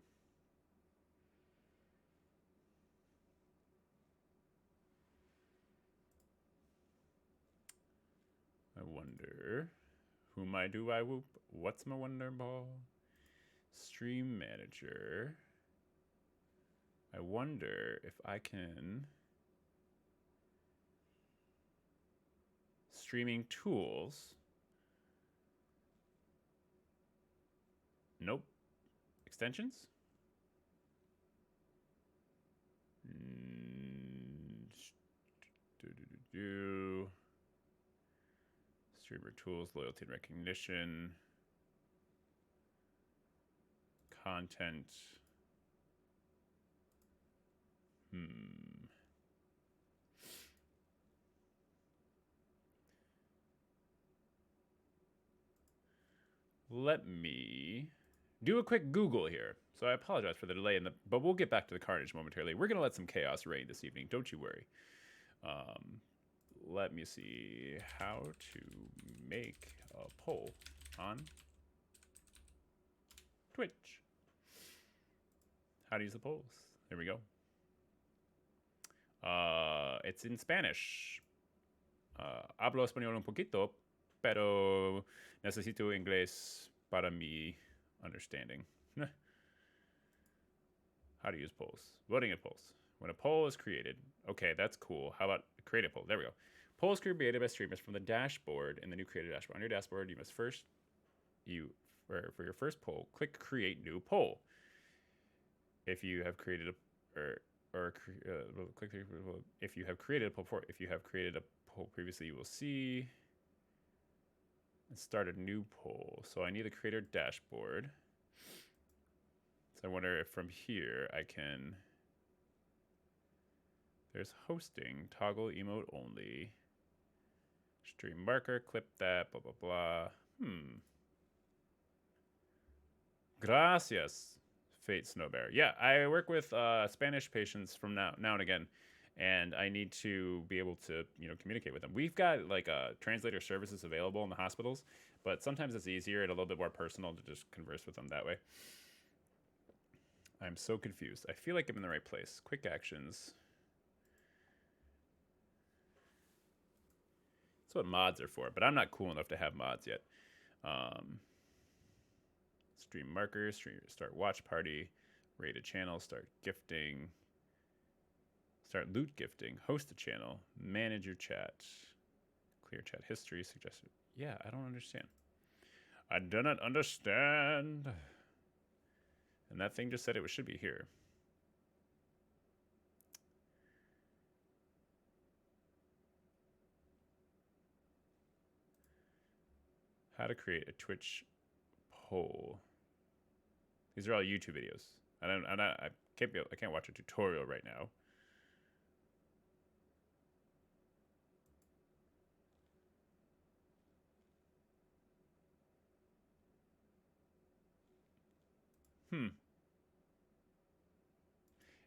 I wonder. Whom I do I whoop? What's my wonder ball? Stream manager. I wonder if I can. Streaming tools. Nope. Extensions? Streamer tools, loyalty and recognition. Content. Let me do a quick Google here. So I apologize for the delay, but we'll get back to the carnage momentarily. We're going to let some chaos reign this evening. Don't you worry. Let me see how to make a poll on Twitch. How to use the polls. There we go. It's in Spanish. Hablo español un poquito, pero necesito inglés para mi understanding. How to use polls. Voting at polls. When a poll is created. Okay, that's cool. How about create a poll? There we go. Polls created by streamers from the dashboard in the new created dashboard. On your dashboard, you must first, for your first poll, click create new poll. If you have created click if you have created a poll before, if you have created a poll previously, you will see and start a new poll. So I need a creator dashboard. So I wonder if from here I can. There's hosting, toggle emote only, stream marker, clip that, blah, blah, blah. Gracias, Fate Snowbear. Yeah, I work with Spanish patients from now and again, and I need to be able to, communicate with them. We've got like translator services available in the hospitals, but sometimes it's easier and a little bit more personal to just converse with them that way. I'm so confused. I feel like I'm in the right place. Quick actions. That's what mods are for, but I'm not cool enough to have mods yet. Stream markers, start watch party, rate a channel, start gifting, start loot gifting, host a channel, manage your chat, clear chat history, suggested. Yeah, I don't understand. I do not understand. And that thing just said it should be here. How to create a Twitch poll. These are all YouTube videos. I can't watch a tutorial right now.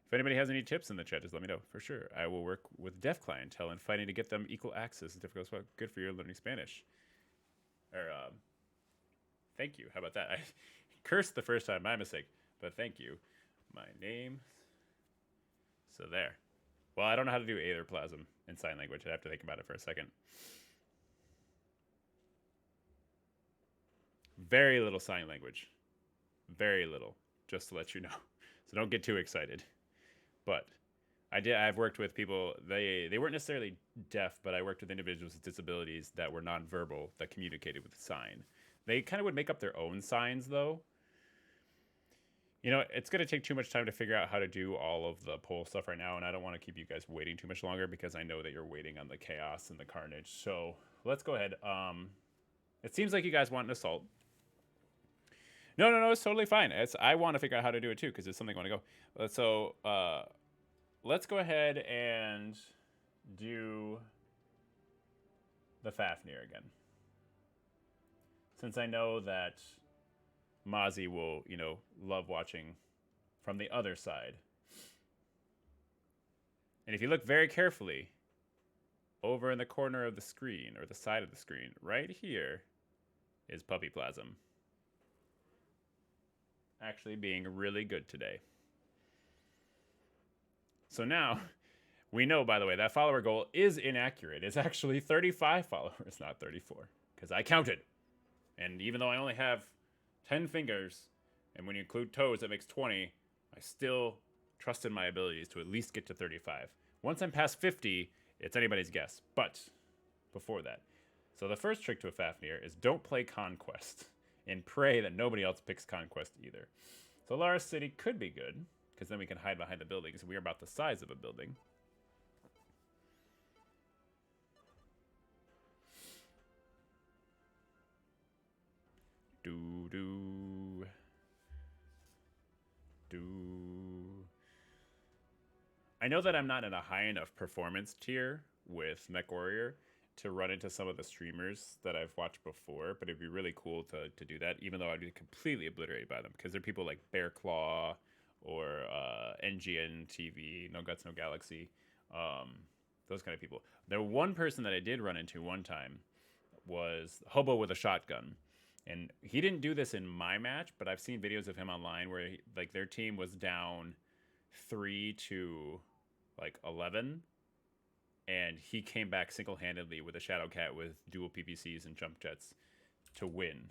If anybody has any tips in the chat, just let me know. For sure. I will work with deaf clientele and fighting to get them equal access to difficult spot. Good for your learning Spanish. Or, thank you. How about that? I cursed the first time, my mistake. But thank you. My name. So there. Well, I don't know how to do aetherplasm in sign language. I have to think about it for a second. Very little sign language. Very little. Just to let you know. So don't get too excited. But I've worked with people, they weren't necessarily deaf, but I worked with individuals with disabilities that were nonverbal that communicated with sign. They kind of would make up their own signs, though. You know, it's going to take too much time to figure out how to do all of the poll stuff right now, and I don't want to keep you guys waiting too much longer because I know that you're waiting on the chaos and the carnage. So let's go ahead. It seems like you guys want an assault. No, it's totally fine. I want to figure out how to do it too because it's something I want to go. So let's go ahead and do the Fafnir again. Since I know that Mozzie will, you know, love watching from the other side. And if you look very carefully, over in the corner of the screen, or the side of the screen, right here, is Puppy Plasm. Actually being really good today. So now, we know, by the way, that follower goal is inaccurate. It's actually 35 followers, not 34. Because I counted. And even though I only have 10 fingers, and when you include toes, that makes 20, I still trust in my abilities to at least get to 35. Once I'm past 50, it's anybody's guess. But before that. So the first trick to a Fafnir is don't play Conquest. And pray that nobody else picks Conquest either. So Lara City could be good, because then we can hide behind the buildings. We are about the size of a building. I know that I'm not in a high enough performance tier with Mech Warrior to run into some of the streamers that I've watched before, but it'd be really cool to do that, even though I'd be completely obliterated by them, because they're people like Bear Claw or NGN TV, No Guts, No Galaxy, those kind of people. The one person that I did run into one time was Hobo with a Shotgun. And he didn't do this in my match, but I've seen videos of him online where like their team was down 3 to like 11, and he came back single-handedly with a Shadow Cat with dual PPCs and jump jets to win.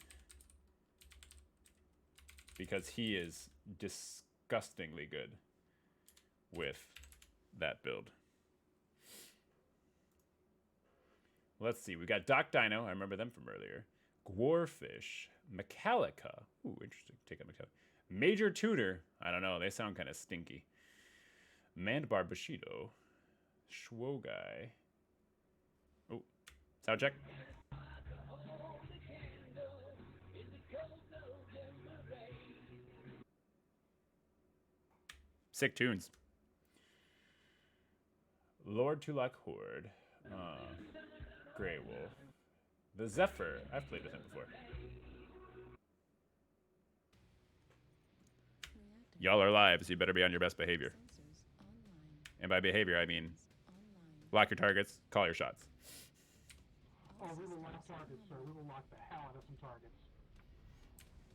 Because he is disgustingly good with that build. Let's see, we got Doc Dino, I remember them from earlier. Gwarfish, Metallica. Ooh, interesting. Take out Metallica. Major Tutor. I don't know. They sound kind of stinky. Mandbar Bushido. Shwogai. Oh, sound check. Sick tunes. Lord Tulak Horde. Grey Wolf. The Zephyr. I've played with him before. Y'all are live, so you better be on your best behavior. And by behavior, I mean lock your targets, call your shots. Oh, we will lock targets, sir. We will lock the hell out of some targets.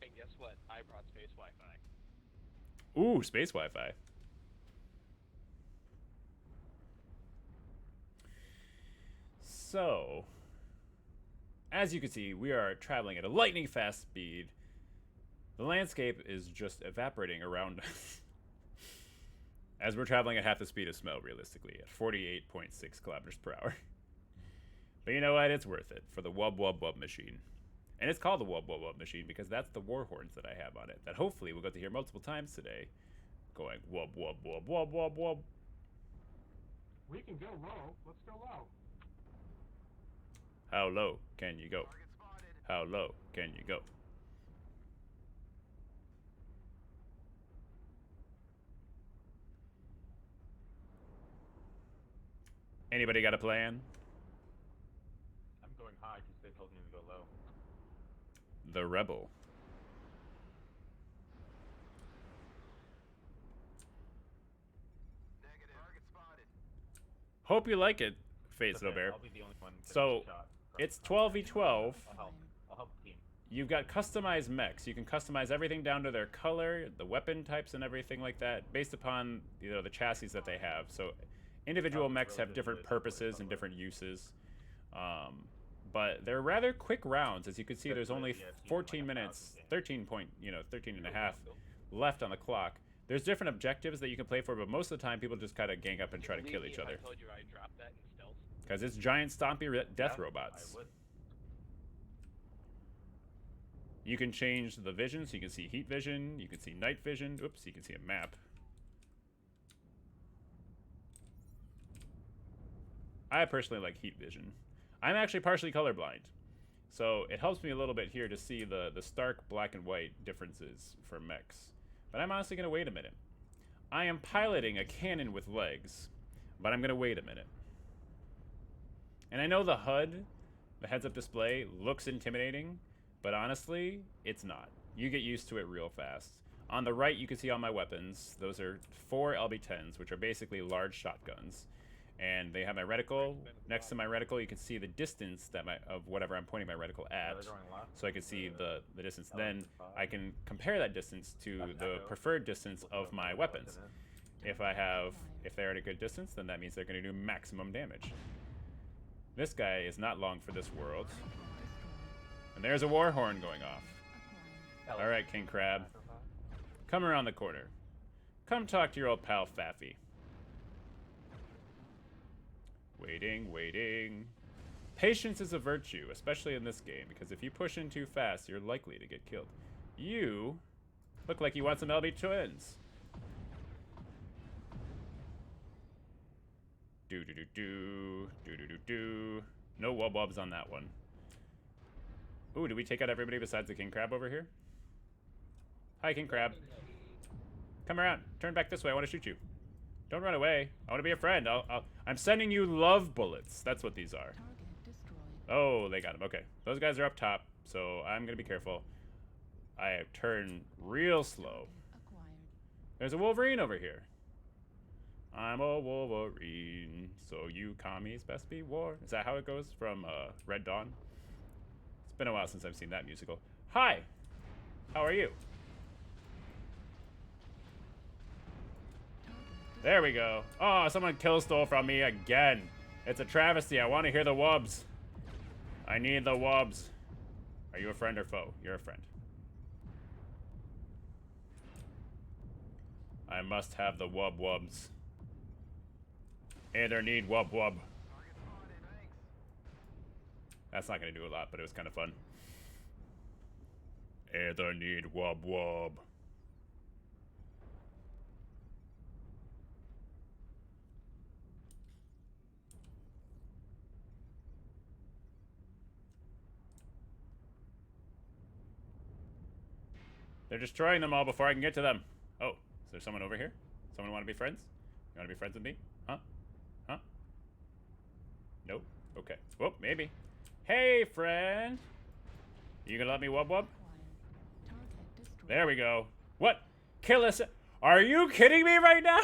And guess what? I brought space Wi-Fi. Ooh, space Wi-Fi. So, as you can see, we are traveling at a lightning fast speed. The landscape is just evaporating around us. As we're traveling at half the speed of smell, realistically, at 48.6 kilometers per hour. But you know what? It's worth it for the Wub Wub Wub machine. And it's called the Wub Wub Wub machine because that's the war horns that I have on it. That hopefully we'll get to hear multiple times today. Going Wub Wub Wub Wub Wub Wub. We can go low. Let's go low. How low can you go? How low can you go? Anybody got a plan? I'm going high because they told me to go low. The Rebel. Negative. Target spotted. Hope you like it, Fate Okay, Bear. I'll be the only one So, shot. it's 12v12. I'll help the team. You've got customized mechs. You can customize everything down to their color, the weapon types, and everything like that, based upon the chassis that they have. So, individual mechs have different purposes and different uses. But they're rather quick rounds. As you can see, there's only 14 minutes, 13 and a half left on the clock. There's different objectives that you can play for, but most of the time, people just kind of gang up and try to kill each other. I told you I dropped that in stealth. Because it's giant stompy death robots. I would. You can change the vision, so you can see heat vision, you can see night vision. Oops, you can see a map. I personally like heat vision. I'm actually partially colorblind, so it helps me a little bit here to see the stark black and white differences for mechs. But I'm honestly going to wait a minute. I am piloting a cannon with legs, but I'm going to wait a minute. And I know the HUD, the heads-up display, looks intimidating, but honestly, it's not. You get used to it real fast. On the right, you can see all my weapons. Those are 4 LB-10s, which are basically large shotguns. And they have my reticle. Next to my reticle, you can see the distance that of whatever I'm pointing my reticle at. So I can see the distance. Then I can compare that distance to the preferred distance of my weapons. If they're at a good distance, then that means they're going to do maximum damage. This guy is not long for this world. And there's a war horn going off. Alright, King Crab. Come around the corner. Come talk to your old pal Faffy. Waiting, waiting. Patience is a virtue, especially in this game, because if you push in too fast, you're likely to get killed. You look like you want some LB twins. Do. No wub-wubs on that one. Ooh, did we take out everybody besides the King Crab over here? Hi, King Crab. Come around. Turn back this way. I want to shoot you. Don't run away. I want to be a friend. I'm sending you love bullets. That's what these are. Oh, they got him. Okay. Those guys are up top, so I'm going to be careful. I turn real slow. There's a Wolverine over here. I'm a Wolverine, so you commies best be war. Is that how it goes from Red Dawn? It's been a while since I've seen that musical. Hi! How are you? There we go. Oh, someone kill stole from me again. It's a travesty. I want to hear the wubs. I need the wubs. Are you a friend or foe? You're a friend. I must have the wubs. Either need wub. That's not going to do a lot, but it was kind of fun. Either need wub. They're destroying them all before I can get to them. Oh, is there someone over here? Someone want to be friends? You want to be friends with me? Huh? Huh? Nope. Okay. Whoop, maybe. Hey, friend. You gonna let me wub? There we go. What? Kill us? Are you kidding me right now?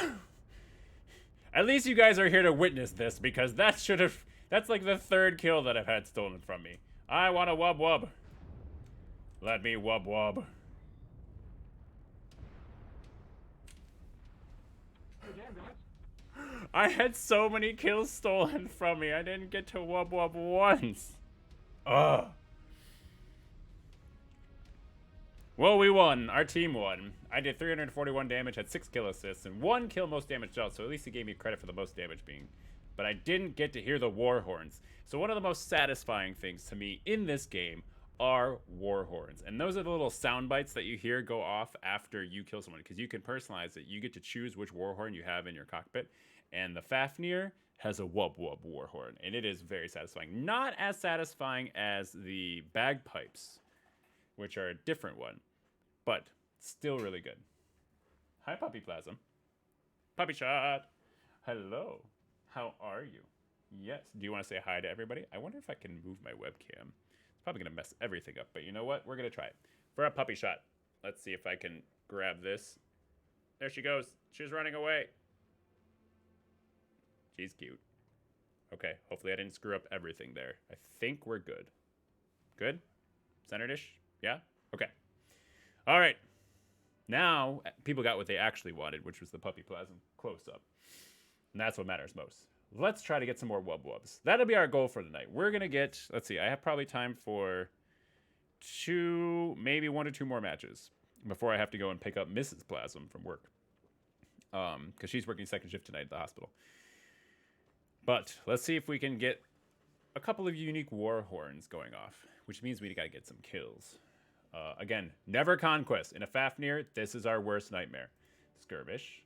At least you guys are here to witness this, because that should have... That's like the 3rd kill that I've had stolen from me. I want a wub. Let me wub. I had so many kills stolen from me. I didn't get to wub once. Ugh. Well, we won. Our team won. I did 341 damage, had 6 kill assists, and 1 kill most damage dealt, so at least he gave me credit for the most damage being. But I didn't get to hear the war horns. So one of the most satisfying things to me in this game are war horns. And those are the little sound bites that you hear go off after you kill someone, because you can personalize it. You get to choose which war horn you have in your cockpit. And the Fafnir has a wub war horn, and it is very satisfying. Not as satisfying as the bagpipes, which are a different one, but still really good. Hi, Puppy Plasm. Puppy Shot. Hello. How are you? Yes. Do you want to say hi to everybody? I wonder if I can move my webcam. It's probably going to mess everything up, but you know what? We're going to try it. For a Puppy Shot, let's see if I can grab this. There she goes. She's running away. She's cute. Okay, hopefully I didn't screw up everything there. I think we're good. Good? Centered-ish? Yeah? Okay. All right. Now, people got what they actually wanted, which was the Puppy Plasm close-up. And that's what matters most. Let's try to get some more wubs. That'll be our goal for tonight. We're going to get, let's see, I have probably time for 2, maybe 1 or 2 more matches before I have to go and pick up Mrs. Plasm from work. Because she's working second shift tonight at the hospital. But let's see if we can get a couple of unique war horns going off, which means we got to get some kills. Again, never conquest. In a Fafnir, this is our worst nightmare. Skirmish.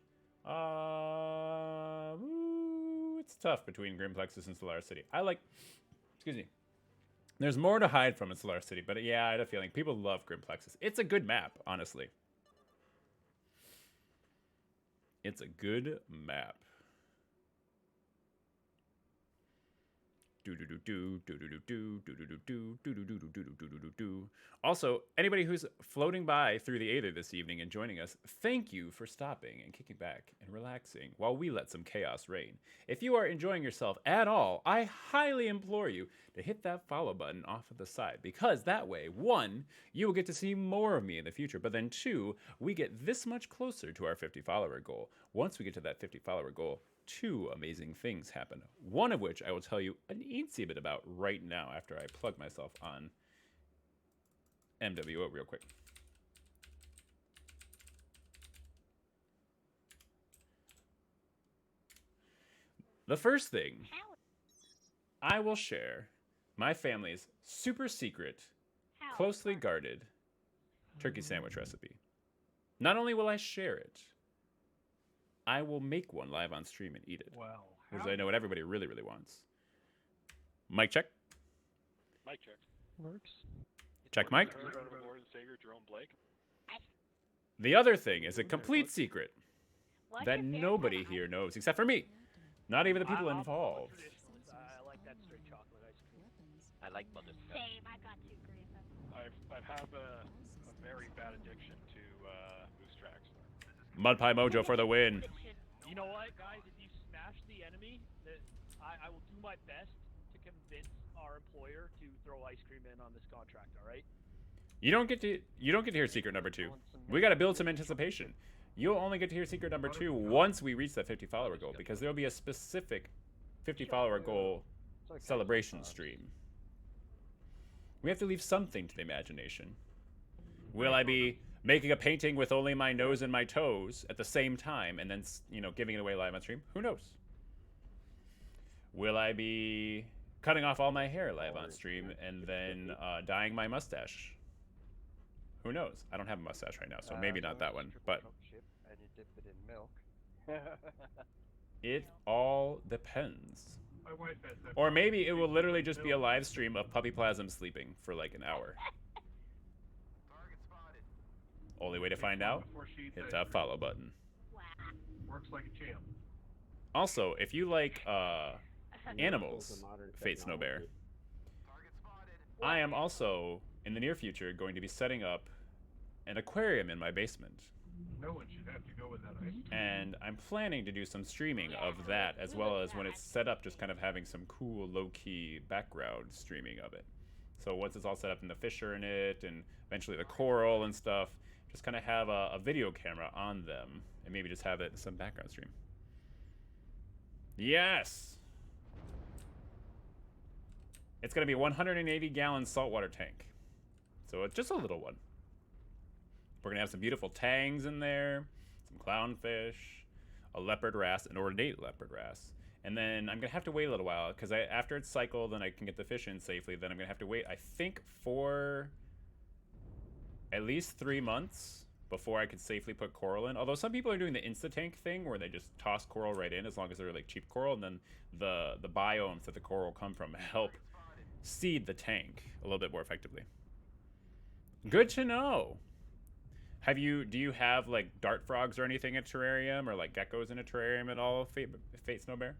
It's tough between Grimplexus and Solar City. Excuse me. There's more to hide from in Solar City, but yeah, I had a feeling people love Grimplexus. It's a good map, honestly. It's a good map. Also, anybody who's floating by through the Aether this evening and joining us, thank you for stopping and kicking back and relaxing while we let some chaos reign. If you are enjoying yourself at all, I highly implore you to hit that follow button off of the side, because that way, 1, you will get to see more of me in the future, but then 2, we get this much closer to our 50 follower goal. Once we get to that 50 follower goal, 2 amazing things happen, one of which I will tell you an eensy bit about right now after I plug myself on MWO real quick. The first thing I will share my family's super secret, closely guarded turkey sandwich recipe. Not only will I share it, I will make one live on stream and eat it. Wow. Because I know what everybody really, really wants. Mic check. Mic check. Works. Check mic. Lord and Savior Jerome Blake. The other thing is a complete secret that nobody here knows except for me. Not even the people involved. I like that straight chocolate ice cream. I like butterscotch. Same, I got you, Grandpa. I have a very bad addiction to boost tracks. Mud Pie Mojo for the win. You know what, guys? If you smash the enemy, I will do my best to convince our employer to throw ice cream in on this contract. All right? You don't get to hear secret number 2. We got to build some anticipation. You'll only get to hear secret number 2 once we reach that 50 follower goal, because there'll be a specific 50 follower goal celebration stream. We have to leave something to the imagination. Will I be making a painting with only my nose and my toes at the same time and then, giving it away live on stream? Who knows? Will I be cutting off all my hair live on stream and then dyeing my mustache? Who knows? I don't have a mustache right now, so maybe not that one, but And you dip it in milk. it all depends. My wife has that. Or maybe it will literally just be a live stream of Puppy Plasm sleeping for like an hour. Only way to find out, hit that follow button. Works like a champ. Also, if you like animals, Fate Snow Bear, I am also, in the near future, going to be setting up an aquarium in my basement. No one should have to go with that ice cream. And I'm planning to do some streaming of that, as well as when it's set up, just kind of having some cool, low-key background streaming of it. So once it's all set up and the fish are in it, and eventually the coral and stuff, just kind of have a video camera on them, and maybe just have it in some background stream. Yes! It's going to be a 180-gallon saltwater tank. So it's just a little one. We're going to have some beautiful tangs in there, some clownfish, a leopard wrasse, an ornate leopard wrasse. And then I'm going to have to wait a little while, because after it's cycled and I can get the fish in safely, then I'm going to have to wait, I think, for at least 3 months before I could safely put coral in. Although some people are doing the Insta-tank thing, where they just toss coral right in, as long as they're like cheap coral, and then the biomes that the coral come from help seed the tank a little bit more effectively. Good to know. Do you have like dart frogs or anything in a terrarium, or like geckos in a terrarium at all, Fate Snow Bear?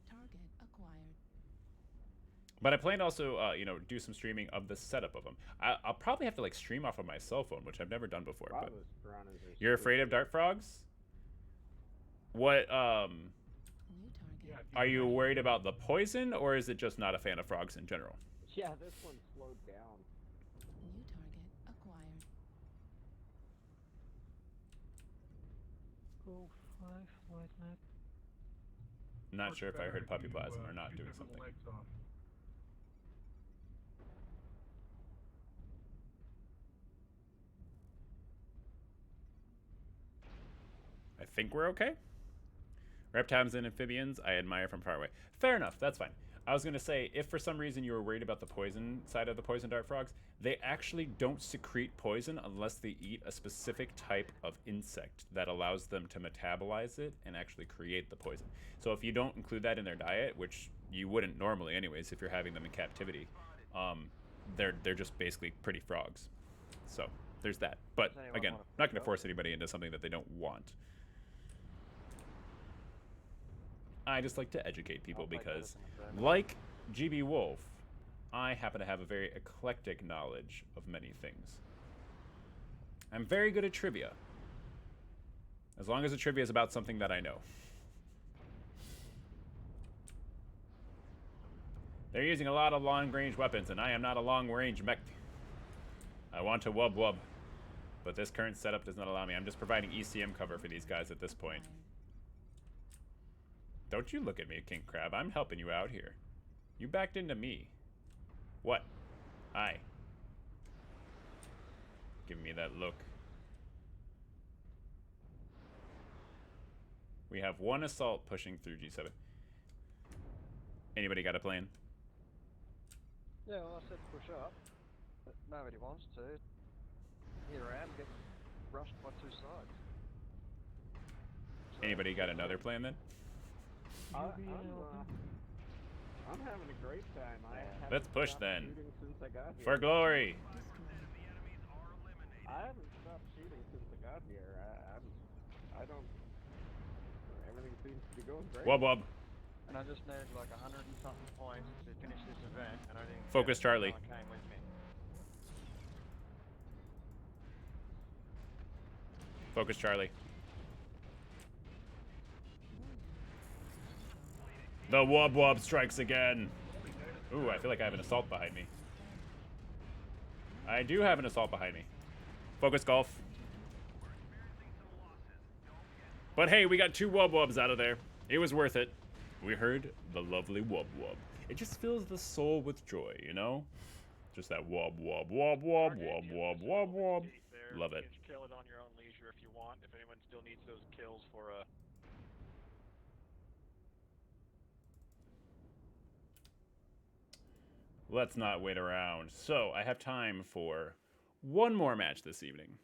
Target acquired. But I plan to also, do some streaming of the setup of them. I'll probably have to like stream off of my cell phone, which I've never done before. But you're afraid of dart frogs? What? New target. Are you worried about the poison, or is it just not a fan of frogs in general? Yeah, this one slowed down. New target acquired. Oh, 5 white net. Not sure if I heard puppy plasm or not doing something. Legs off. I think we're okay. Reptiles and amphibians, I admire from far away. Fair enough, that's fine. I was going to say, if for some reason you were worried about the poison side of the poison dart frogs, they actually don't secrete poison unless they eat a specific type of insect that allows them to metabolize it and actually create the poison. So if you don't include that in their diet, which you wouldn't normally anyways if you're having them in captivity, they're just basically pretty frogs. So there's that. But again, not going to force anybody into something that they don't want. I just like to educate people because, like GB Wolf, I happen to have a very eclectic knowledge of many things. I'm very good at trivia, as long as the trivia is about something that I know. They're using a lot of long-range weapons, and I am not a long-range mech. I want to wub-wub, but this current setup does not allow me. I'm just providing ECM cover for these guys at this point. Don't you look at me, King Crab. I'm helping you out here. You backed into me. What? Aye. Give me that look. We have one assault pushing through G7. Anybody got a plan? Yeah, well, I said push up, but nobody wants to. Here I am, getting rushed by two sides. So, Anybody got another plan then? I'm having a great time. Let's push then. Since I got here. For glory. I haven't stopped shooting since I got here. I don't. Everything seems to be going great. Wub wub. And I just need like 100 and something points to finish this event, and I didn't. Focus, Charlie. Came with me. Focus, Charlie. The wub wub strikes again. Ooh, I feel like I have an assault behind me. I do have an assault behind me. Focus, golf. But hey, we got 2 wub wubs out of there. It was worth it. We heard the lovely wub wub. It just fills the soul with joy, you know? Just that wub wub wub wub wub wub wub wub. Love it. You can kill it on your own leisure if you want. If anyone still needs those kills for a. Let's not wait around. So, I have time for one more match this evening.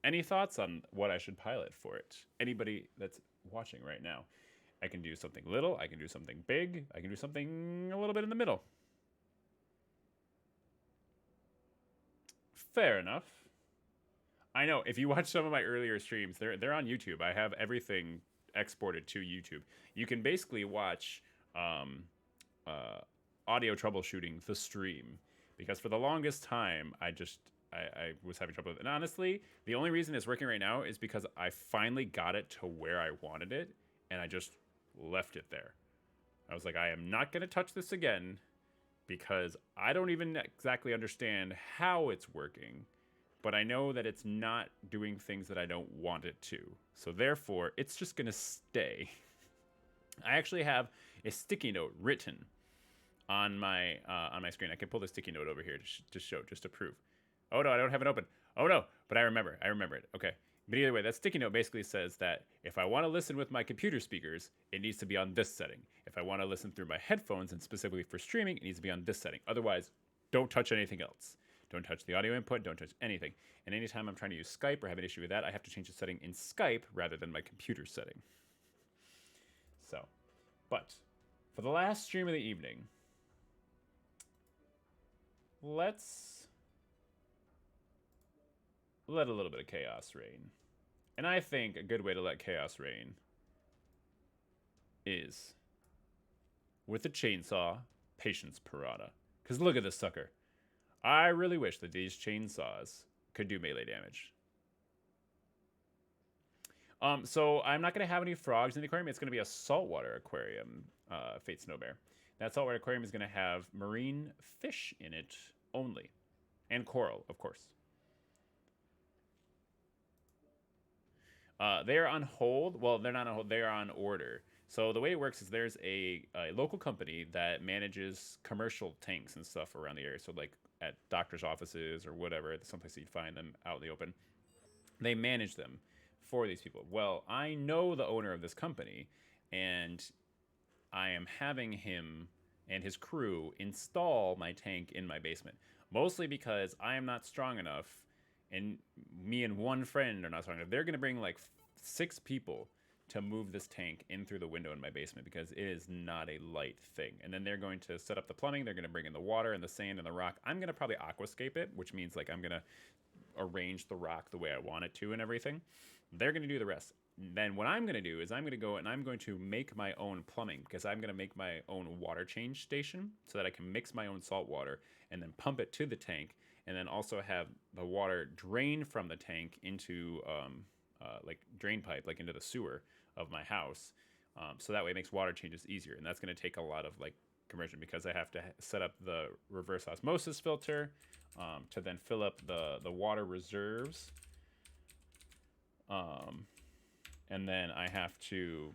Any thoughts on what I should pilot for it? Anybody that's watching right now? I can do something little, I can do something big, I can do something a little bit in the middle. Fair enough. I know, if you watch some of my earlier streams, they're on YouTube. I have everything exported to YouTube. You can basically watch audio troubleshooting the stream, because for the longest time I was having trouble with it. And honestly, the only reason it's working right now is because I finally got it to where I wanted it, and I just left it there. I was like, I am not going to touch this again because I don't even exactly understand how it's working, but I know that it's not doing things that I don't want it to. So therefore, it's just going to stay. I actually have a sticky note written on my screen. I can pull the sticky note over here just to prove. Oh no, I don't have it open. Oh no, but I remember it. Okay. But either way, that sticky note basically says that if I want to listen with my computer speakers, it needs to be on this setting. If I want to listen through my headphones, and specifically for streaming, it needs to be on this setting. Otherwise, don't touch anything else. Don't touch the audio input, don't touch anything. And anytime I'm trying to use Skype or have an issue with that, I have to change the setting in Skype rather than my computer setting. So, but for the last stream of the evening, let's let a little bit of chaos reign. And I think a good way to let chaos reign is with a chainsaw, Patience Piranha. Because look at this sucker. I really wish that these chainsaws could do melee damage. So I'm not going to have any frogs in the aquarium. It's going to be a saltwater aquarium, Fate Snow Bear. That saltwater aquarium is going to have marine fish in it only. And coral, of course. They are on hold. Well, they're not on hold. They are on order. So the way it works is there's a local company that manages commercial tanks and stuff around the area. So like at doctor's offices or whatever, someplace that you find them out in the open. They manage them for these people. Well, I know the owner of this company, and I am having him and his crew install my tank in my basement. Mostly because I am not strong enough, and me and one friend are not strong enough. They're going to bring like 6 people to move this tank in through the window in my basement because it is not a light thing. And then they're going to set up the plumbing. They're going to bring in the water and the sand and the rock. I'm going to probably aquascape it, which means like I'm going to arrange the rock the way I want it to and everything. They're going to do the rest. Then what I'm going to do is I'm going to go and I'm going to make my own plumbing because I'm going to make my own water change station so that I can mix my own salt water and then pump it to the tank, and then also have the water drain from the tank into like drain pipe, like into the sewer of my house. So that way it makes water changes easier. And that's going to take a lot of like conversion because I have to set up the reverse osmosis filter to then fill up the water reserves. And then I have to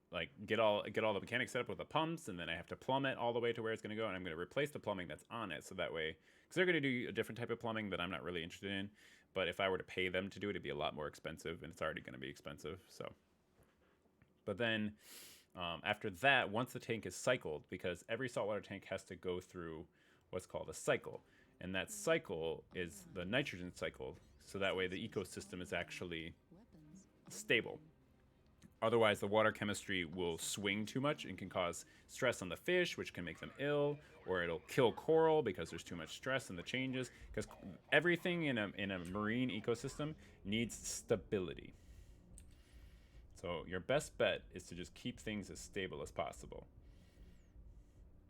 like get all the mechanics set up with the pumps, and then I have to plumb it all the way to where it's going to go, and I'm going to replace the plumbing that's on it, so that way, because they're going to do a different type of plumbing that I'm not really interested in, but if I were to pay them to do it, it'd be a lot more expensive, and it's already going to be expensive, so. But then, after that, once the tank is cycled, because every saltwater tank has to go through what's called a cycle, and that cycle is the nitrogen cycle, so that way the ecosystem is actually stable. Otherwise, the water chemistry will swing too much and can cause stress on the fish, which can make them ill, or it'll kill coral because there's too much stress in the changes. Because everything in a marine ecosystem needs stability. So your best bet is to just keep things as stable as possible.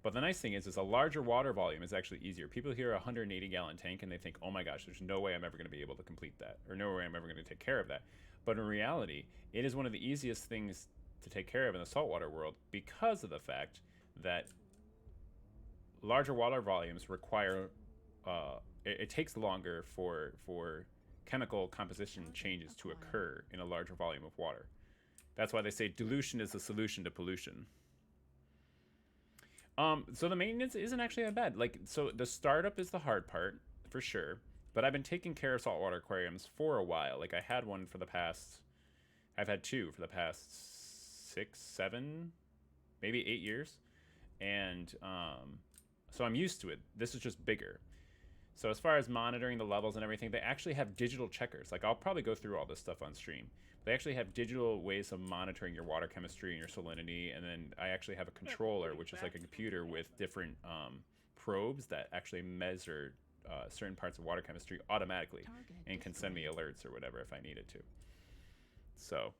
But the nice thing is a larger water volume is actually easier. People hear a 180-gallon tank and they think, oh my gosh, there's no way I'm ever going to be able to complete that, or no way I'm ever going to take care of that. But in reality, it is one of the easiest things to take care of in the saltwater world because of the fact that larger water volumes require, it takes longer for chemical composition changes to occur in a larger volume of water. That's why they say dilution is the solution to pollution. So the maintenance isn't actually that bad. Like, so the startup is the hard part, for sure. But I've been taking care of saltwater aquariums for a while. Like, I had one for the past... I've had 2 for the past 6, 7, maybe 8 years. And so I'm used to it. This is just bigger. So as far as monitoring the levels and everything, they actually have digital checkers. Like, I'll probably go through all this stuff on stream. They actually have digital ways of monitoring your water chemistry and your salinity. And then I actually have a controller, which is like a computer with different probes that actually measure certain parts of water chemistry automatically and can send me alerts or whatever if I needed to. So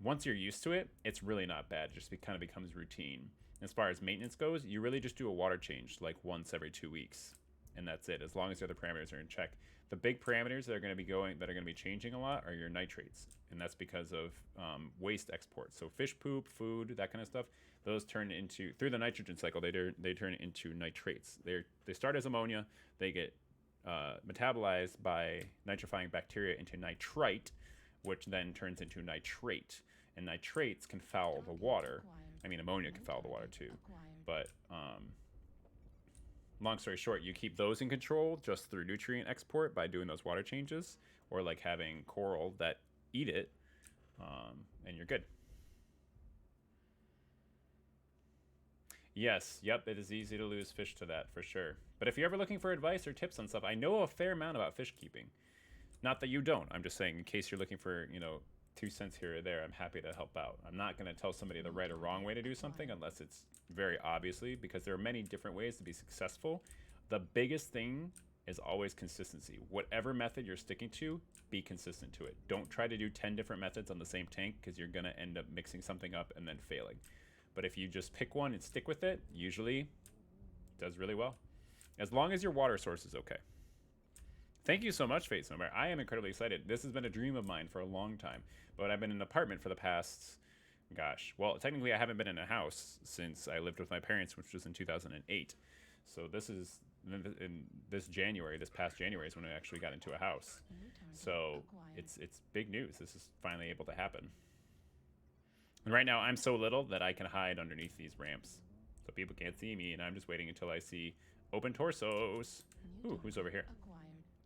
once you're used to it, it's really not bad. It just kind of becomes routine. As far as maintenance goes, you really just do a water change like once every 2 weeks. And that's it, as long as the other parameters are in check. The big parameters that are going to be changing a lot are your nitrates, and that's because of waste exports. So fish poop, food, that kind of stuff, those turn into, through the nitrogen cycle, they turn into nitrates. They start as ammonia, they get metabolized by nitrifying bacteria into nitrite, which then turns into nitrate. And nitrates can foul the water. I mean, ammonia can foul the water too, but long story short, you keep those in control just through nutrient export by doing those water changes, or like having coral that eat it, and you're good. Yes, yep, it is easy to lose fish to that for sure. But if you're ever looking for advice or tips on stuff, I know a fair amount about fish keeping. Not that you don't. I'm just saying in case you're looking for, 2 cents here or there, I'm happy to help out. I'm not going to tell somebody the right or wrong way to do something unless it's very obviously, because there are many different ways to be successful. The biggest thing is always consistency. Whatever method you're sticking to, be consistent to it. Don't try to do 10 different methods on the same tank, because you're going to end up mixing something up and then failing. But if you just pick one and stick with it, usually it does really well. As long as your water source is okay. Thank you so much, Fate Somewhere. I am incredibly excited. This has been a dream of mine for a long time. But I've been in an apartment for the past, well, technically I haven't been in a house since I lived with my parents, which was in 2008. So this is, in this past January is when I actually got into a house. So it's big news. This is finally able to happen. And right now I'm so little that I can hide underneath these ramps. So people can't see me, and I'm just waiting until I see open torsos. Ooh, who's over here?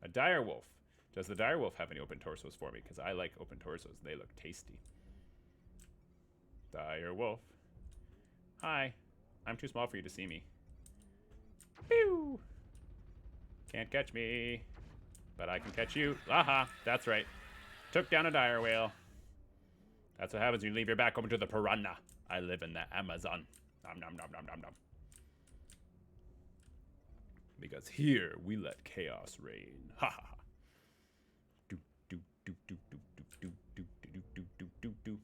A dire wolf. Does the dire wolf have any open torsos for me? Because I like open torsos. They look tasty. Dire wolf. Hi. I'm too small for you to see me. Pew! Can't catch me. But I can catch you. Aha! That's right. Took down a dire whale. That's what happens when you leave your back open to the piranha. I live in the Amazon. Nom nom nom nom nom nom. Because here we let chaos reign. Ha ha ha. Do do do do do do do do do do do do do.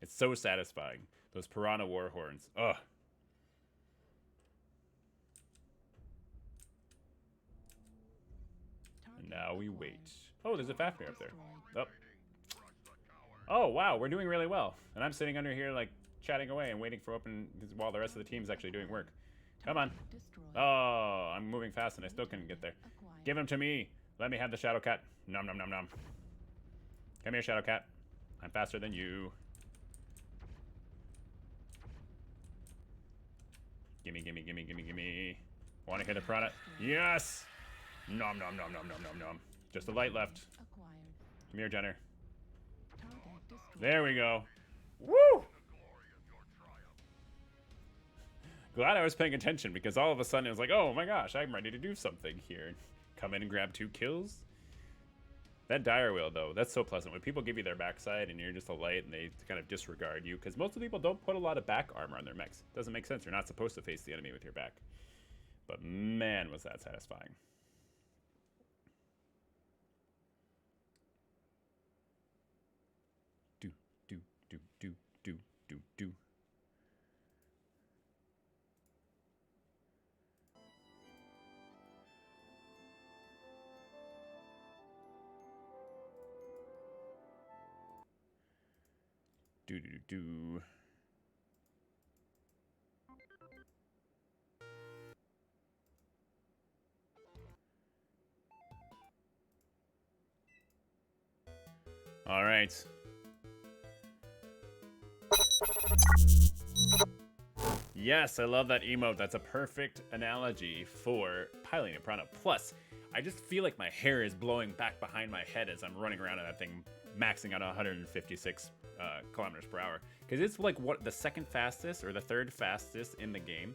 It's so satisfying. Those piranha war horns. Ugh. And now we wait. Oh, there's a Fafnir up there. Oh. Oh, wow, we're doing really well. And I'm sitting under here, like, chatting away and waiting for open while the rest of the team's actually doing work. Come on. Oh, I'm moving fast and I still couldn't get there. Give him to me. Let me have the Shadow Cat. Nom nom nom nom. Come here, Shadow Cat. I'm faster than you. Gimme, gimme, gimme, gimme, gimme. Want to hit a piranha? Yes! Nom nom nom nom nom nom nom. Just a light left. Come here, Jenner. There we go. Woo! Glad I was paying attention because all of a sudden it was like, oh my gosh, I'm ready to do something here. Come in and grab 2 kills. That dire wheel though, that's so pleasant. When people give you their backside and you're just a light and they kind of disregard you, because most of the people don't put a lot of back armor on their mechs. Doesn't make sense. You're not supposed to face the enemy with your back. But man, was that satisfying. Do, do, do, do, do, do, do. Do, do, do. All right. Yes, I love that emote. That's a perfect analogy for piloting a piranha. Plus, I just feel like my hair is blowing back behind my head as I'm running around in that thing, maxing out 156 kilometers per hour. Because it's like what the second fastest or the third fastest in the game.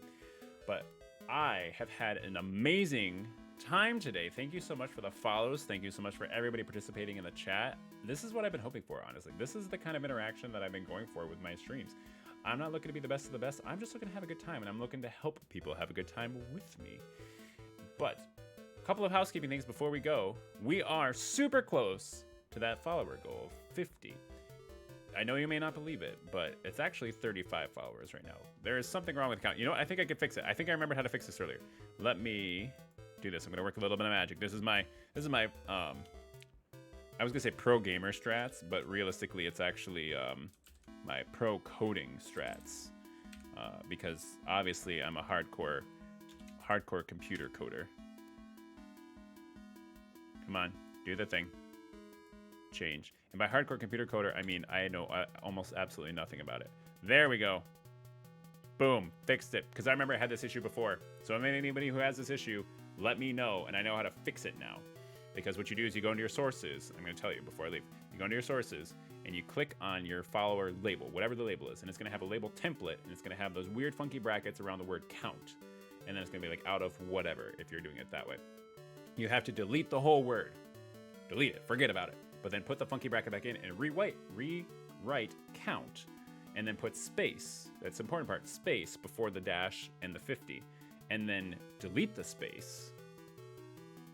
But I have had an amazing time today. Thank you so much for the follows. Thank you so much for everybody participating in the chat. This is what I've been hoping for, honestly. This is the kind of interaction that I've been going for with my streams. I'm not looking to be the best of the best. I'm just looking to have a good time, and I'm looking to help people have a good time with me. But a couple of housekeeping things before we go. We are super close to that follower goal of 50. I know you may not believe it, but it's actually 35 followers right now. There is something wrong with the count. You know what? I think I could fix it. I think I remembered how to fix this earlier. Let me do this. I'm gonna work a little bit of magic. This is my I was gonna say pro gamer strats, but realistically it's actually my pro coding strats, because obviously I'm a hardcore computer coder. Come on, do the thing. Change. And by hardcore computer coder, I mean I know almost absolutely nothing about it. There we go. Boom, fixed it. Because I remember I had this issue before. So if anybody who has this issue, let me know, and I know how to fix it now. Because what you do is you go into your sources. I'm going to tell you before I leave. You go into your sources, and you click on your follower label, whatever the label is, and it's going to have a label template, and it's going to have those weird funky brackets around the word count. And then it's going to be like out of whatever, if you're doing it that way. You have to delete the whole word. Delete it. Forget about it. But then put the funky bracket back in and rewrite count. And then put space, that's the important part, space before the dash and the 50. And then delete the space.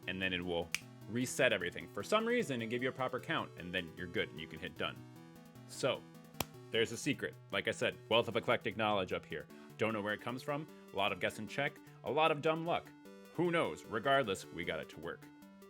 And then it will reset everything for some reason and give you a proper count. And then you're good and you can hit done. So, there's a secret. Like I said, wealth of eclectic knowledge up here. Don't know where it comes from. A lot of guess and check. A lot of dumb luck. Who knows? Regardless, we got it to work.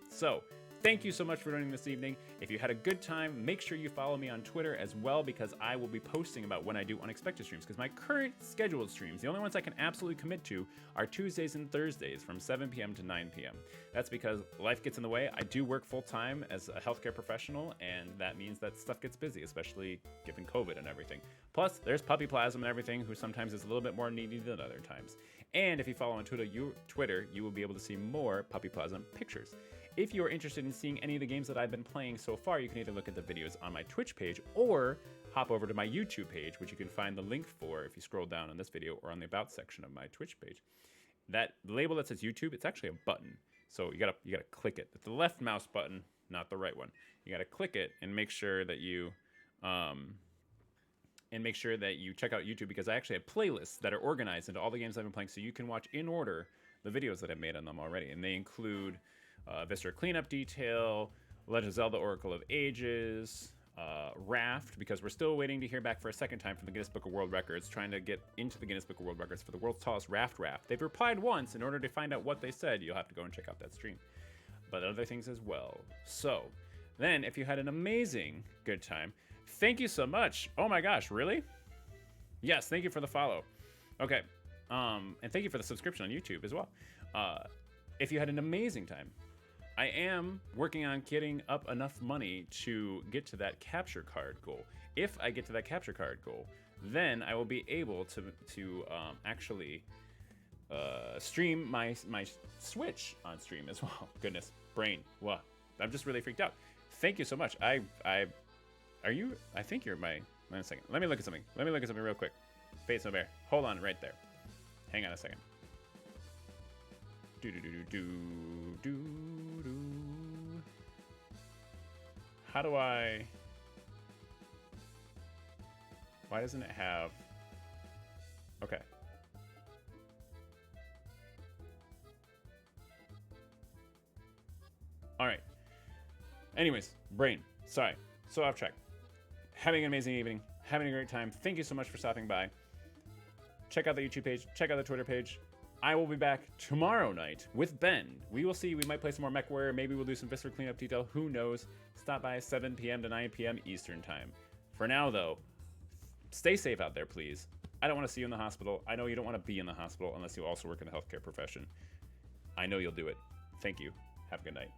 So, thank you so much for joining this evening. If you had a good time, make sure you follow me on Twitter as well, because I will be posting about when I do unexpected streams, because my current scheduled streams, the only ones I can absolutely commit to, are Tuesdays and Thursdays from 7 p.m. to 9 p.m. That's because life gets in the way. I do work full-time as a healthcare professional, and that means that stuff gets busy, especially given COVID and everything. Plus, there's Puppy Plasm and everything, who sometimes is a little bit more needy than other times. And if you follow on Twitter, you will be able to see more Puppy Plasm pictures. If you are interested in seeing any of the games that I've been playing so far, you can either look at the videos on my Twitch page or hop over to my YouTube page, which you can find the link for if you scroll down on this video or on the About section of my Twitch page. That label that says YouTube, it's actually a button. So you gotta click it. It's the left mouse button, not the right one. You gotta click it and make sure that you check out YouTube, because I actually have playlists that are organized into all the games I've been playing, so you can watch in order the videos that I've made on them already. And they include Viscera Cleanup Detail, Legend of Zelda Oracle of Ages, Raft, because we're still waiting to hear back for a second time from the Guinness Book of World Records, trying to get into the Guinness Book of World Records for the world's tallest raft. They've replied once. In order to find out what they said, you'll have to go and check out that stream. But other things as well. So, then, if you had an amazing good time, thank you so much. Oh my gosh, really? Yes, thank you for the follow. Okay, and thank you for the subscription on YouTube as well. If you had an amazing time, I am working on getting up enough money to get to that capture card goal. If I get to that capture card goal, then I will be able to actually stream my Switch on stream as well. Goodness, brain, what? I'm just really freaked out. Thank you so much. I think you're my. Wait a second. Let me look at something. Real quick. Face no bear. Hold on, right there. Hang on a second. How do I? Why doesn't it have? Okay. All right. Anyways, brain. Sorry. So off track. Having an amazing evening. Having a great time. Thank you so much for stopping by. Check out the YouTube page. Check out the Twitter page. I will be back tomorrow night with Ben. We will see. We might play some more MechWarrior. Maybe we'll do some Viscera Cleanup Detail. Who knows? Stop by 7 p.m. to 9 p.m. Eastern Time. For now, though, stay safe out there, please. I don't want to see you in the hospital. I know you don't want to be in the hospital unless you also work in the healthcare profession. I know you'll do it. Thank you. Have a good night.